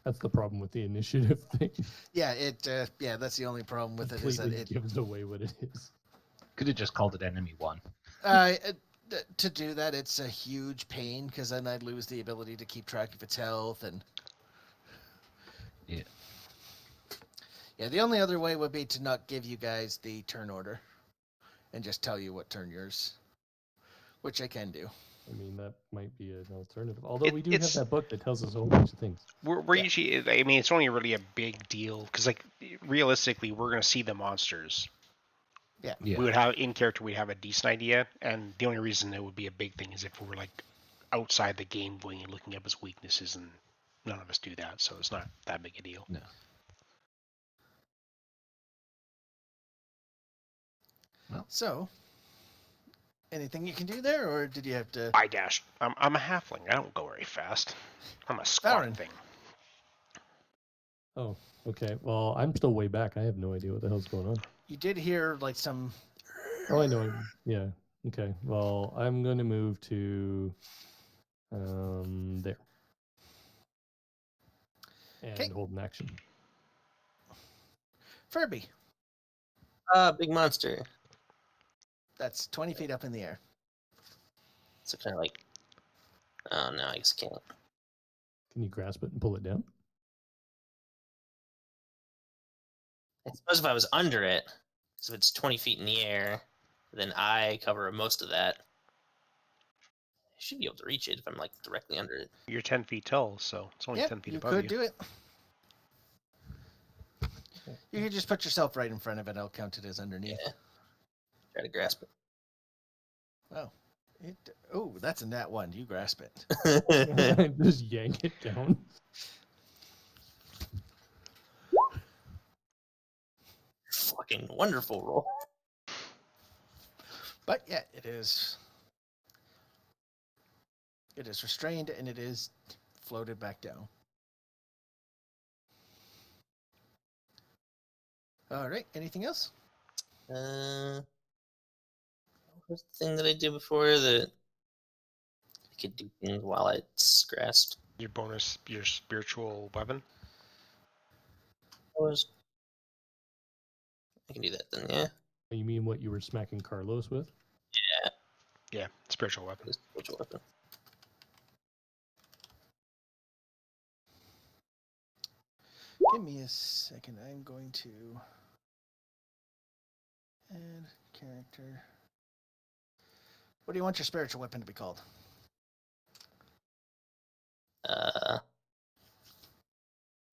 That's the problem with the initiative thing. Yeah, that's the only problem with it is that Completely gives away what it is. Could have just called it Enemy 1. to do that, it's a huge pain because then I'd lose the ability to keep track of its health and. Yeah. Yeah, the only other way would be to not give you guys the turn order, and just tell you what turn yours, which I can do. I mean, that might be an alternative. Although we do have it's- that book that tells us a whole bunch of things. we're Yeah. usually. I mean, it's only really a big deal because, like, realistically, we're going to see the monsters. Yeah. We would have in character. We'd have a decent idea, and the only reason it would be a big thing is if we were like outside the game, going and looking up his weaknesses, and none of us do that, so it's not that big a deal. No. So, anything you can do there, or did you have to? I dashed. I'm a halfling. I don't go very fast. I'm a squat Baron. thing. Oh, okay. Well, I'm still way back. I have no idea what the hell's going on. You did hear like some. Oh, I know. Yeah. Okay. Well, I'm going to move to there. And 'Kay. hold an action. Furby. Big monster. That's 20 feet up in the air. So kind of like. Oh no, I guess I can't. Can you grasp it and pull it down? I suppose if I was under it, because if it's 20 feet in the air, then I cover most of that. I should be able to reach it if I'm like directly under it. You're 10 feet tall, so it's only Yep, 10 feet you above could you. do it. You could just put yourself right in front of it. I'll count it as underneath. Yeah. Try to grasp Oh, that's a nat 1. You grasp it. it. Just yank it down. Fucking wonderful roll. But yeah, it is. It is restrained and it is floated back down. All right. Anything else? What was the thing that I did before that I could do things while it's grasped? Your bonus, your spiritual weapon. I can do that then, yeah. You mean what you were smacking Carlos with? Yeah, spiritual weapon. This spiritual weapon. Give me a second. I'm going to add character. What do you want your spiritual weapon to be called?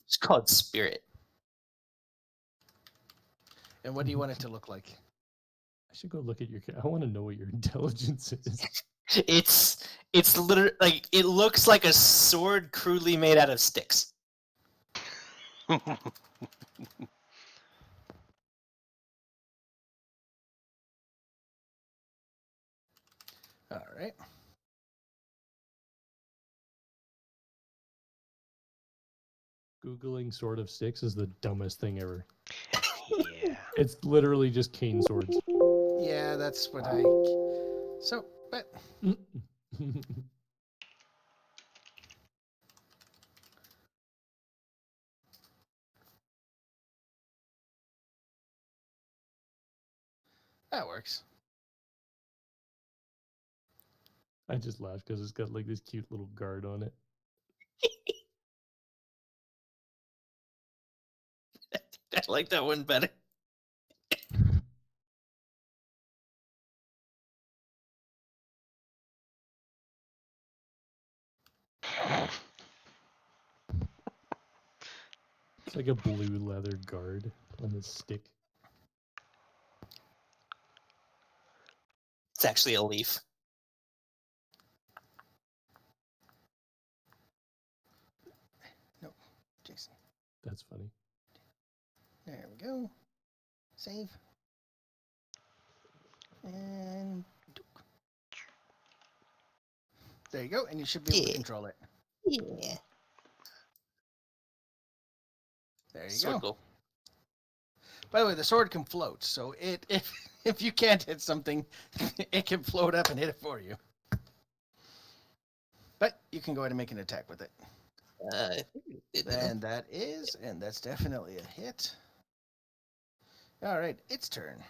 It's called Spirit. And what do you want it to look like? I should go look at your. I want to know what your intelligence is. It's literally like it looks like a sword crudely made out of sticks. All right. Googling sword of sticks is the dumbest thing ever. Yeah. It's literally just cane swords. Yeah, that's what I. So, but that works. I just laughed because it's got like this cute little guard on it. I like that one better. It's like a blue leather guard on this stick. It's actually a leaf. Jason. That's funny. There we go. Save. And there you go, and you should be able to control it. Yeah. There you Sword go. goal. By the way, the sword can float, so if you can't hit something, it can float up and hit it for you. But you can go ahead and make an attack with it. And that's definitely a hit. All right, its turn.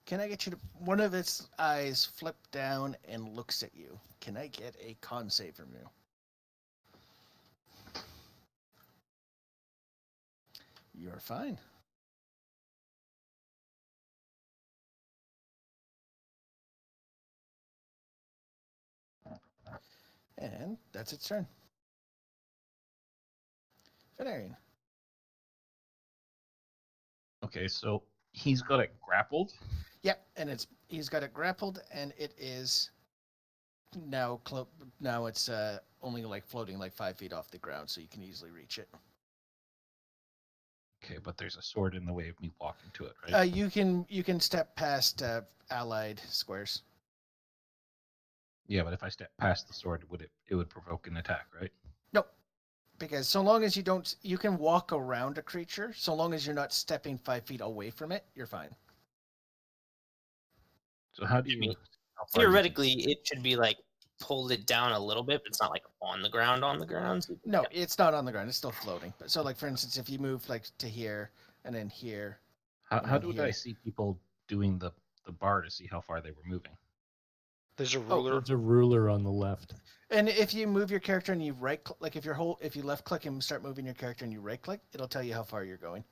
Can I get you to... One of its eyes flip down and looks at you. Can I get a con save from you? You're fine. And that's its turn. Venerian. Okay, so he's got it grappled. Yep, and he's got it grappled, and it is now it's only like floating like 5 feet off the ground, so you can easily reach it. Okay, but there's a sword in the way of me walking to it, right? You can step past allied squares. Yeah, but if I step past the sword, it would provoke an attack, right? Nope. Because so long as you can walk around a creature, so long as you're not stepping 5 feet away from it, you're fine. So how do I you... mean, how far do you theoretically, it should be like pulled it down a little bit, but it's not like on the ground. So No, it's not on the ground. It's still floating. But so, like for instance, if you move like to here and then here, How do I see people doing the bar to see how far they were moving? There's a ruler. There's a ruler on the left. and if you move your character and you right, like if you left click and start moving your character and you right click, it'll tell you how far you're going.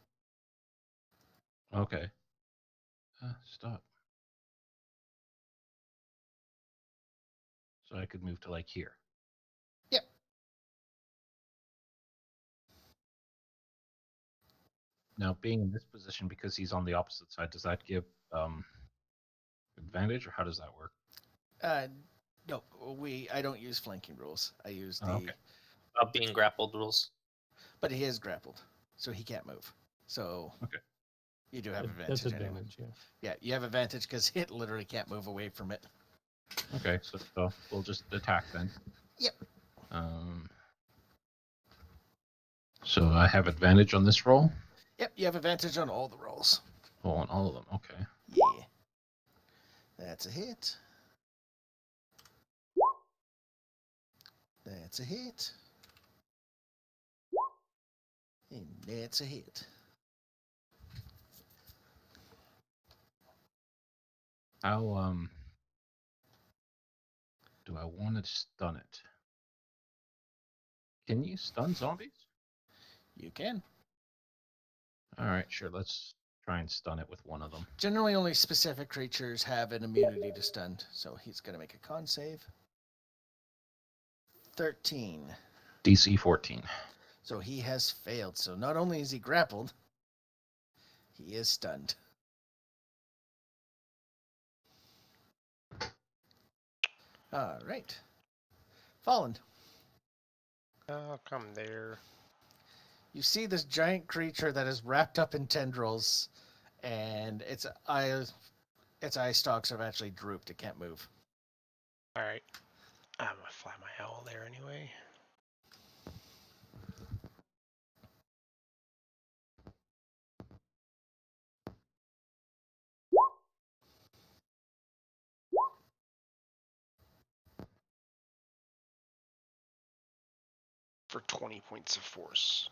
Okay. Stop. So I could move to like here. Yep. Now, being in this position because he's on the opposite side, does that give advantage, or how does that work? No, I don't use flanking rules. I use the. okay. About being grappled rules. But he is grappled, so he can't move. So. Okay. You do have advantage. That's anyway. advantage, yeah. Yeah, you have advantage because it literally can't move away from it. Okay, so we'll just attack then. Yep. So I have advantage on this roll? Yep, you have advantage on all the rolls. Oh, on all of them, okay. Yeah. That's a hit. That's a hit. And that's a hit. How do I want to stun it? Can you stun zombies? You can. Alright, sure, let's try and stun it with one of them. Generally, only specific creatures have an immunity to stun, so he's going to make a con save. 13. DC 14. So he has failed. So not only is he grappled, he is stunned. All right. Fallen. I'll come there. You see this giant creature that is wrapped up in tendrils, and its eye stalks have actually drooped. It can't move. All right. I'm gonna fly my owl there anyway. For 20 points of force.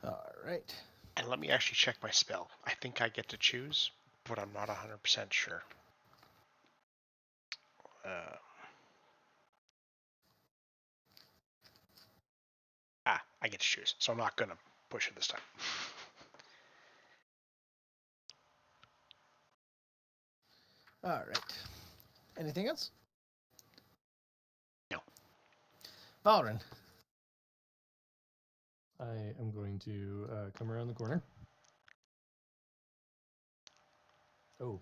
All right. And let me actually check my spell. I think I get to choose, but I'm not 100% sure. I get to choose, so I'm not gonna push it this time. All right. Anything else? No. Valrin. I am going to come around the corner. Oh.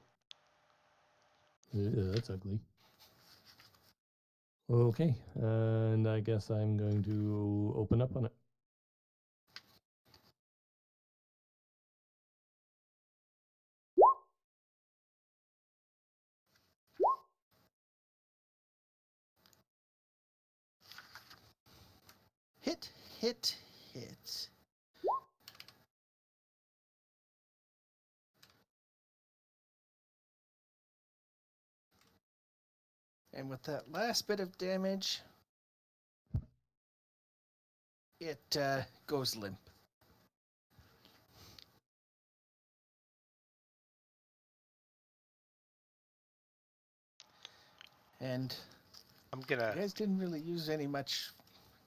That's ugly. Okay, and I guess I'm going to open up on it. Hit, hit, hit. And with that last bit of damage, it goes limp. And I'm gonna. you guys didn't really use any much,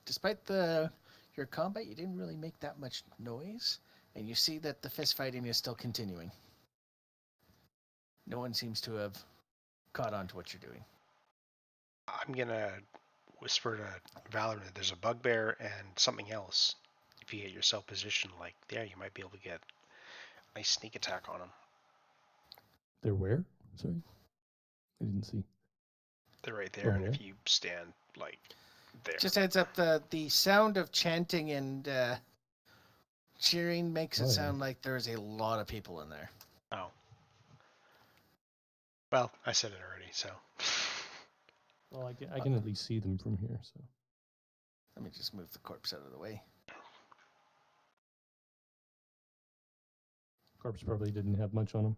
despite your combat, you didn't really make that much noise. And you see that the fist fighting is still continuing. No one seems to have caught on to what you're doing. I'm gonna whisper to Valorant that there's a bugbear and something else. If you get yourself positioned like there, you might be able to get a nice sneak attack on them. They're where? Sorry? I didn't see. They're right there, and Okay. if you stand like there. Just heads up, the sound of chanting and cheering makes it Oh, yeah. sound like there's a lot of people in there. Oh. Well, I said it already, so. Well, I can at least see them from here, so. Let me just move the corpse out of the way. Corpse probably didn't have much on him.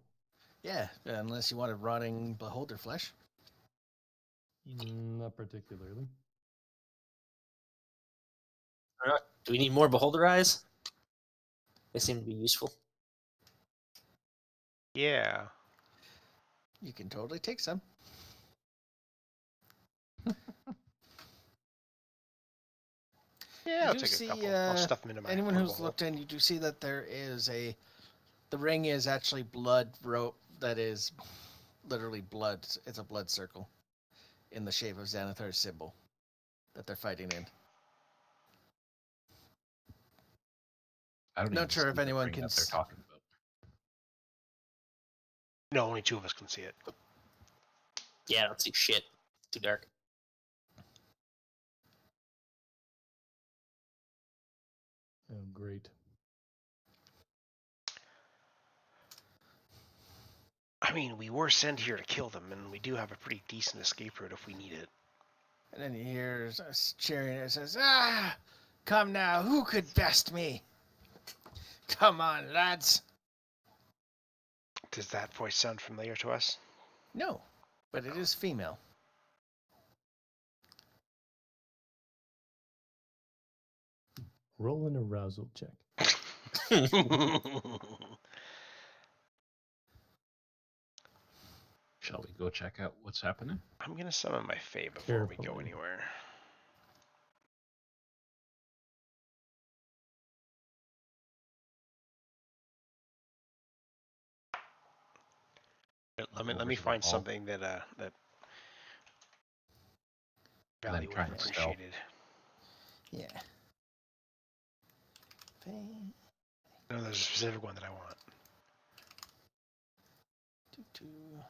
Yeah, unless you wanted rotting beholder flesh. Not particularly. Do we need more beholder eyes? They seem to be useful. Yeah. You can totally take some. Yeah, I'll do take see, a couple. I'll stuff them into my anyone portable who's hole. looked in, you do see that there is the ring is actually blood rope that is literally blood. It's a blood circle in the shape of Xanathar's symbol that they're fighting in. I don't Not even sure see if the anyone ring can that they're s- talking about. No, only two of us can see it. Yeah, I don't see shit. It's too dark. Oh, great. I mean, we were sent here to kill them, and we do have a pretty decent escape route if we need it. And then you hear us cheering. It says, "Ah, come now, who could best me? Come on, lads." Does that voice sound familiar to us? No, but it is female. Roll an arousal check. Shall we go check out what's happening? I'm gonna summon my Fae before we go Carefully. anywhere. Let Over me to the find wall. something that And then Valley would try have and stealth. appreciated. Yeah. No, there's a specific one that I want. Doo-doo.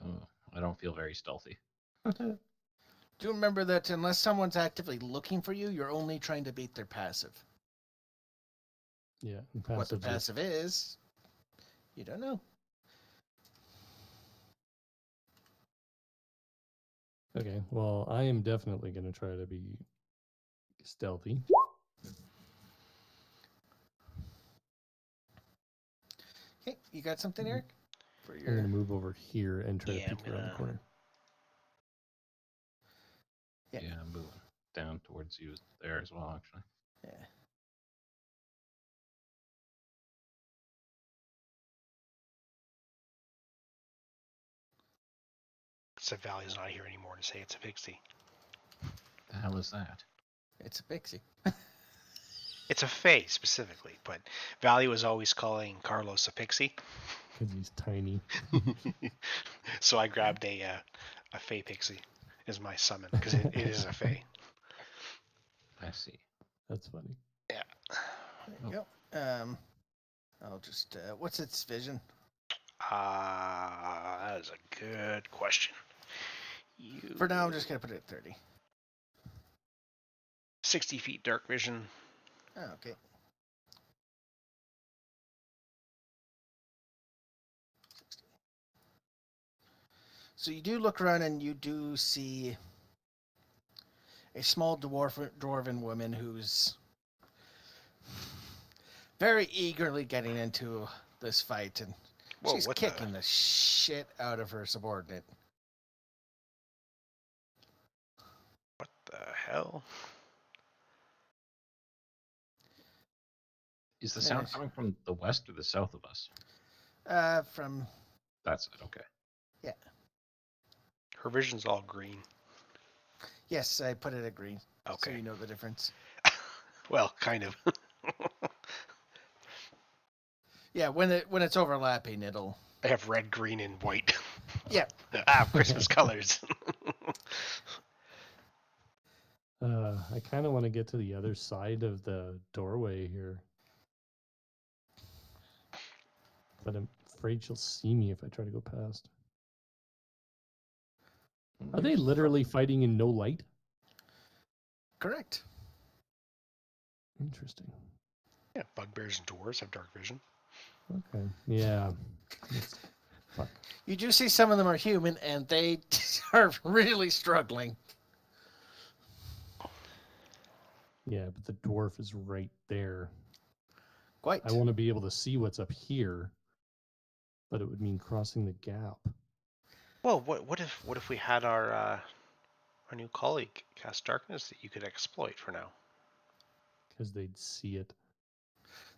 Oh, I don't feel very stealthy. Do remember that unless someone's actively looking for you, you're only trying to beat their passive. Yeah. And What the passive passive is, you don't know. Okay. Well, I am definitely going to try to be stealthy. Okay, you got something, Eric? For I'm going to move over here and try Yeah, to peek around the corner. Yeah. Yeah, I'm moving down towards you there as well, actually. Yeah. So Valley's not here anymore to say it's a pixie. The hell is that? It's a pixie. It's a fae specifically, but Valley was always calling Carlos a pixie. Because he's tiny. So I grabbed a fae pixie as my summon because it is a fae. I see. That's funny. Yeah. There you go. I'll just. What's its vision? That is a good question. For now, I'm just gonna put it at 30. 60 feet dark vision. Oh, okay. So you do look around and you do see a small dwarven woman who's very eagerly getting into this fight, and Whoa, she's what kicking the shit out of her subordinate. What the hell? Is the sound Nice. coming from the west or the south of us? From That's it, okay. Her vision's all green. yes, I put it at green, so Okay. you know the difference. Well, kind of. Yeah, when it's overlapping, it'll. I have red, green, and white. Yeah. Christmas colors. I kind of want to get to the other side of the doorway here. But I'm afraid she'll see me if I try to go past. Are they literally fighting in no light? Correct. Interesting. Yeah, bugbears and dwarves have dark vision. Okay. Yeah. Fuck. You do see some of them are human, and they are really struggling. Yeah, but the dwarf is right there. Quite. I want to be able to see what's up here, but it would mean crossing the gap. Well, what if we had our new colleague cast darkness that you could exploit for now? Because they'd see it.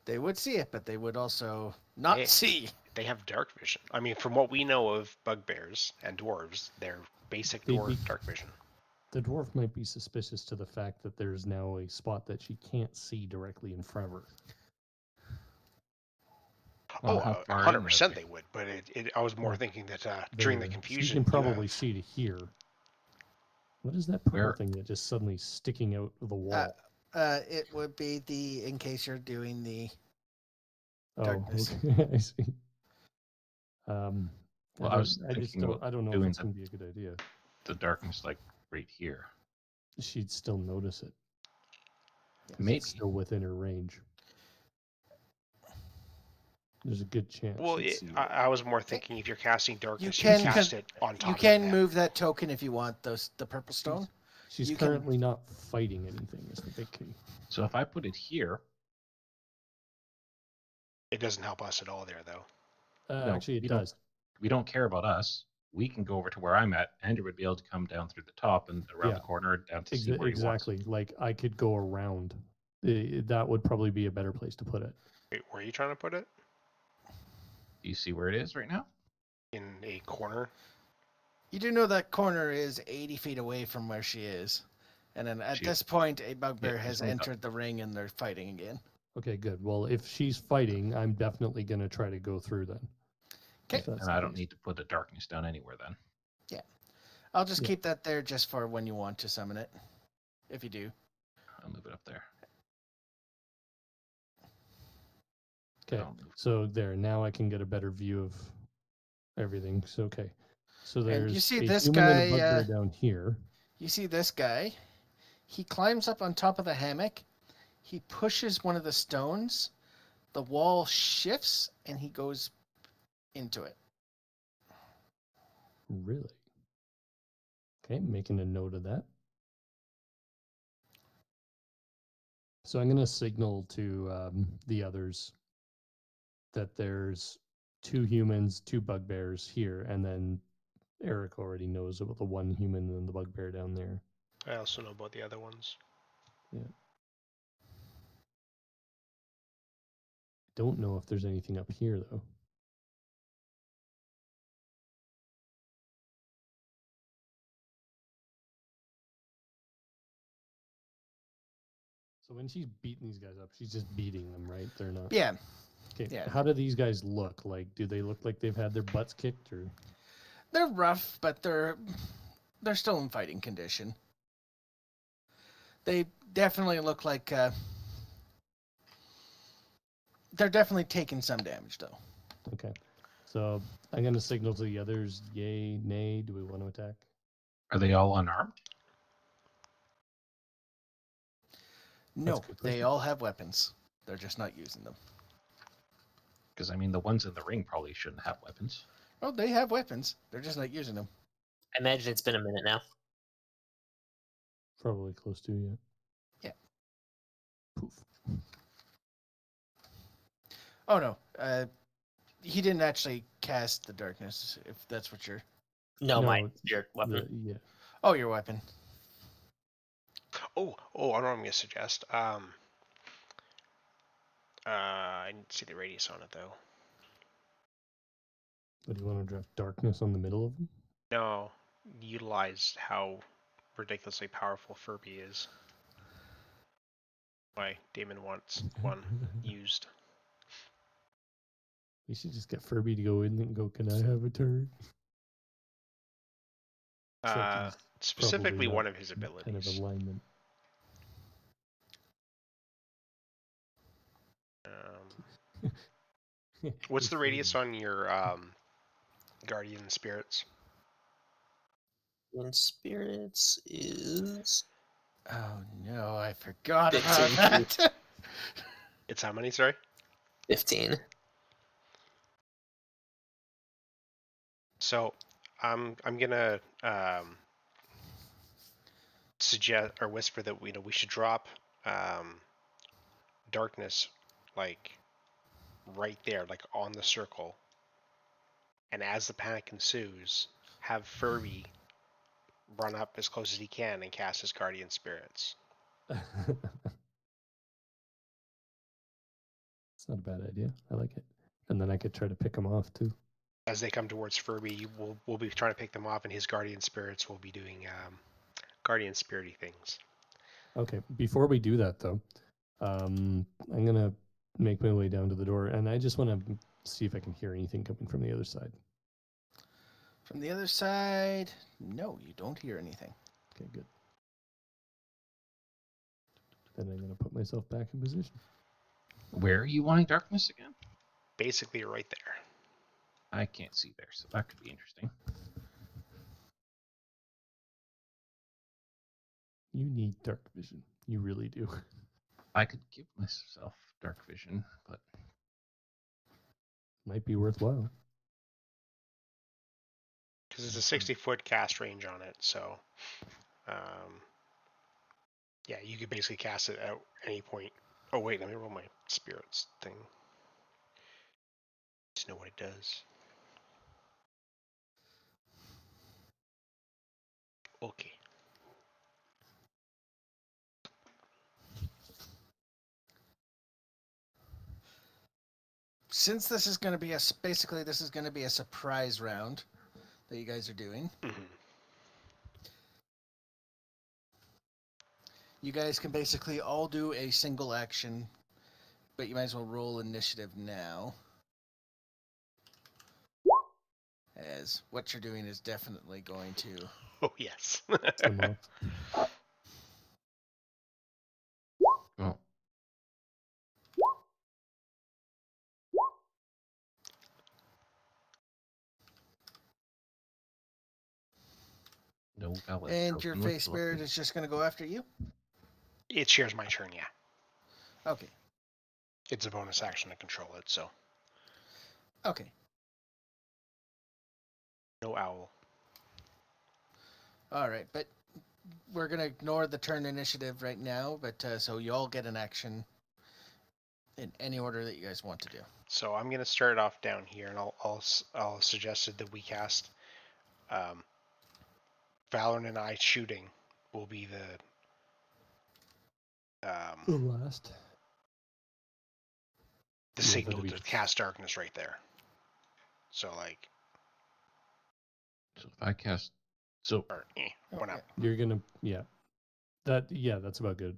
They would see it, but they would also not Hey. see. They have dark vision. I mean, from what we know of bugbears and dwarves, they're basic They'd dwarf be- dark vision. The dwarf might be suspicious to the fact that there's now a spot that she can't see directly in front of her. Well, Oh, how far in 100% are they would. But I was more Well, thinking that during the She confusion, can probably see to here. What is that purple Where- thing that just suddenly sticking out of the wall? It would be in case you're doing the. Oh, darkness. okay. I see. Well, I was I just thinking don't. about I don't know if doing it's going to be a good idea. the darkness like right here. She'd still notice it. Maybe. It's still within her range. There's a good chance. well, she'd see it. I was more thinking if you're casting darkness, can you cast it on top You of can them. move that token if you want the purple stone. She's you can- currently not fighting anything. Is the big key. So if I put it here, It doesn't help us at all there, though. No, Actually, it we don't- does. we don't care about us. We can go over to where I'm at. Andrew would be able to come down through the top and around Yeah. the corner and down to see where he wants. Exactly. Like I could go around. That would probably be a better place to put it. Wait, where are you trying to put it? Do you see where it is right now? In a corner? You do know that corner is 80 feet away from where she is. And then at She- this point, a bugbear Yeah, has she's only got- entered the ring and they're fighting again. Okay, good. Well, if she's fighting, I'm definitely going to try to go through then. Okay. If that's And the I don't case. need to put the darkness down anywhere then. I'll just Yeah. keep that there just for when you want to summon it. If you do. I'll move it up there. Okay. I'll move- So there, now I can get a better view of everything. So okay. So And there's you see a this human and a guy, bugbear down here. You see this guy. He climbs up on top of the hammock. He pushes one of the stones. The wall shifts, and he goes into it. Really? Okay, making a note of that. So I'm going to signal to the others that there's 2 humans, 2 bugbears here, and then Eric already knows about the 1 human and the bugbear down there. I also know about the other ones. Yeah. Don't know if there's anything up here, though. So when she's beating these guys up, she's just beating them, right? They're not. Yeah. Okay. Yeah. How do these guys look? Like, do they look like they've had their butts kicked, or? They're rough, but they're still in fighting condition. They definitely look like they're definitely taking some damage, though. Okay. So I'm going to signal to the others, yay, nay, do we want to attack? Are they all unarmed? No, a good they question. all have weapons. They're just not using them. Because, I mean, the ones in the ring probably shouldn't have weapons. Oh, they have weapons. They're just not using them. I imagine it's been a minute now. Probably close to, yeah. Yeah. Poof. Oh, no. He didn't actually cast the darkness, if that's what you're... No, No, my spirit weapon. Yeah. Oh, your weapon. Oh, I know what I'm gonna suggest. I need to see the radius on it though. But do you want to drop darkness on the middle of them? No, utilize how ridiculously powerful Furby is. Why Damon wants one used. We should just get Furby to go in and go, can I have a turn? Except he's Specifically probably one not of his kind abilities. of alignment. What's It's the radius Furby. on your guardian spirits? In spirits is Oh, no, I forgot 15 about that. It's how many, sorry? 15. So I'm gonna suggest or whisper that we should drop darkness like right there, like on the circle. And as the panic ensues, have Furby run up as close as he can and cast his guardian spirits. It's not a bad idea. I like it. And then I could try to pick them off too. As they come towards Furby, we'll be trying to pick them off, and his guardian spirits will be doing guardian spirity things. Okay. Before we do that, though, I'm gonna make my way down to the door, and I just want to see if I can hear anything coming from the other side. From the other side, no, you don't hear anything. Okay, good. Then I'm gonna put myself back in position. Where are you wanting darkness again? Basically, right there. I can't see there, so that could be interesting. You need dark vision. You really do. I could give myself dark vision, but Might be worthwhile. Because it's a 60-foot cast range on it, so yeah, you could basically cast it at any point. Oh wait, let me roll my spirits thing to know what it does. Okay. Since this is going to be basically this is going to be a surprise round that you guys are doing. Mm-hmm. You guys can basically all do a single action, but you might as well roll initiative now. As what you're doing is definitely going to... Oh yes. Come off. well, No valid And your token face spirit is just going to go after you? It shares my turn, yeah. Okay. It's a bonus action to control it, so Okay. no owl. All right, but we're going to ignore the turn initiative right now, but so you all get an action in any order that you guys want to do. So I'm going to start off down here, and I'll suggest that we cast Valorant and I shooting will be The last. the Yeah, signal that'd be- to cast darkness right there. So like, So if I cast, so or one up, You're gonna, yeah. That's about good.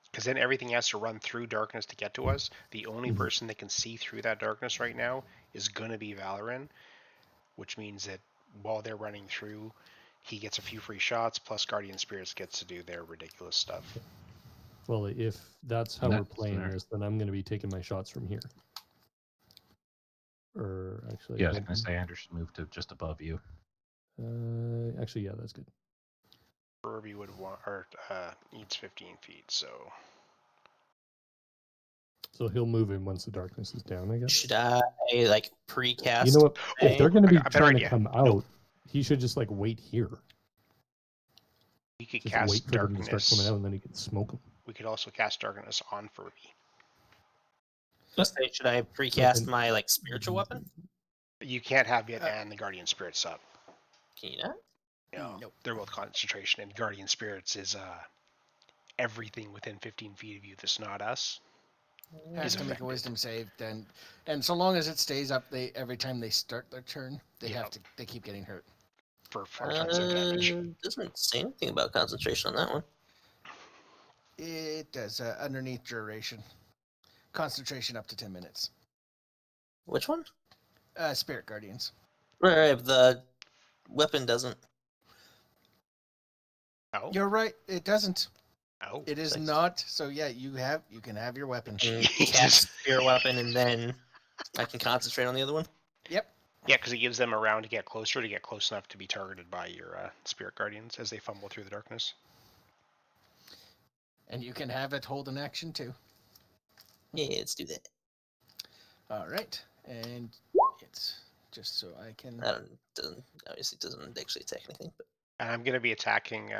because then everything has to run through darkness to get to us. The only Mhm. person that can see through that darkness right now is going to be Valorant, which means that while they're running through, he gets a few free shots, plus Guardian Spirits gets to do their ridiculous stuff. Well, if that's how And we're that's playing fair. this, then I'm gonna be taking my shots from here. Or actually, yeah, I was going to say Anders should move to just above you. actually, yeah, that's good. Furby would want, or needs 15 feet, so So he'll move in once the darkness is down, I guess. Should I like precast? You know what? If they're going to be I got a better trying to idea. come out, he should just like wait here. we could Just cast wait for them to start coming darkness. out, and then he can smoke them. We could also cast darkness on Furby. Let's say, should I precast then- my like spiritual weapon? You can't have it and the Guardian Spirits up. Can you not? No, Nope. they're both concentration, and Guardian Spirits is everything within 15 feet of you that's not us. Has Is to make a affected. wisdom save, then, and so long as it stays up, they every time they start their turn, they Yeah. have to. They keep getting hurt. For 4 times their damage. Doesn't say anything about concentration on that one. It does underneath duration, concentration up to 10 minutes. Which one? Spirit Guardians. Right, the weapon doesn't. Oh, You're right. It doesn't. oh. It is Thanks. not. So yeah, you can have your weapon. I can Jesus. cast spirit weapon and then I can concentrate on the other one. Yep. Yeah, because it gives them a round to get close enough to be targeted by your Spirit Guardians as they fumble through the darkness. And you can have it hold an action too. Yeah, let's do that. All right. And it's just so I can. That doesn't obviously doesn't actually attack anything, but And I'm going to be attacking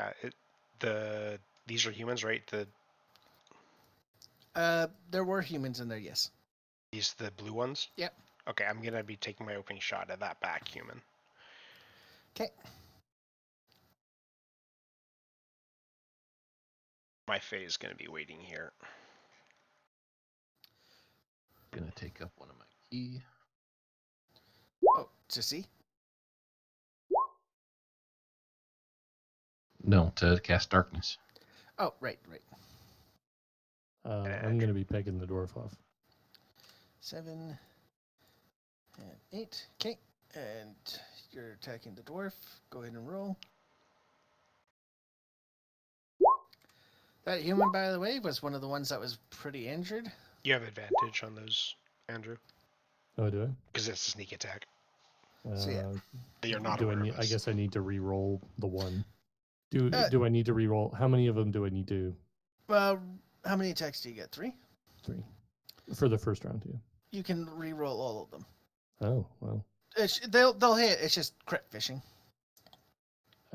these are humans, right? There were humans in there. Yes. The blue ones? Yep. Okay, I'm going to be taking my opening shot at that back human. Okay. My Fae is going to be waiting here. Going to take up one of my key. Oh, to see. No, to cast darkness. Oh, right. I'm going to be pegging the dwarf off. 7 and 8. Okay. And you're attacking the dwarf. Go ahead and roll. That human, by the way, was one of the ones that was pretty injured. You have advantage on those, Andrew, Oh, do I? because it's a sneak attack. So, yeah. That you're not Do I aware need? of I us. guess I need to re-roll the one. Do Uh, I need to re-roll? How many of them do I need to? Well, how many attacks do you get? 3? 3 for the first round. Yeah. You can re-roll all of them. Oh well. They'll hit. It's just crit fishing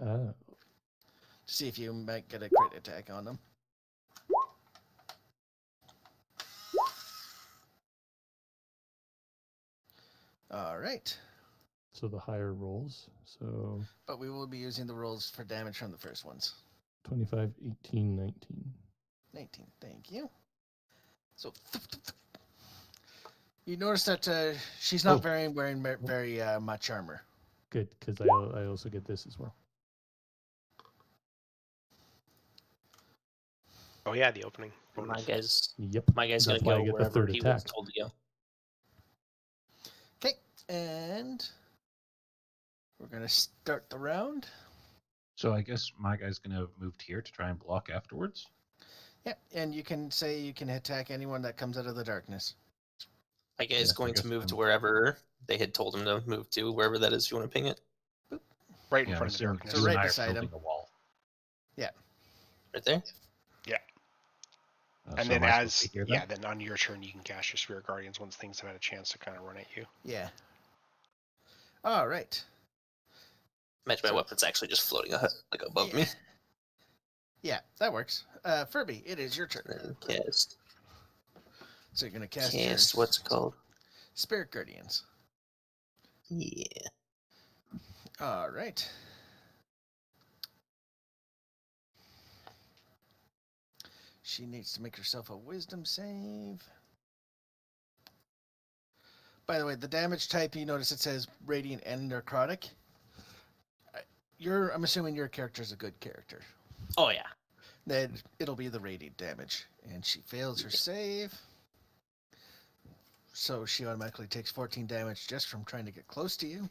Ah. to see if you might get a crit attack on them. All right. So the higher rolls. So But we will be using the rolls for damage from the first ones. 25, 18, 19. 19. Thank you. So you notice that she's not wearing very much armor. Good, because I also get this as well. Oh yeah, the opening. my bonus. guy's Yep. gonna That's why I go get the wherever third he attack. was told to go. Okay, and we're gonna start the round. So I guess my guy's going to have moved here to try and block afterwards. Yep, and you can say you can attack anyone that comes out of the darkness. My guy's Yeah, I going to guess move to I'm- wherever they had told him to move to, wherever that is. If you want to ping it. Right in Yeah, front of the so darkness. So you and right I are beside him. building a wall. Right there. And So then am I supposed to as be here then? then on your turn you can cast your Spirit Guardians once things have had a chance to kind of run at you. Yeah. All right. Imagine my weapon's actually just floating like above Yeah. me. Yeah, that works. Furby, it is your turn. And cast. So you're gonna cast your Cast. What's it called? Spirit Guardians. Yeah. All right. She needs to make herself a Wisdom save. By the way, the damage type, you notice it says Radiant and Necrotic. I'm assuming your character's a good character. Oh yeah. Then it'll be the Radiant damage. And she fails her save. So she automatically takes 14 damage just from trying to get close to you.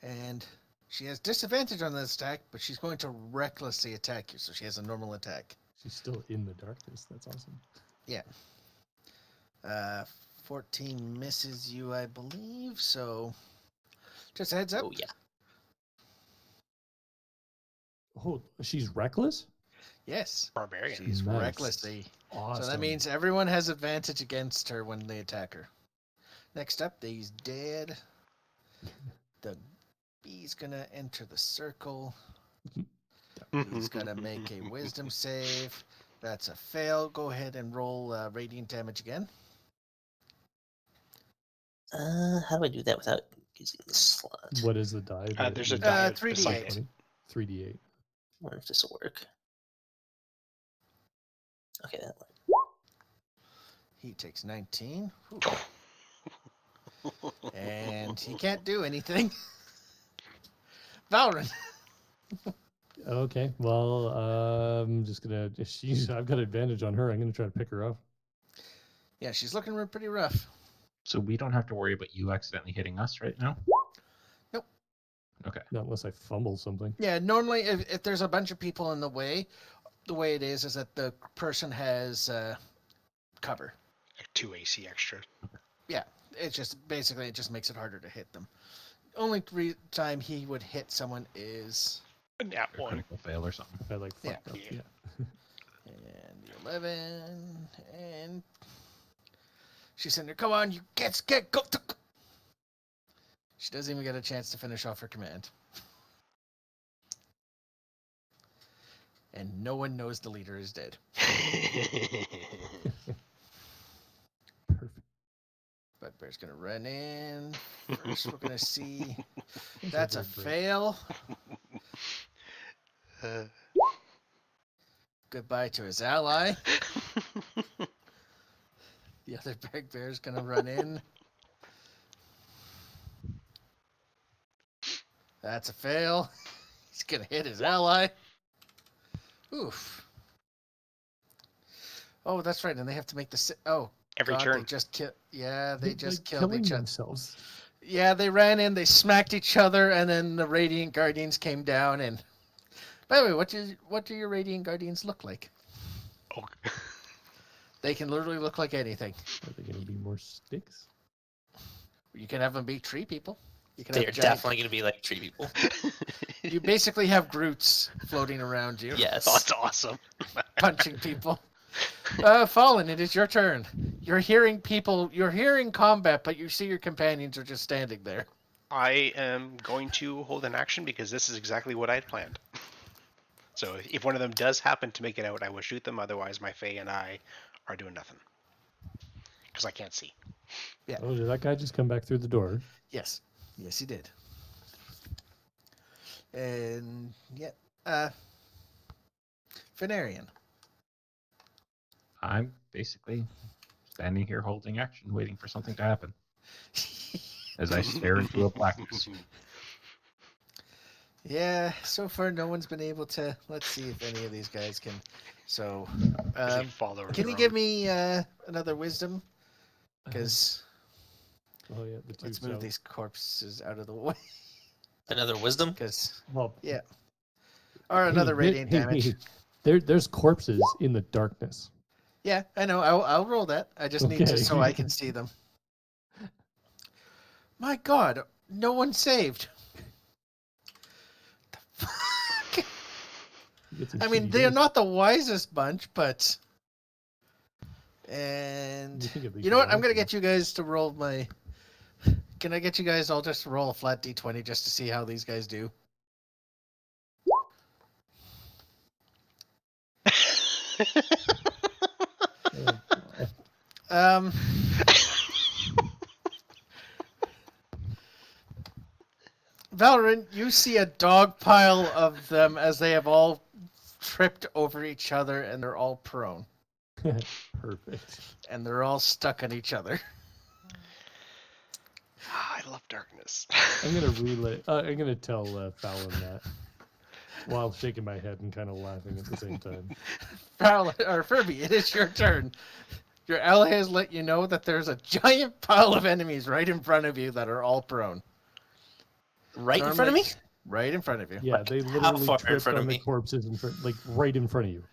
And she has disadvantage on this attack, but she's going to recklessly attack you, so she has a normal attack. She's still in the darkness. That's awesome. 14 misses you, I believe, so just a heads up. Oh yeah. Oh, she's reckless? Yes, Barbarian. she's Nice. recklessly. Awesome. So that means everyone has advantage against her when they attack her. Next up, he's dead. The bee's gonna enter the circle. He's gonna make a wisdom save. That's a fail. Go ahead and roll radiant damage again. How do I do that without using the slot? What is the die? There's a die 3d8. beside it. 3d8. I wonder if this will work. Okay, that one. He takes 19. Whew. And he can't do anything. Valorant. Okay, well, I'm just gonna. I've got advantage on her. I'm gonna try to pick her up. Yeah, she's looking pretty rough. So we don't have to worry about you accidentally hitting us right now? Nope. Okay. Not unless I fumble something. Yeah, normally if there's a bunch of people in the way it is that the person has cover. Like 2 AC extra. Yeah, it's just basically it just makes it harder to hit them. Only time he would hit someone is Nat Or 1. critical fail or something. If I like Yeah. fucked up. Yeah. Yeah. and the 11 and she's sitting there. Come on, you get go. She doesn't even get a chance to finish off her command. And no one knows the leader is dead. Perfect. Bugbear's gonna run in. First, we're gonna see. That's a fail. Goodbye to his ally. The other bugbear's gonna run in. That's a fail. He's gonna hit his ally. Oof. Oh, that's right, and they have to make the. Every God, turn. They just kill. Yeah, they just like killed killing each other. themselves. Yeah, they ran in, they smacked each other, and then the Radiant Guardians came down. And by the way, what do your Radiant Guardians look like? Oh. They can literally look like anything. Are they going to be more sticks? You can have them be tree people. You can They're have giant, definitely going to be like tree people. You basically have Groots floating around you, Yes. That's awesome. punching people. Fallen, it is your turn. You're hearing people. You're hearing combat, but you see your companions are just standing there. I am going to hold an action because this is exactly what I had planned. So if one of them does happen to make it out, I will shoot them. Otherwise, my Fae and I are doing nothing. Because I can't see. Yeah. Oh, did that guy just come back through the door? Yes, yes, he did. And yeah, Fenarian. I'm basically standing here holding action, waiting for something to happen. As I stare into a blackness. Yeah, so far no one's been able to. Let's see if any of these guys can. So, As they fall over can the you road. give me another wisdom? Because Oh yeah, the two. let's move these corpses out of the way. Another wisdom? Because Well, yeah, or another radiant damage. There's corpses in the darkness. Yeah, I know. I'll roll that. I just need to Okay. so I can see them. My God, no one saved. The fuck? You get some I mean, shitty they're dice. not the wisest bunch, but. And You think at least you know what? one I'm of gonna them- get you guys to roll my. Can I get you guys all just to roll a flat d20 just to see how these guys do? Oh, God. Um. Valorant, you see a dog pile of them as they have all tripped over each other and they're all prone. Perfect. And they're all stuck on each other. I love darkness. I'm gonna relay. I'm gonna tell Fallon that while shaking my head and kind of laughing at the same time. Furby, it is your turn. Your ally has let you know that there's a giant pile of enemies right in front of you that are all prone. Right in front of me? Right in front of you. Yeah, they How literally far in tripped front of on the me? corpses in front, like right in front of you.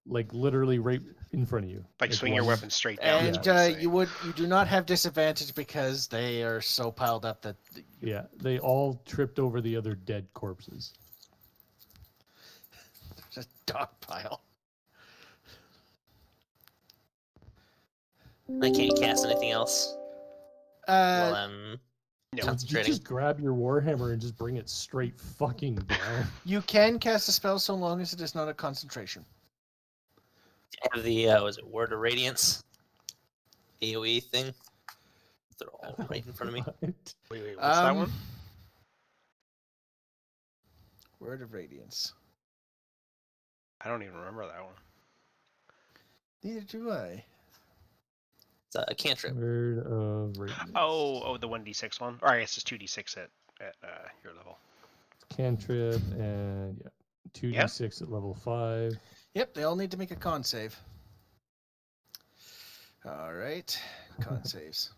Like literally right in front of you. Like swing your one- weapon straight down. And is what he's saying. you do not have disadvantage because they are so piled up that Yeah, they all tripped over the other dead corpses. there's a dog pile. I can't cast anything else while I'm No. You concentrating. just grab your warhammer and just bring it straight fucking down. You can cast a spell so long as it is not a concentration. I have the was it Word of Radiance AOE thing. They're all right in front of me. What? Wait, what's that one? Word of Radiance. I don't even remember that one. Neither do I. It's a cantrip. Word of radiance. Oh, the 1d6 one? Or I guess it's 2d6 at your level. Cantrip and yeah, 2d6 at level 5. Yep, they all need to make a con save. All right, con saves.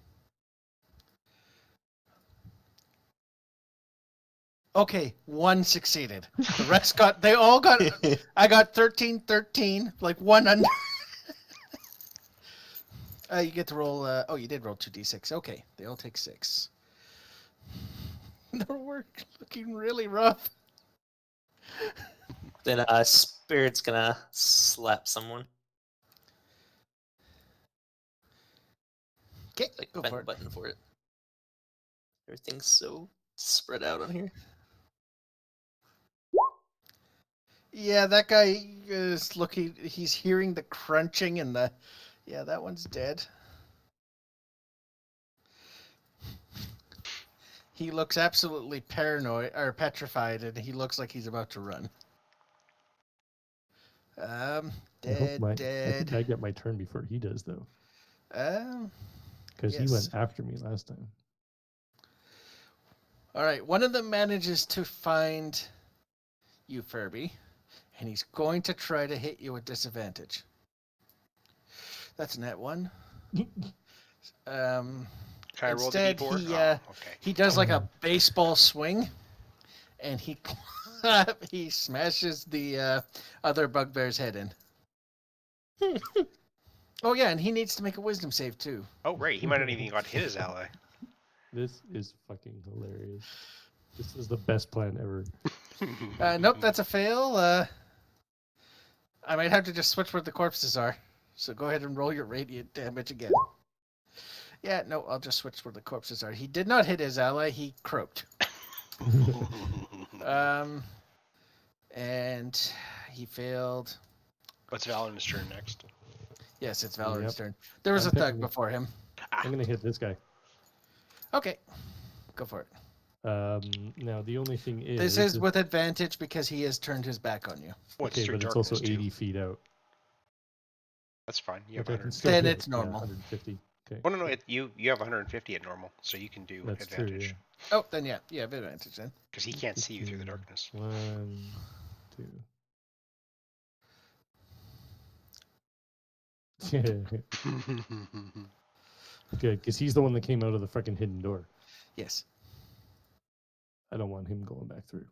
Okay, one succeeded. The rest got. They all got. I got 13, 13, like one under. You get to roll. Oh, you did roll 2d6. Okay, they all take 6. Their work looking really rough. Then Spirit's gonna slap someone. Okay, Like go find for the it. button for it. Everything's so spread out on here. Yeah, that guy is looking. He's hearing the crunching and the. Yeah, that one's dead. He looks absolutely paranoid or petrified, and he looks like he's about to run. I Dead. think I get my turn before he does though, because he yes. went after me last time. All right, one of them manages to find you, Furby, and he's going to try to hit you with disadvantage. That's a net 1. Can I roll the Instead, d4? Okay. he does like a baseball swing, and he he smashes the other bugbear's head in. Oh yeah, and he needs to make a wisdom save too. Oh, right. He might not even got hit his ally. This is fucking hilarious. This is the best plan ever. Nope, that's a fail. I might have to just switch where the corpses are. So go ahead and roll your radiant damage again. Yeah, no, I'll just switch where the corpses are. He did not hit his ally, he croaked. And he failed. What's Valen's turn next? Yes, it's Valorant's Yep. turn. There was I'm a thug picking- before him. I'm gonna hit this guy. Okay, go for it. Now the only thing is This is with advantage because he has turned his back on you. What's okay, through but it's darkness also too? 80 feet out. That's fine. You have which I can 100. still Then hit it's it. Yeah, normal. 150. Okay. Oh no, you have 150 at normal, so you can do That's true. advantage Yeah. Oh, then yeah, you have advantage then. because he can't see you through the darkness. 1, 2. Good, because he's the one that came out of the freaking hidden door. Yes. I don't want him going back through.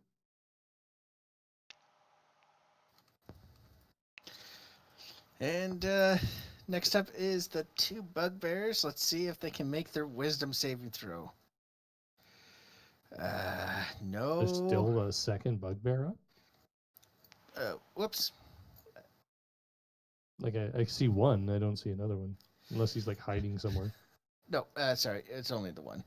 And next up is the 2 bugbears. Let's see if they can make their wisdom saving throw. No. There's still a second bugbear up. Whoops. Like I see one, I don't see another one, unless he's like hiding somewhere. No, sorry. It's only the one.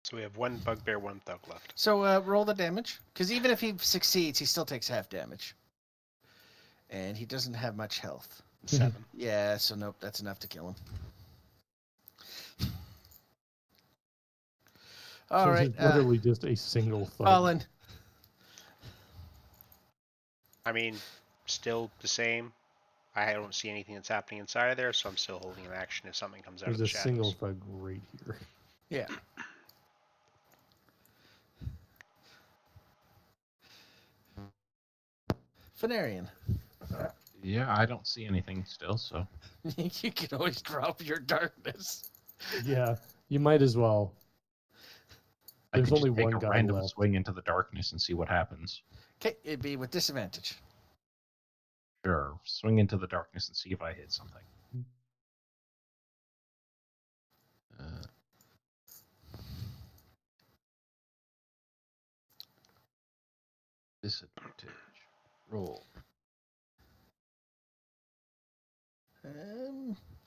So we have 1 bugbear, 1 thug left. So roll the damage, because even if he succeeds, he still takes half damage. And he doesn't have much health. 7. Yeah, so nope, that's enough to kill him. All So right, it's literally just a single thug. Fallen. I mean, still the same. I don't see anything that's happening inside of there, so I'm still holding an action if something comes out There's of a the shadows. single thug right here. Yeah. Fenarian. Yeah, I don't see anything still, so You can always drop your darkness. Yeah, you might as well. I There's could only just take one a guy random left. swing into the darkness and see what happens. Okay, it'd be with disadvantage. Sure, swing into the darkness and see if I hit something. Disadvantage. Roll.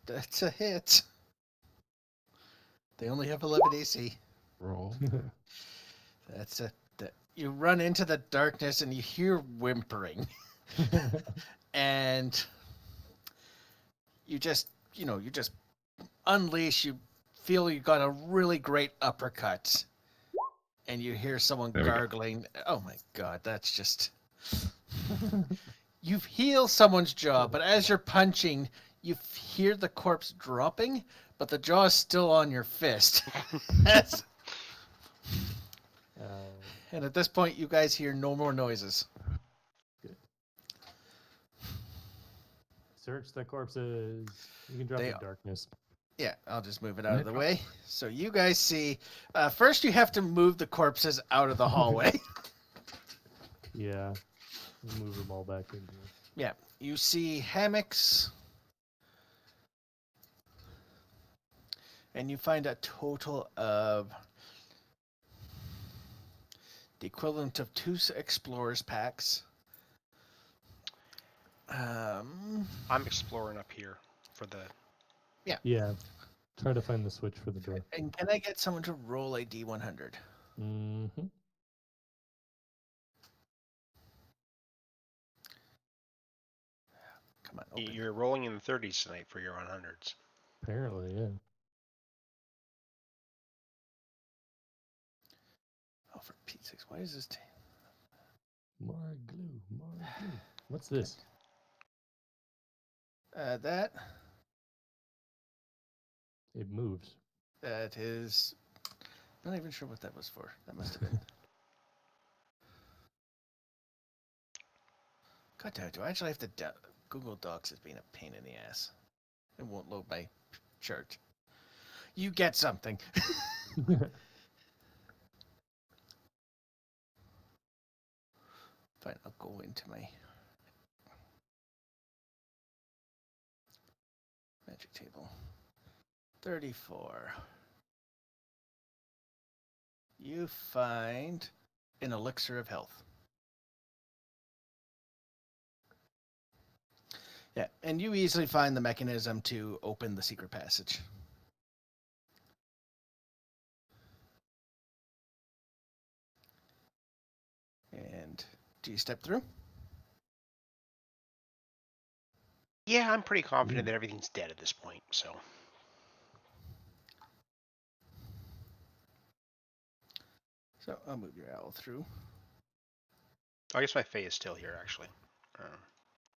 That's a hit. They only have 11 AC. Roll. That's a. You run into the darkness and you hear whimpering, and you just unleash. You feel you got a really great uppercut, and you hear someone There we go. gargling. Oh my god, that's just. You've healed someone's jaw, but as you're punching, you hear the corpse dropping, but the jaw is still on your fist. That's- and at this point, you guys hear no more noises. Search the corpses. You can drop They the darkness. Yeah, I'll just move it out of the way. So you guys see, first you have to move the corpses out of the hallway. Yeah. We'll move them all back in here. Yeah, you see hammocks. And you find a total of the equivalent of 2 explorers packs. I'm exploring up here for the... Yeah. Try to find the switch for the door. And can I get someone to roll a D100? Mm-hmm. Come on, open. You're rolling in the 30s tonight for your 100s. Apparently, yeah. Oh, for Pete's sakes, why is this? More glue. More glue. What's this? That It moves. is. I'm not even sure what that was for. That must have been. God damn it! Do I actually have to Google Docs is being a pain in the ass. It won't load my chart. You get something. Fine, I'll go into my magic table. 34. You find an elixir of health. Yeah, and you easily find the mechanism to open the secret passage. And do you step through? Yeah, I'm pretty confident that everything's dead at this point, so... So I'll move your owl through. I guess my Fae is still here, actually.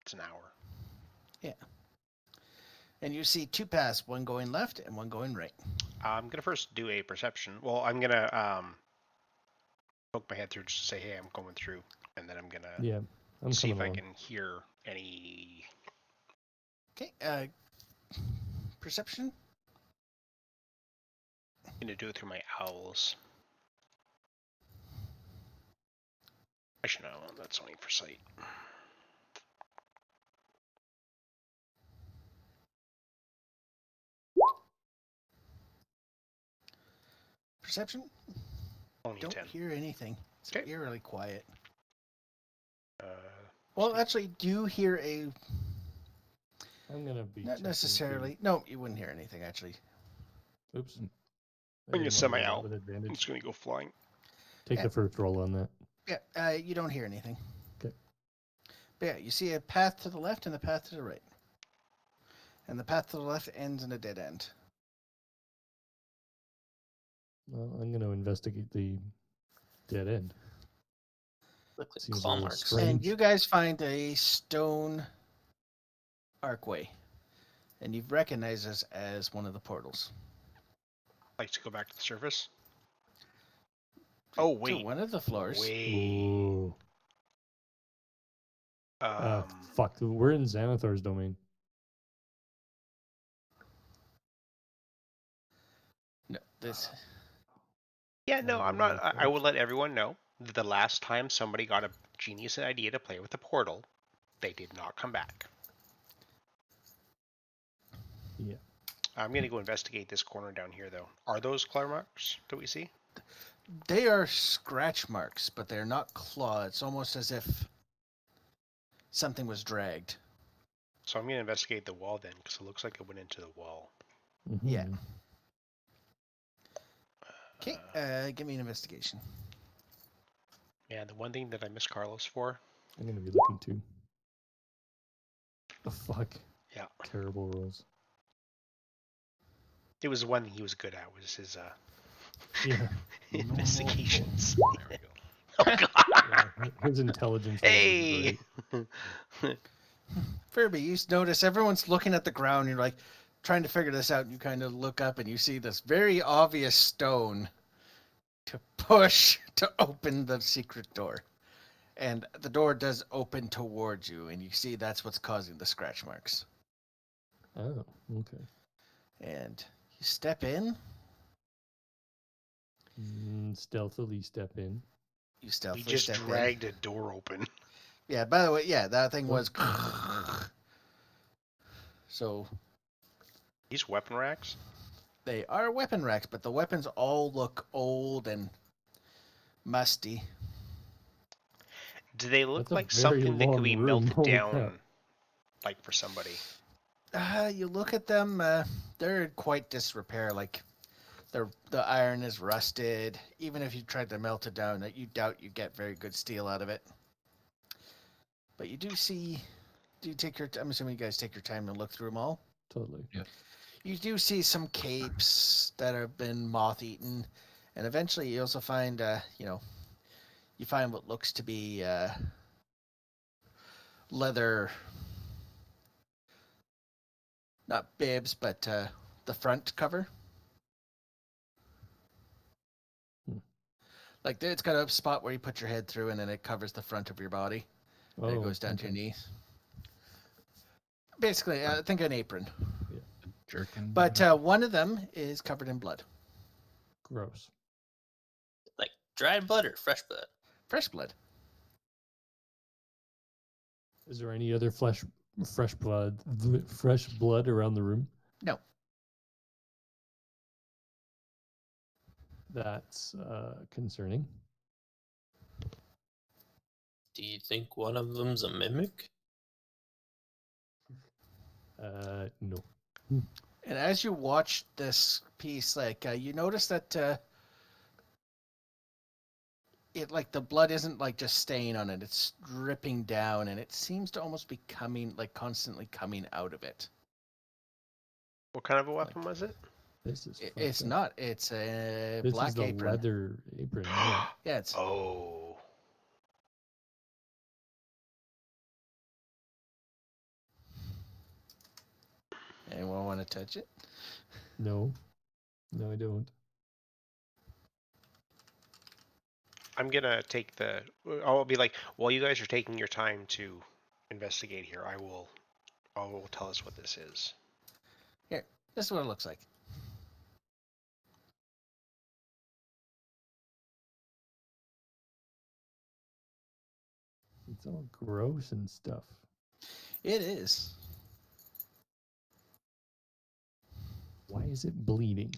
It's an hour. Yeah. And you see 2 paths, one going left and one going right. I'm going to first do a perception. Well, I'm going to poke my head through just to say, hey, I'm going through. And then I'm going to Yeah. I'm see if coming I along. can hear any... Okay, perception? I'm going to do it through my owls. Actually, no, that's only for sight. Perception? Only Don't 10. hear anything. It's Okay. eerily quiet. Uh, Well, actually, do hear a... I'm gonna be Not checking necessarily. No, you wouldn't hear anything, actually. too. Oops. I I'm gonna didn't send wanna my roll that out. with I'm advantage. just gonna go flying. Take Yeah. the first roll on that. Yeah, you don't hear anything. 'Kay. But yeah, you see a path to the left and a path to the right. And the path to the left ends in a dead end. Well, I'm gonna investigate the dead end. Look like Seems a claw little marks. strange. And you guys find a stone archway. And you recognize this as one of the portals. Like to go back to the surface. Oh wait. To one of the floors. Wait. Ooh. Um, Fuck. We're in Xanathar's domain. No, this... yeah, no, That'd I'm be not. really I will close. let everyone know that the last time somebody got a genius idea to play with the portal, they did not come back. Yeah. I'm gonna go investigate this corner down here, though. Are those claw marks that we see? They are scratch marks, but they're not claw. It's almost as if something was dragged. So I'm gonna investigate the wall then, because it looks like it went into the wall. Yeah. Mhm. Okay, give me an investigation. Man, the one thing that I miss Carlos for. I'm gonna be looking too. Oh, fuck. Yeah, Terrible rolls. it was the one thing he was good at was his Yeah. investigations. There we go. Oh God! Yeah, his intelligence rolls are Hey! great. Furby, you notice everyone's looking at the ground. You're like trying to figure this out. And you kind of look up and you see this very obvious stone to push to open the secret door. And the door does open towards you, and you see that's what's causing the scratch marks. Oh, okay. And you step in. Stealthily step in. You We stealthily just step dragged a door open. in. Yeah, by the way, yeah, that thing was... So These weapon racks. they are weapon racks, but the weapons all look old and musty. Do they look That's a like very something that could long be room, melted holy down, crap. like for somebody? You look at them, they're in quite disrepair. Like, the iron is rusted. Even if you tried to melt it down, you doubt you get very good steel out of it. But you do see... I'm assuming you guys take your time and look through them all. Totally. You do see some capes that have been moth-eaten. And eventually you also find, you find what looks to be leather, not bibs, but the front cover. Like, it's got a spot where you put your head through, and then it covers the front of your body. And it goes down to your knees. Basically, think an apron. Jerkin. But one of them is covered in blood. Gross. Like dried blood or fresh blood? Fresh blood. Is there any other fresh blood around the room? No. That's concerning. Do you think one of them's a mimic? No. And as you watch this piece, like, you notice that it, like, the blood isn't like just staying on it; it's dripping down, and it seems to almost be coming, like, constantly coming out of it. What kind of a weapon was it? This is. It's fucked up. not. It's a This black is the apron. leather apron. Yeah. Yeah, it's. Oh. Anyone want to touch it? No. No, I don't. I'm gonna take the. I'll be like, while you guys are taking your time to investigate here, I will tell us what this is. Here, this is what it looks like. It's all gross and stuff. It is. Why is it bleeding?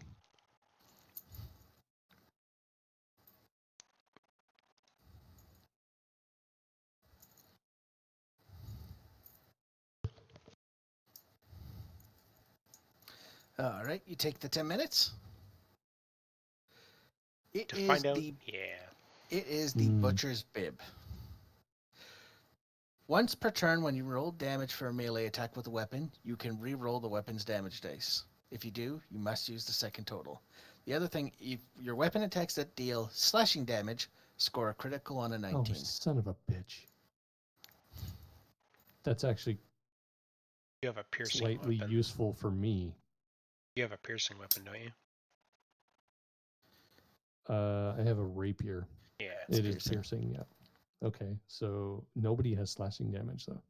All right, you take the 10 minutes. It To is find out, the yeah. it is the butcher's bib. Once per turn, when you roll damage for a melee attack with a weapon, you can re-roll the weapon's damage dice. If you do, you must use the second total. The other thing, if your weapon attacks that deal slashing damage score a critical on a 19. Oh, son of a bitch. That's actually You have a piercing slightly weapon. useful for me. You have a piercing weapon, don't you? I have a rapier. Yeah. It is piercing, yeah. Okay, so nobody has slashing damage, though.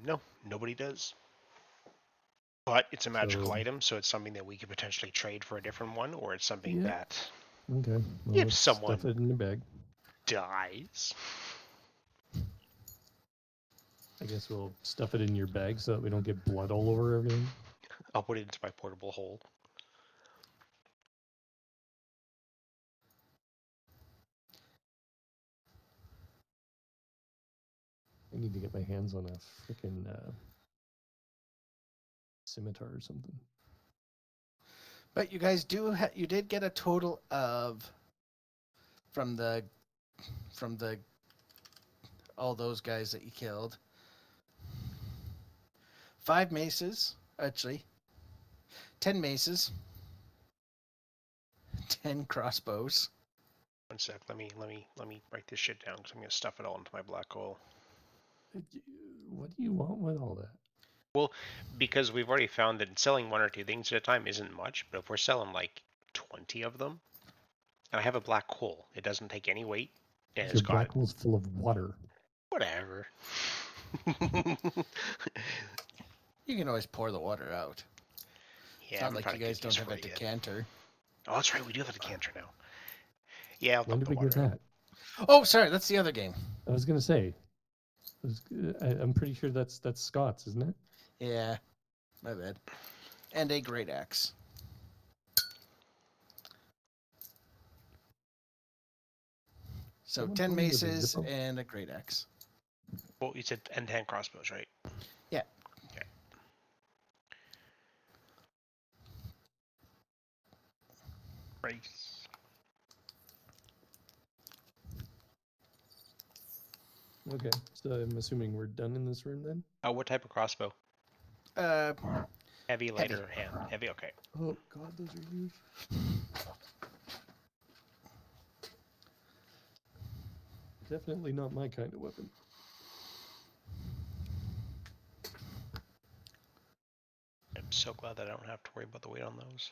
No, nobody does. But it's a magical So- item, so it's something that we could potentially trade for a different one, or it's something Yeah. that Okay. Well, If let's someone- stuff it in the bag. dies. I guess we'll stuff it in your bag so that we don't get blood all over everything. I'll put it into my portable hole. I need to get my hands on a freaking scimitar or something. But you guys you did get a total of from the all those guys that you killed. 5 maces, actually. 10 maces. 10 crossbows. One sec. Let me write this shit down because I'm gonna stuff it all into my black hole. What do you want with all that? Well, because we've already found that selling 1 or 2 things at a time isn't much, but if we're selling like 20 of them, and I have a black hole, it doesn't take any weight, and Your it's got black hole's full of water. whatever. You can always pour the water out. It's Yeah, not I'm like trying you to guys get don't used have for a it yet. decanter. Oh, that's right. We do have a decanter now. Yeah, I'll When dump did the we get water. that? Oh, sorry, that's the other game. I was gonna say. I'm pretty sure that's Scott's, isn't it? Yeah, my bad. And a great axe. So Someone 10 told me with a maces Zippo? and a great axe. Well, you said end-hand crossbows, right? Yeah. Okay. Right. Okay, so I'm assuming we're done in this room then. What type of crossbow? Uh, Heavy, light, Heavy. or hand? Heavy. Okay. Oh God, those are huge. Definitely not my kind of weapon. I'm so glad that I don't have to worry about the weight on those.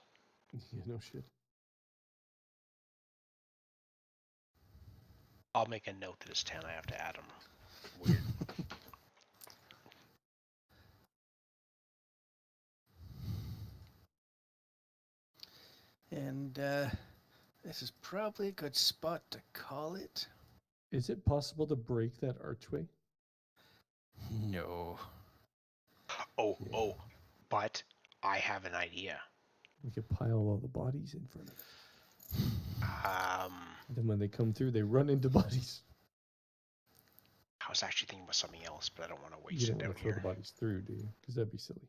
Yeah, no shit. I'll make a note that it's 10. I have to add them. Weird. and this is probably a good spot to call it. Is it possible to break that archway? No. Oh, Yeah. oh, but I have an idea. We could pile all the bodies in front of it. And then when they come through, they run into bodies. I was actually thinking about something else, but I don't want to You waste don't it down want to throw here. the bodies through, do you? Because that'd be silly.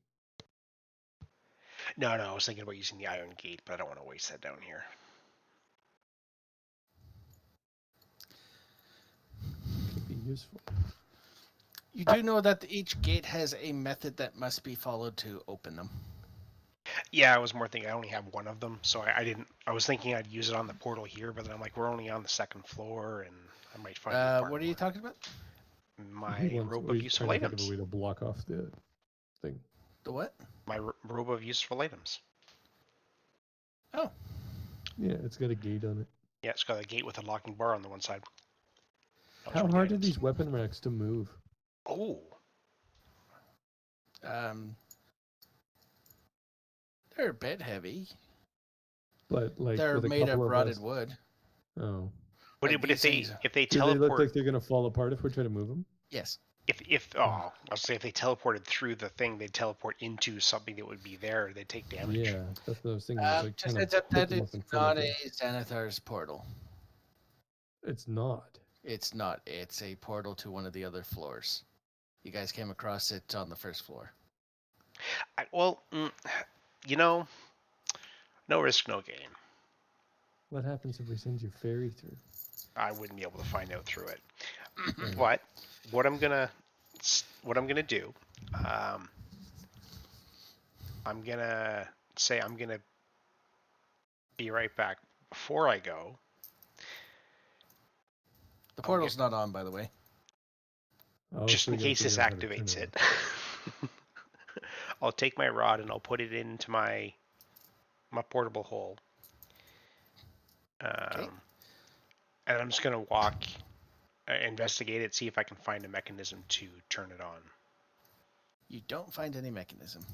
No, I was thinking about using the iron gate, but I don't want to waste that down here. Could be useful. You do know that each gate has a method that must be followed to open them. Yeah, I was more thinking I only have one of them, so I didn't. I was thinking I'd use it on the portal here, but then I'm like, we're only on the 2nd floor, and I might find. What are you talking about? My robe of useful trying to think of items. a way to block off the thing. The what? My robe of useful items. Oh, Yeah, it's got a gate on it. Yeah, it's got a gate with a locking bar on the one side. That was How one of the hard are items. these weapon racks to move? Oh, they're a bit heavy. But like They're with a made of couple rotted us- wood. Oh, but, Like but these things- if they do they look teleport, like they're gonna fall apart if we try to move them? Yes. I was say if they teleported through the thing, they'd teleport into something that would be there. They'd take damage. Yeah, that's what I was thinking. Like Just kind heads of up that them up it's in front not of a you. Xanathar's portal. It's not. It's not. It's a portal to one of the other floors. You guys came across it on the 1st floor. No risk, no gain. What happens if we send you fairy through? I wouldn't be able to find out through it. Mm. But what I'm gonna do, I'm gonna say I'm gonna be right back. Before I go, The portal's not on, by the way. Oh, just so in we gotta case this figure out how to turn activates on. it, I'll take my rod and I'll put it into my portable hole. Okay. And I'm just gonna walk, investigate it, see if I can find a mechanism to turn it on. You don't find any mechanism.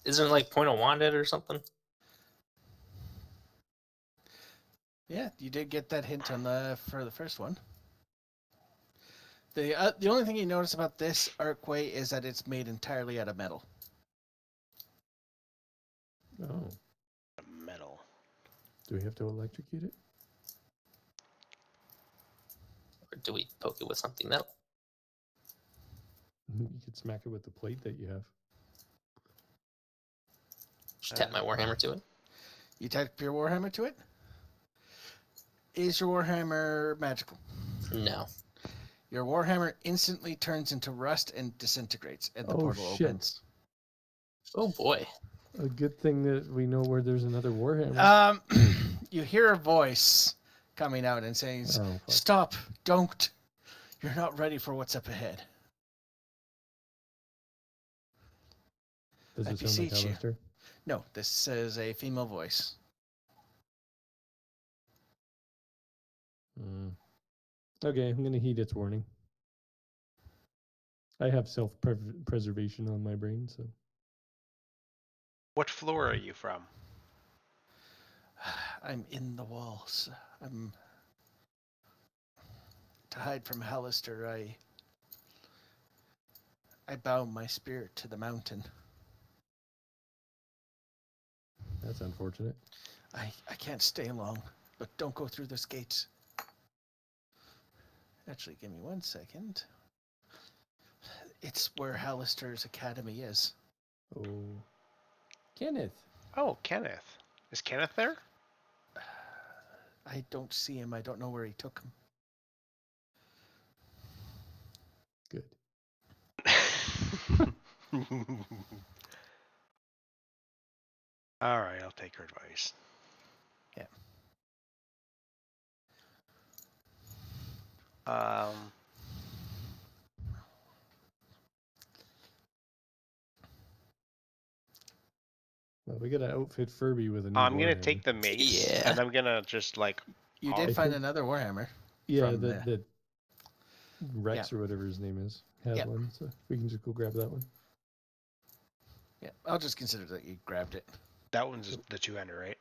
Isn't it like point a wand at it or something? Yeah, you did get that hint on for the first one. The only thing you notice about this archway is that it's made entirely out of metal. Oh, Metal. do we have to electrocute it? Or do we poke it with something metal? You could smack it with the plate that you have. Just tap my warhammer to it. You tap your warhammer to it? Is your warhammer magical? No. Your warhammer instantly turns into rust and disintegrates, and the Oh, portal shit. opens. Oh boy. A good thing that we know where there's another warhammer. You hear a voice coming out and saying, Oh, fuck. "Stop! Don't! You're not ready for what's up ahead." Does I it sound like beseech you. Alistair? No, this is a female voice. Okay, I'm gonna heed its warning. I have self-preservation on my brain, so What floor are you from? I'm in the walls. I'm to hide from Hallister. I bow my spirit to the mountain. that's unfortunate. I can't stay long, but don't go through those gates. Actually, give me 1 second. It's where Hallister's academy is. Oh, Kenneth. Oh, Kenneth. Is Kenneth there? I don't see him. I don't know where he took him. Good. All right, I'll take her advice. Yeah. Well, we gotta outfit Furby with a new I'm gonna warhammer. take the mace, Yeah. and I'm gonna just like. You I did find think- another warhammer. Yeah, from the Rex or whatever his name is has Yep. one, so we can just go grab that one. Yeah, I'll just consider that you grabbed it. That one's the two-hander, right?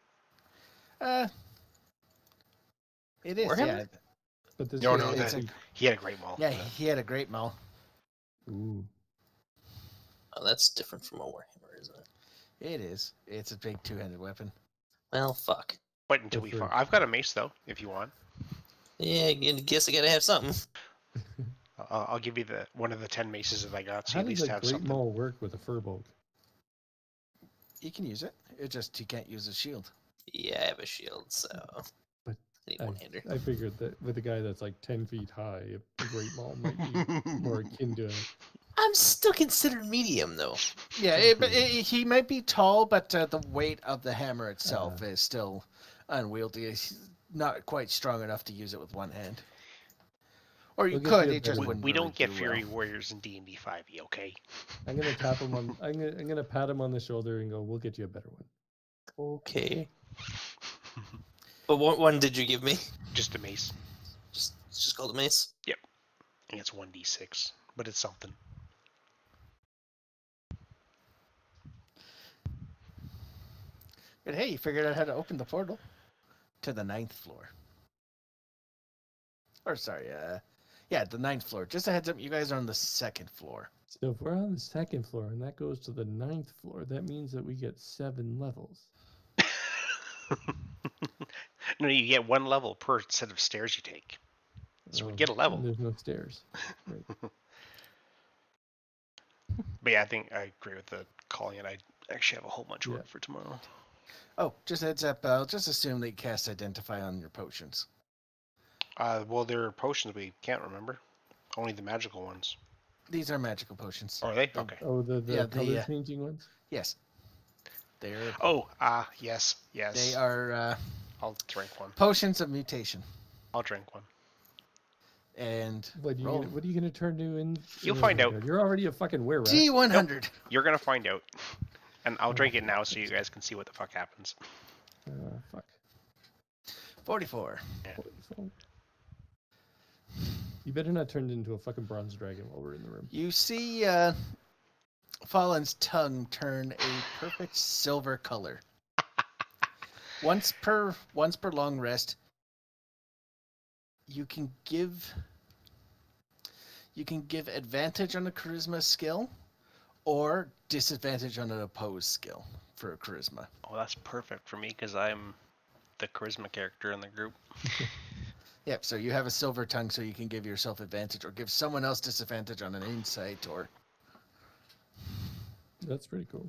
It is. Warhammer? Yeah. But this No, one no, is it's actually- He had a great maul. Yeah, he had a great maul. Ooh, Oh, that's different from a warhammer, isn't it? It is. It's a big two-handed weapon. Well, fuck. Wait until we Different. find. I've got a mace though, if you want. Yeah, I guess I gotta have something. I'll give you one of the 10 maces that I got, so how you at does least a have great something. maul work with a furbolg? You can use it. It just you can't use a shield. Yeah, I have a shield, so But I need one-hander. I figured that with a guy that's like 10 feet high, a great maul might be more akin to a... I'm still considered medium, though. Yeah, but he might be tall, but the weight of the hammer itself is still unwieldy. He's not quite strong enough to use it with one hand. Or you We'll get could, you a it just better wouldn't We really don't get do Fury well. Warriors in D&D 5e, okay? I'm gonna tap him on. I'm gonna pat him on the shoulder and go, "We'll get you a better one." Okay. But what one did you give me? Just a mace. Just called a mace? I think it's 1d6, but it's something. But hey, you figured out how to open the portal to the 9th floor. Or sorry, the 9th floor. Just a heads up, you guys are on the 2nd floor. So if we're on the 2nd floor and that goes to the 9th floor, that means that we get 7 levels. No, you get 1 level per set of stairs you take. So we get a level. There's no stairs. Right. But yeah, I think I agree with the calling it. I actually have a whole bunch of work for tomorrow. Oh, just heads up. I'll just assume that you cast Identify on your potions. Well, there are potions we can't remember. Only the magical ones. These are magical potions. Are they? Okay. Oh, the Yeah, color changing ones? Yes. They're Oh, yes. they are I'll drink one. potions of mutation. I'll drink one. And What are you gonna turn to in? You'll find out. God, you're already a fucking were rat. D100. Nope. You're gonna find out. And I'll drink it now so you guys can see what the fuck happens. Fuck. 44. You better not turn into a fucking bronze dragon while we're in the room. You see Fallen's tongue turn a perfect silver color. Once per long rest, you can give advantage on a charisma skill or disadvantage on an opposed skill for a charisma. Oh, that's perfect for me because I'm the charisma character in the group. Yep, so you have a silver tongue so you can give yourself advantage or give someone else disadvantage on an insight or... That's pretty cool.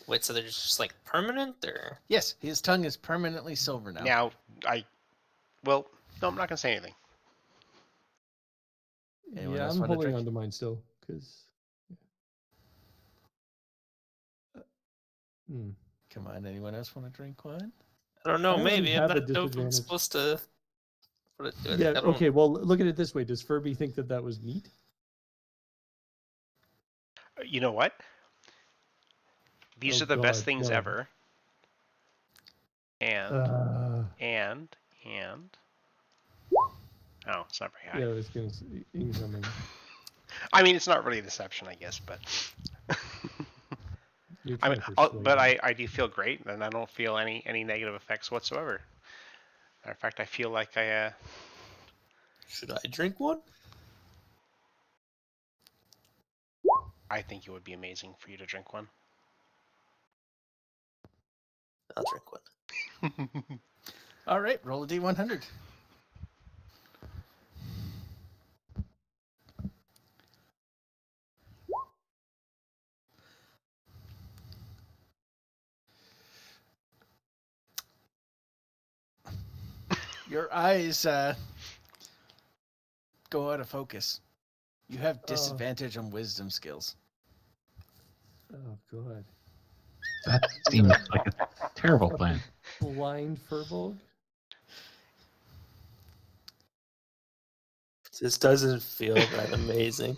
Wait, so they're just like permanent, or? Yes, his tongue is permanently silver now. Now, no, I'm not gonna say anything. Anyone Yeah, else I'm want a holding drink? on to mine still, because... Come on, anyone else want to drink wine? I don't know. I already Maybe have I'm a not know if I'm disadvantage. supposed to. Yeah, I don't- okay, well, look at it this way. Does Furby think that was neat? You know what? These Oh, are the best God, things no. ever. And oh, it's not very high. Yeah, I was going to say incoming. I mean, it's not really a deception, I guess, but You're I trying mean, to but persuade me. I do feel great, and I don't feel any negative effects whatsoever. Matter of fact, I feel like I Should I drink one? I think it would be amazing for you to drink one. I'll drink one. All right, roll a D100. Your eyes go out of focus. You have disadvantage on wisdom skills. Oh, God. That seems like a terrible plan. Blind Furbolg? This doesn't feel that amazing.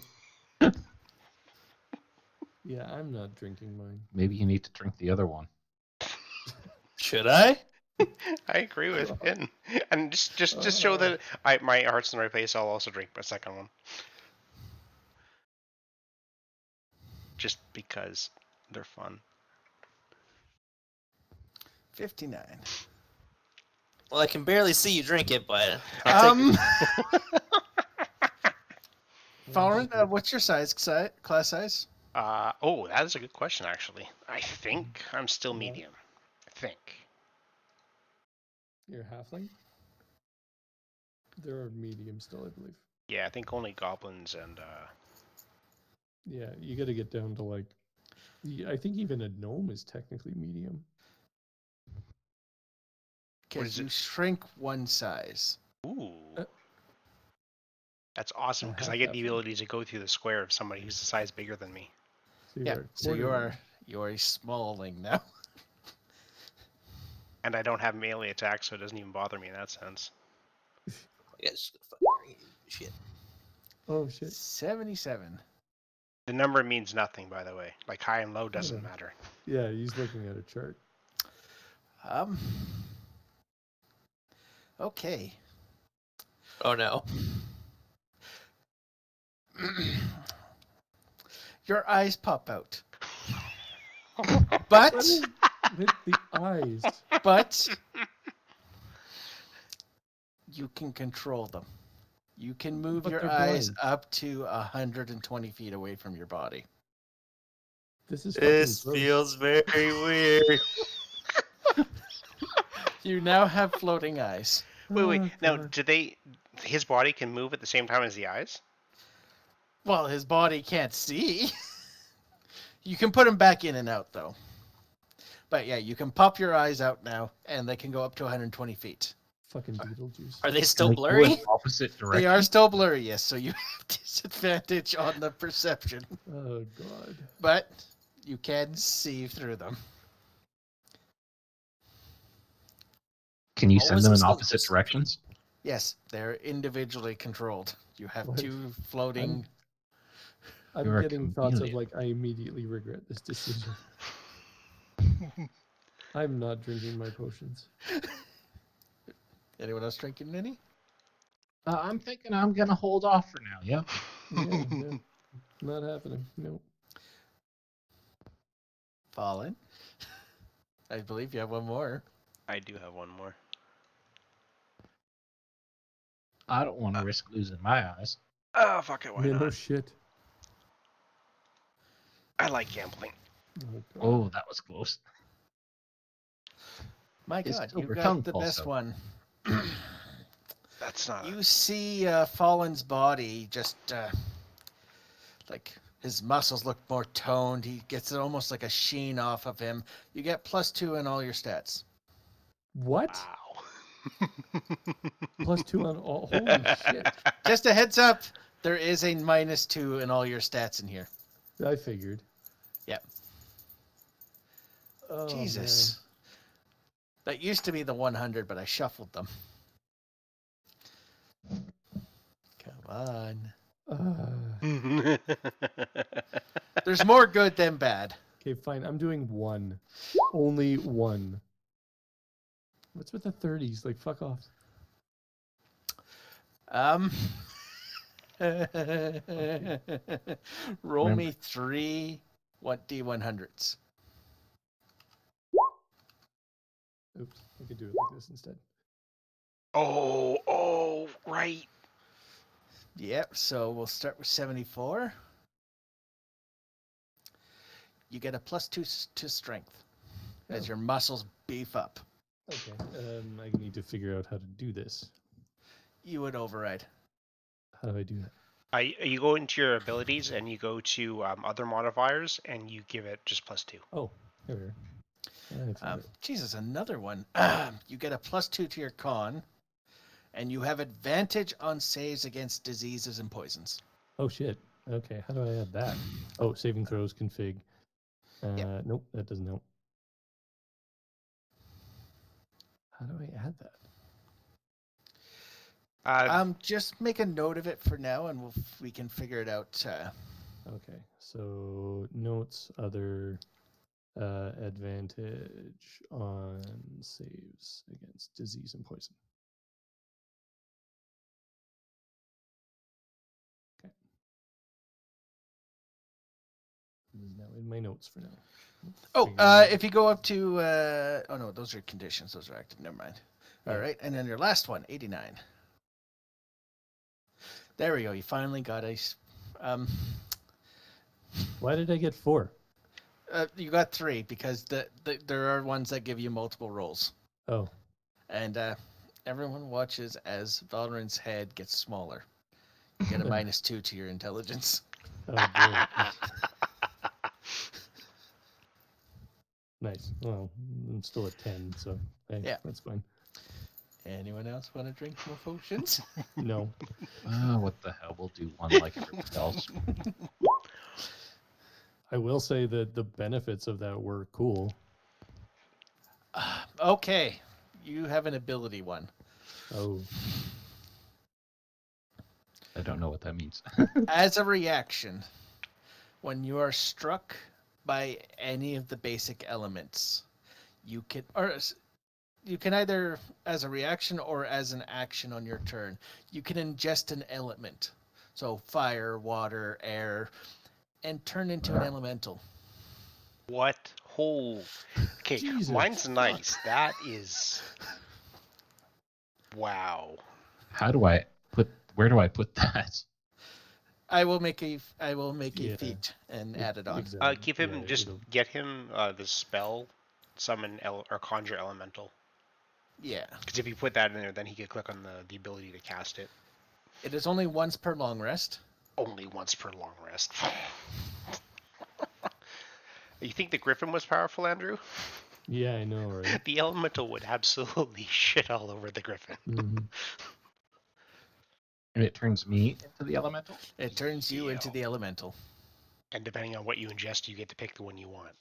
Yeah, I'm not drinking mine. Maybe you need to drink the other one. Should I? I agree with Finn. And just show that my heart's in the right place, I'll also drink my second one. Just because they're fun. 59. Well, I can barely see you drink it, but I'll take it. Fallen, what's your class size? Oh, that is a good question, actually. I think I'm still medium. I think. You're a halfling? There are medium still, I believe. Yeah, I think only goblins and Yeah, you got to get down to like... I think even a gnome is technically medium. Because you shrink one size. ooh. That's awesome because I get the ability to go through the square of somebody who's a size bigger than me. So Yeah, so you're a smalling now. And I don't have melee attack, so it doesn't even bother me in that sense. Yeah, just fucking shit. Oh, shit. 77. The number means nothing, by the way. Like high and low doesn't matter. Yeah, he's looking at a chart. Okay. Oh no. Your eyes pop out. But With the eyes. but you can control them. You can move But your they're eyes blind. up to 120 feet away from your body. This is This fucking gross. feels very weird. You now have floating eyes. Wait. Oh, Now, God. his body can move at the same time as the eyes? Well, his body can't see. You can put them back in and out, though. But yeah, you can pop your eyes out now, and they can go up to 120 feet. Fucking Beetlejuice. Are they still Like, go blurry? in opposite direction. They are still blurry, yes, so you have disadvantage on the perception. Oh god. But you can see through them. Can you What send was them this in called? opposite directions? Yes, they're individually controlled. You have What? 2 floating... I'm You're a getting thoughts of chameleon. like, I immediately regret this decision. I'm not drinking my potions. Anyone else drinking any? I'm thinking I'm gonna hold off for now. Yeah. Yeah, no, not happening. No. Fallen. I believe you have one more. I do have one more. I don't want to risk losing my eyes. Oh, fuck it, why Yeah, no not? shit. I like gambling. Oh, god. Oh, that was close. My His god, you silver got tongue the falls best out. one. That's not. You see Fallen's body just like his muscles look more toned. He gets almost like a sheen off of him. You get +2 in all your stats. What? Wow. +2 on all. Holy shit. Just a heads up, there is a -2 in all your stats in here. I figured. Yep. Oh, Jesus. That used to be the 100, but I shuffled them. Come on. man. There's more good than bad. Okay, fine. I'm doing 1. Only 1. What's with the 30s? Like, fuck off. Roll Remember. me 3 D100s. Oops. I could do it like this instead. oh, right. Yep, so we'll start with 74. You get a +2 to strength as Oh. your muscles beef up. Okay. I need to figure out how to do this. You would override. How do I do that? You go into your abilities and you go to other modifiers and you give it just +2. Oh, there we are. I found it. Jesus, another one. You get a +2 to your con, and you have advantage on saves against diseases and poisons. Oh shit. Okay, how do I add that? Oh, saving throws config. Nope, that doesn't help. How do I add that? Just make a note of it for now, and we can figure it out. Okay, so notes, other advantage on saves against disease and poison. Okay. It is now in my notes for now. Oh, Figure it out. if you go up to oh no, those are conditions. Those are active. Never mind. All Yeah. right, and then your last one, 89. There we go. You finally got a. Why did I get 4? You got 3 because there are ones that give you multiple rolls, Oh, and everyone watches as Valorant's head gets smaller. You get a -2 to your intelligence. oh great. Nice. Well, I'm still at 10, so hey, Yeah. that's fine. Anyone else want to drink more potions? No. What the hell? We'll do one like everyone else. I will say that the benefits of that were cool. Okay, you have an ability one. Oh, I don't know what that means. As a reaction, when you are struck by any of the basic elements, you can either as a reaction or as an action on your turn, you can ingest an element. So fire, water, air, and turn into an elemental. What? Oh. Okay, Jesus mine's fuck. nice. That is. Wow. How do I put? Where do I put that? I will make a Yeah. feat and add it on. exactly. Give him Yeah, just it'll- get him the spell, summon or conjure elemental. Yeah. Because if you put that in there, then he could click on the ability to cast it. It is only once per long rest. Only once per long rest. You think the Griffin was powerful, Andrew? Yeah, I know, right? The Elemental would absolutely shit all over the Griffin. Mm-hmm. And it turns me into the elemental? It turns you into Yeah. the elemental. And depending on what you ingest, you get to pick the one you want.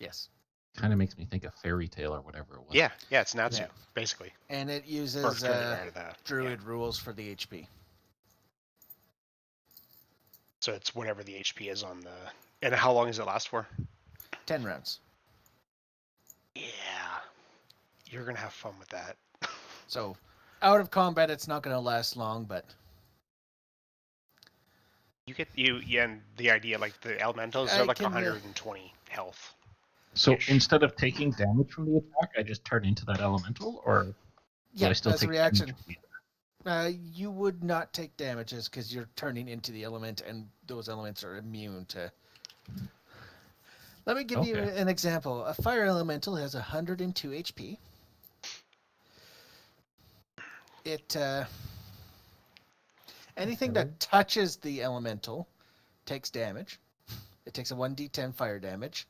Yes. Kind of makes me think of Fairy Tale or whatever it was. Yeah, it's Natsu, Yeah. basically. And it Or uses turn it around to that. druid rules for the HP. So it's whatever the HP is on the... And how long does it last for? 10 rounds. Yeah. You're going to have fun with that. So, out of combat, it's not going to last long, but... You get and the idea, like the elementals are like 120 health. So Ish. instead of taking damage from the attack, I just turn into that elemental, or do Yeah, I still that's a take reaction. damage from the attack? You would not take damages because you're turning into the element, and those elements are immune to... Let me give you Okay. an example. A fire elemental has 102 HP. It anything that touches the elemental takes damage. It takes a 1d10 fire damage.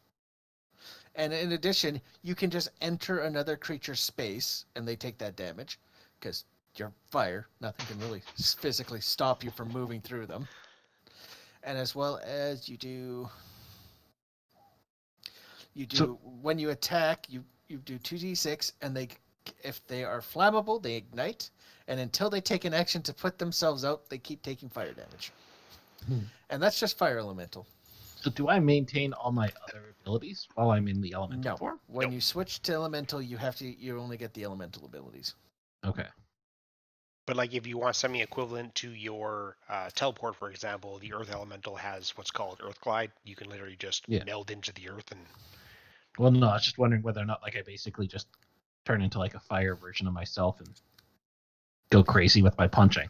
And in addition, you can just enter another creature's space and they take that damage because you're fire. Nothing can really physically stop you from moving through them. And as well as you do when you attack, you do 2d6 and if they are flammable, they ignite. And until they take an action to put themselves out, they keep taking fire damage. And that's just fire elemental. So do I maintain all my other abilities while I'm in the elemental No. form? When you switch to elemental, you only get the elemental abilities. Okay. But like if you want something equivalent to your teleport, for example, the Earth Elemental has what's called Earth Glide. You can literally just meld into the Earth and... Well, no, I was just wondering whether or not like I basically just turn into like a fire version of myself and go crazy with my punching.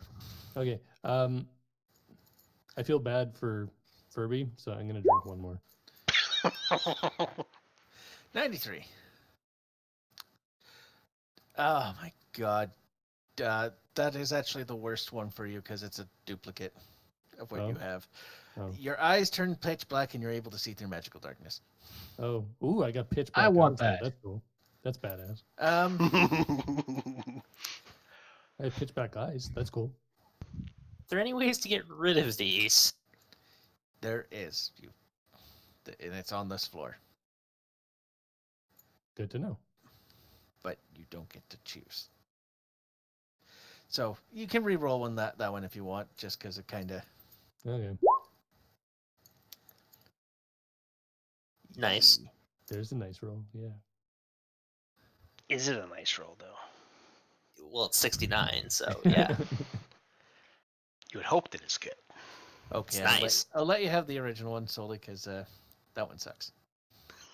Okay. I feel bad for Furby, so I'm gonna drink one more. 93. Oh my god. That is actually the worst one for you because it's a duplicate of what you have. Oh. Your eyes turn pitch black and you're able to see through magical darkness. Oh. Ooh, I got pitch black. I want eyes, though. that. That's cool. That's badass. I have pitch black eyes. That's cool. Are there any ways to get rid of these? There is. And it's on this floor. Good to know. But you don't get to choose. So you can re-roll that one if you want, just because it kind of... Okay. Nice. There's a nice roll. Yeah. Is it a nice roll, though? Well, it's 69, so yeah. You would hope that it's good. Okay, It's nice. I'll let you have the original one solely because that one sucks.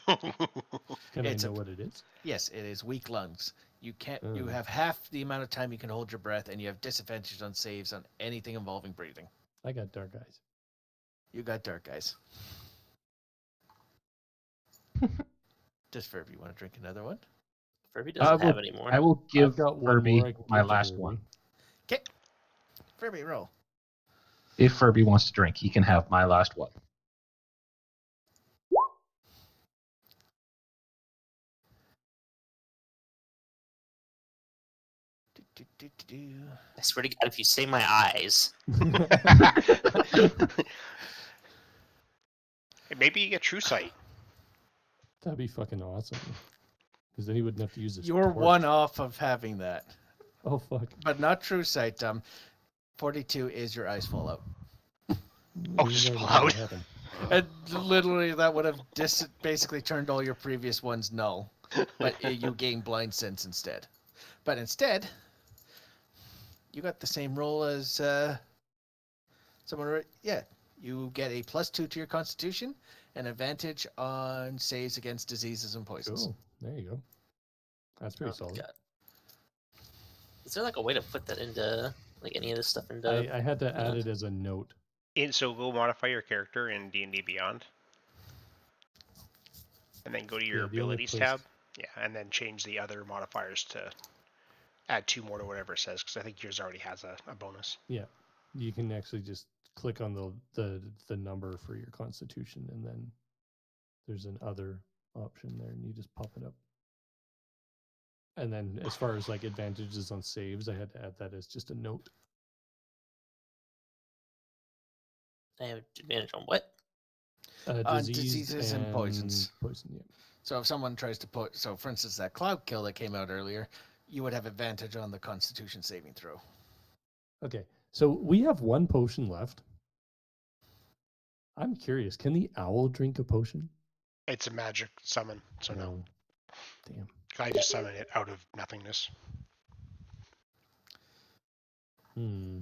Can I know what it is? Yes, it is weak lungs. You can't. You have half the amount of time you can hold your breath, and you have disadvantage on saves on anything involving breathing. I got dark eyes. You got dark eyes. Just Furby, you want to drink another one? Furby doesn't have any more. I will give I've got one Furby more I can my give to last Furby. one. Okay, Furby, roll. If Furby wants to drink, he can have my last one. I swear to God, if you say my eyes. Maybe you get True Sight. That'd be fucking awesome. Because then he wouldn't have to use his You're torch. one off of having that, Oh, fuck. but not true sight. 42 is your eyes fall out. Oh, just fall out. And literally, that would have basically turned all your previous ones null, but you gain blind sense instead. But instead, you got the same roll as someone. Yeah, you get a +2 to your Constitution and advantage on saves against diseases and poisons. Cool. There you go. That's pretty solid. God. Is there like a way to put that into like any of this stuff into? I had to add it as a note. So go modify your character in D&D Beyond. And then go to your abilities tab. Yeah, and then change the other modifiers to add 2 more to whatever it says, because I think yours already has a bonus. Yeah. You can actually just click on the number for your Constitution and then There's an other option there, and you just pop it up. And then as far as like advantages on saves, I had to add that as just a note. I have advantage on what? Diseases and poisons. Poison, yeah. So if someone tries to put, so for instance, that cloud kill that came out earlier, you would have advantage on the Constitution saving throw. Okay, so we have one potion left. I'm curious, can the owl drink a potion? It's a magic summon, so no. No. Damn. I just summon it out of nothingness. Hmm.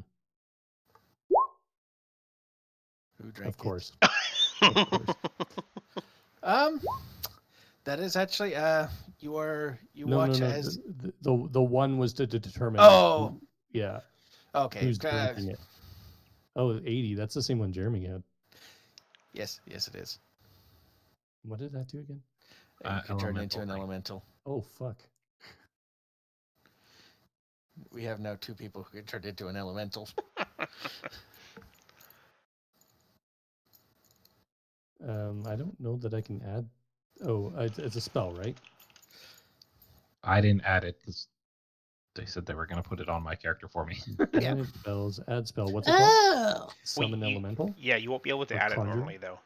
Who drank Of course. Of course. That is actually you No, watch no. as The one was to determine. Oh. Yeah. okay. Who's drinking it? Oh, 80. That's the same one Jeremy had. Yes, it is. What did that do again? You can turn into Elemental an thing. elemental. Oh, fuck. We have now 2 people who can turn into an elemental. I don't know that I can add. Oh, it's a spell, right? I didn't add it because they said they were going to put it on my character for me. Yeah. Add spells. Add spell. What's it called? Oh, Summon you- elemental. Yeah, you won't be able to Or add it conjure? normally, though.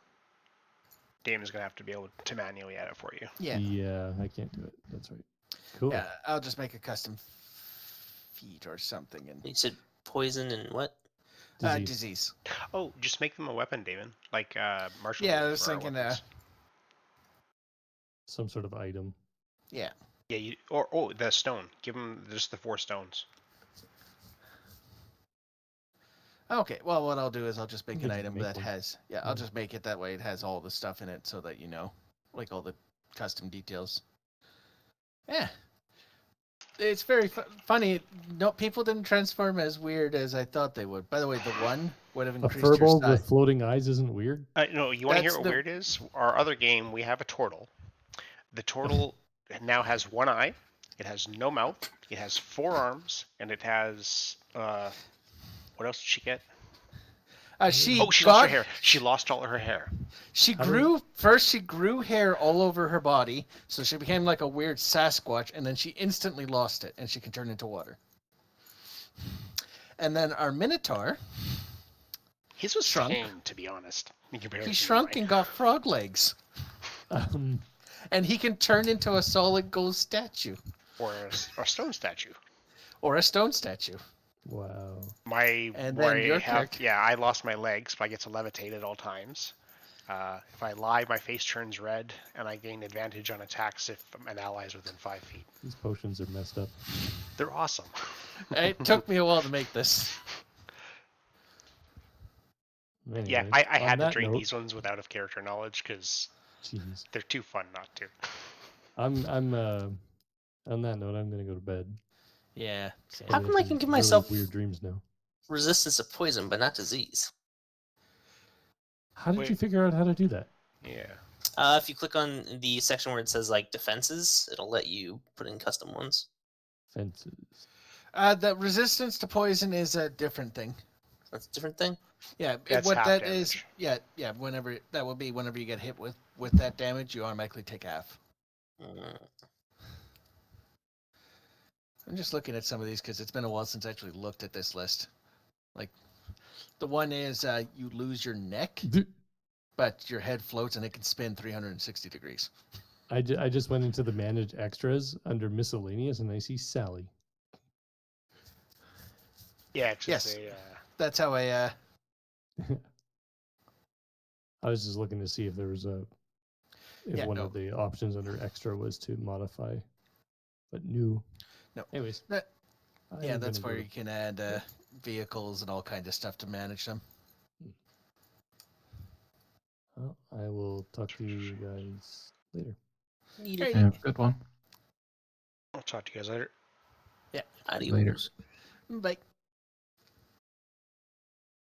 Damon's going to have to be able to manually add it for you. Yeah. Yeah, I can't do it. That's right. Cool. Yeah, I'll just make a custom feat or something and you said poison and what? Disease. disease. Oh, just make them a weapon, Damon. Like martial. Yeah, I wheels was for our thinking, weapons. Some sort of item. Yeah. Yeah, the stone. Give them just the 4 stones. Okay, well, what I'll do is I'll just make You an can item make that one. has, I'll Yeah. just make it that way. It has all the stuff in it so that you know, like all the custom details. Yeah. It's very funny. No, people didn't transform as weird as I thought they would. By the way, the one would have A increased your furball size. with floating eyes isn't weird. No, you want to hear That's what the- weird is? Our other game, we have a turtle. The turtle now has 1 eye. It has no mouth. It has 4 arms, and it has what else did she get? She Oh, she got, lost her hair. She lost all of her hair. She How do grew first. She grew hair all over her body, so she became like a weird Sasquatch, and then she instantly lost it, and she can turn into water. And then our Minotaur, His was Shrunk. tame, to be honest. in comparison he to shrunk mine. and got frog legs, and he can turn into a solid gold statue Or a stone statue. or a stone statue. Wow. And then your character- Yeah, I lost my legs, but I get to levitate at all times. If I lie, my face turns red, and I gain advantage on attacks if an ally is within 5 feet. These potions are messed up. They're awesome. It took me a while to make this. Anyway, Yeah, I on had to that drink note- these ones without of character knowledge because Jeez. they're too fun not to. I'm on that note, I'm gonna go to bed. Yeah. How come I can give myself weird dreams now? resistance to poison, but not disease? How did Wait. you figure out how to do that? Yeah. If you click on the section where it says like defenses, it'll let you put in custom ones. Fences. The resistance to poison is a different thing. That's a different thing. Yeah, That's what half that is. damage. Yeah. Whenever that will be, whenever you get hit with that damage, you automatically take half. Mm. I'm just looking at some of these because it's been a while since I actually looked at this list. Like, the one is you lose your neck, but your head floats and it can spin 360 degrees. I just went into the manage extras under miscellaneous and I see Sally. Yeah, it's just Yes. a, That's how I. I was just looking to see if there was one of the options under extra was to modify, but new. No. Anyways. That- Yeah, I'm that's gonna where go you can add vehicles and all kinds of stuff to manage them. Well, I will talk to you guys later. Need Hey. it. Yeah, good one. I'll talk to you guys later. Adios. Later. Bye.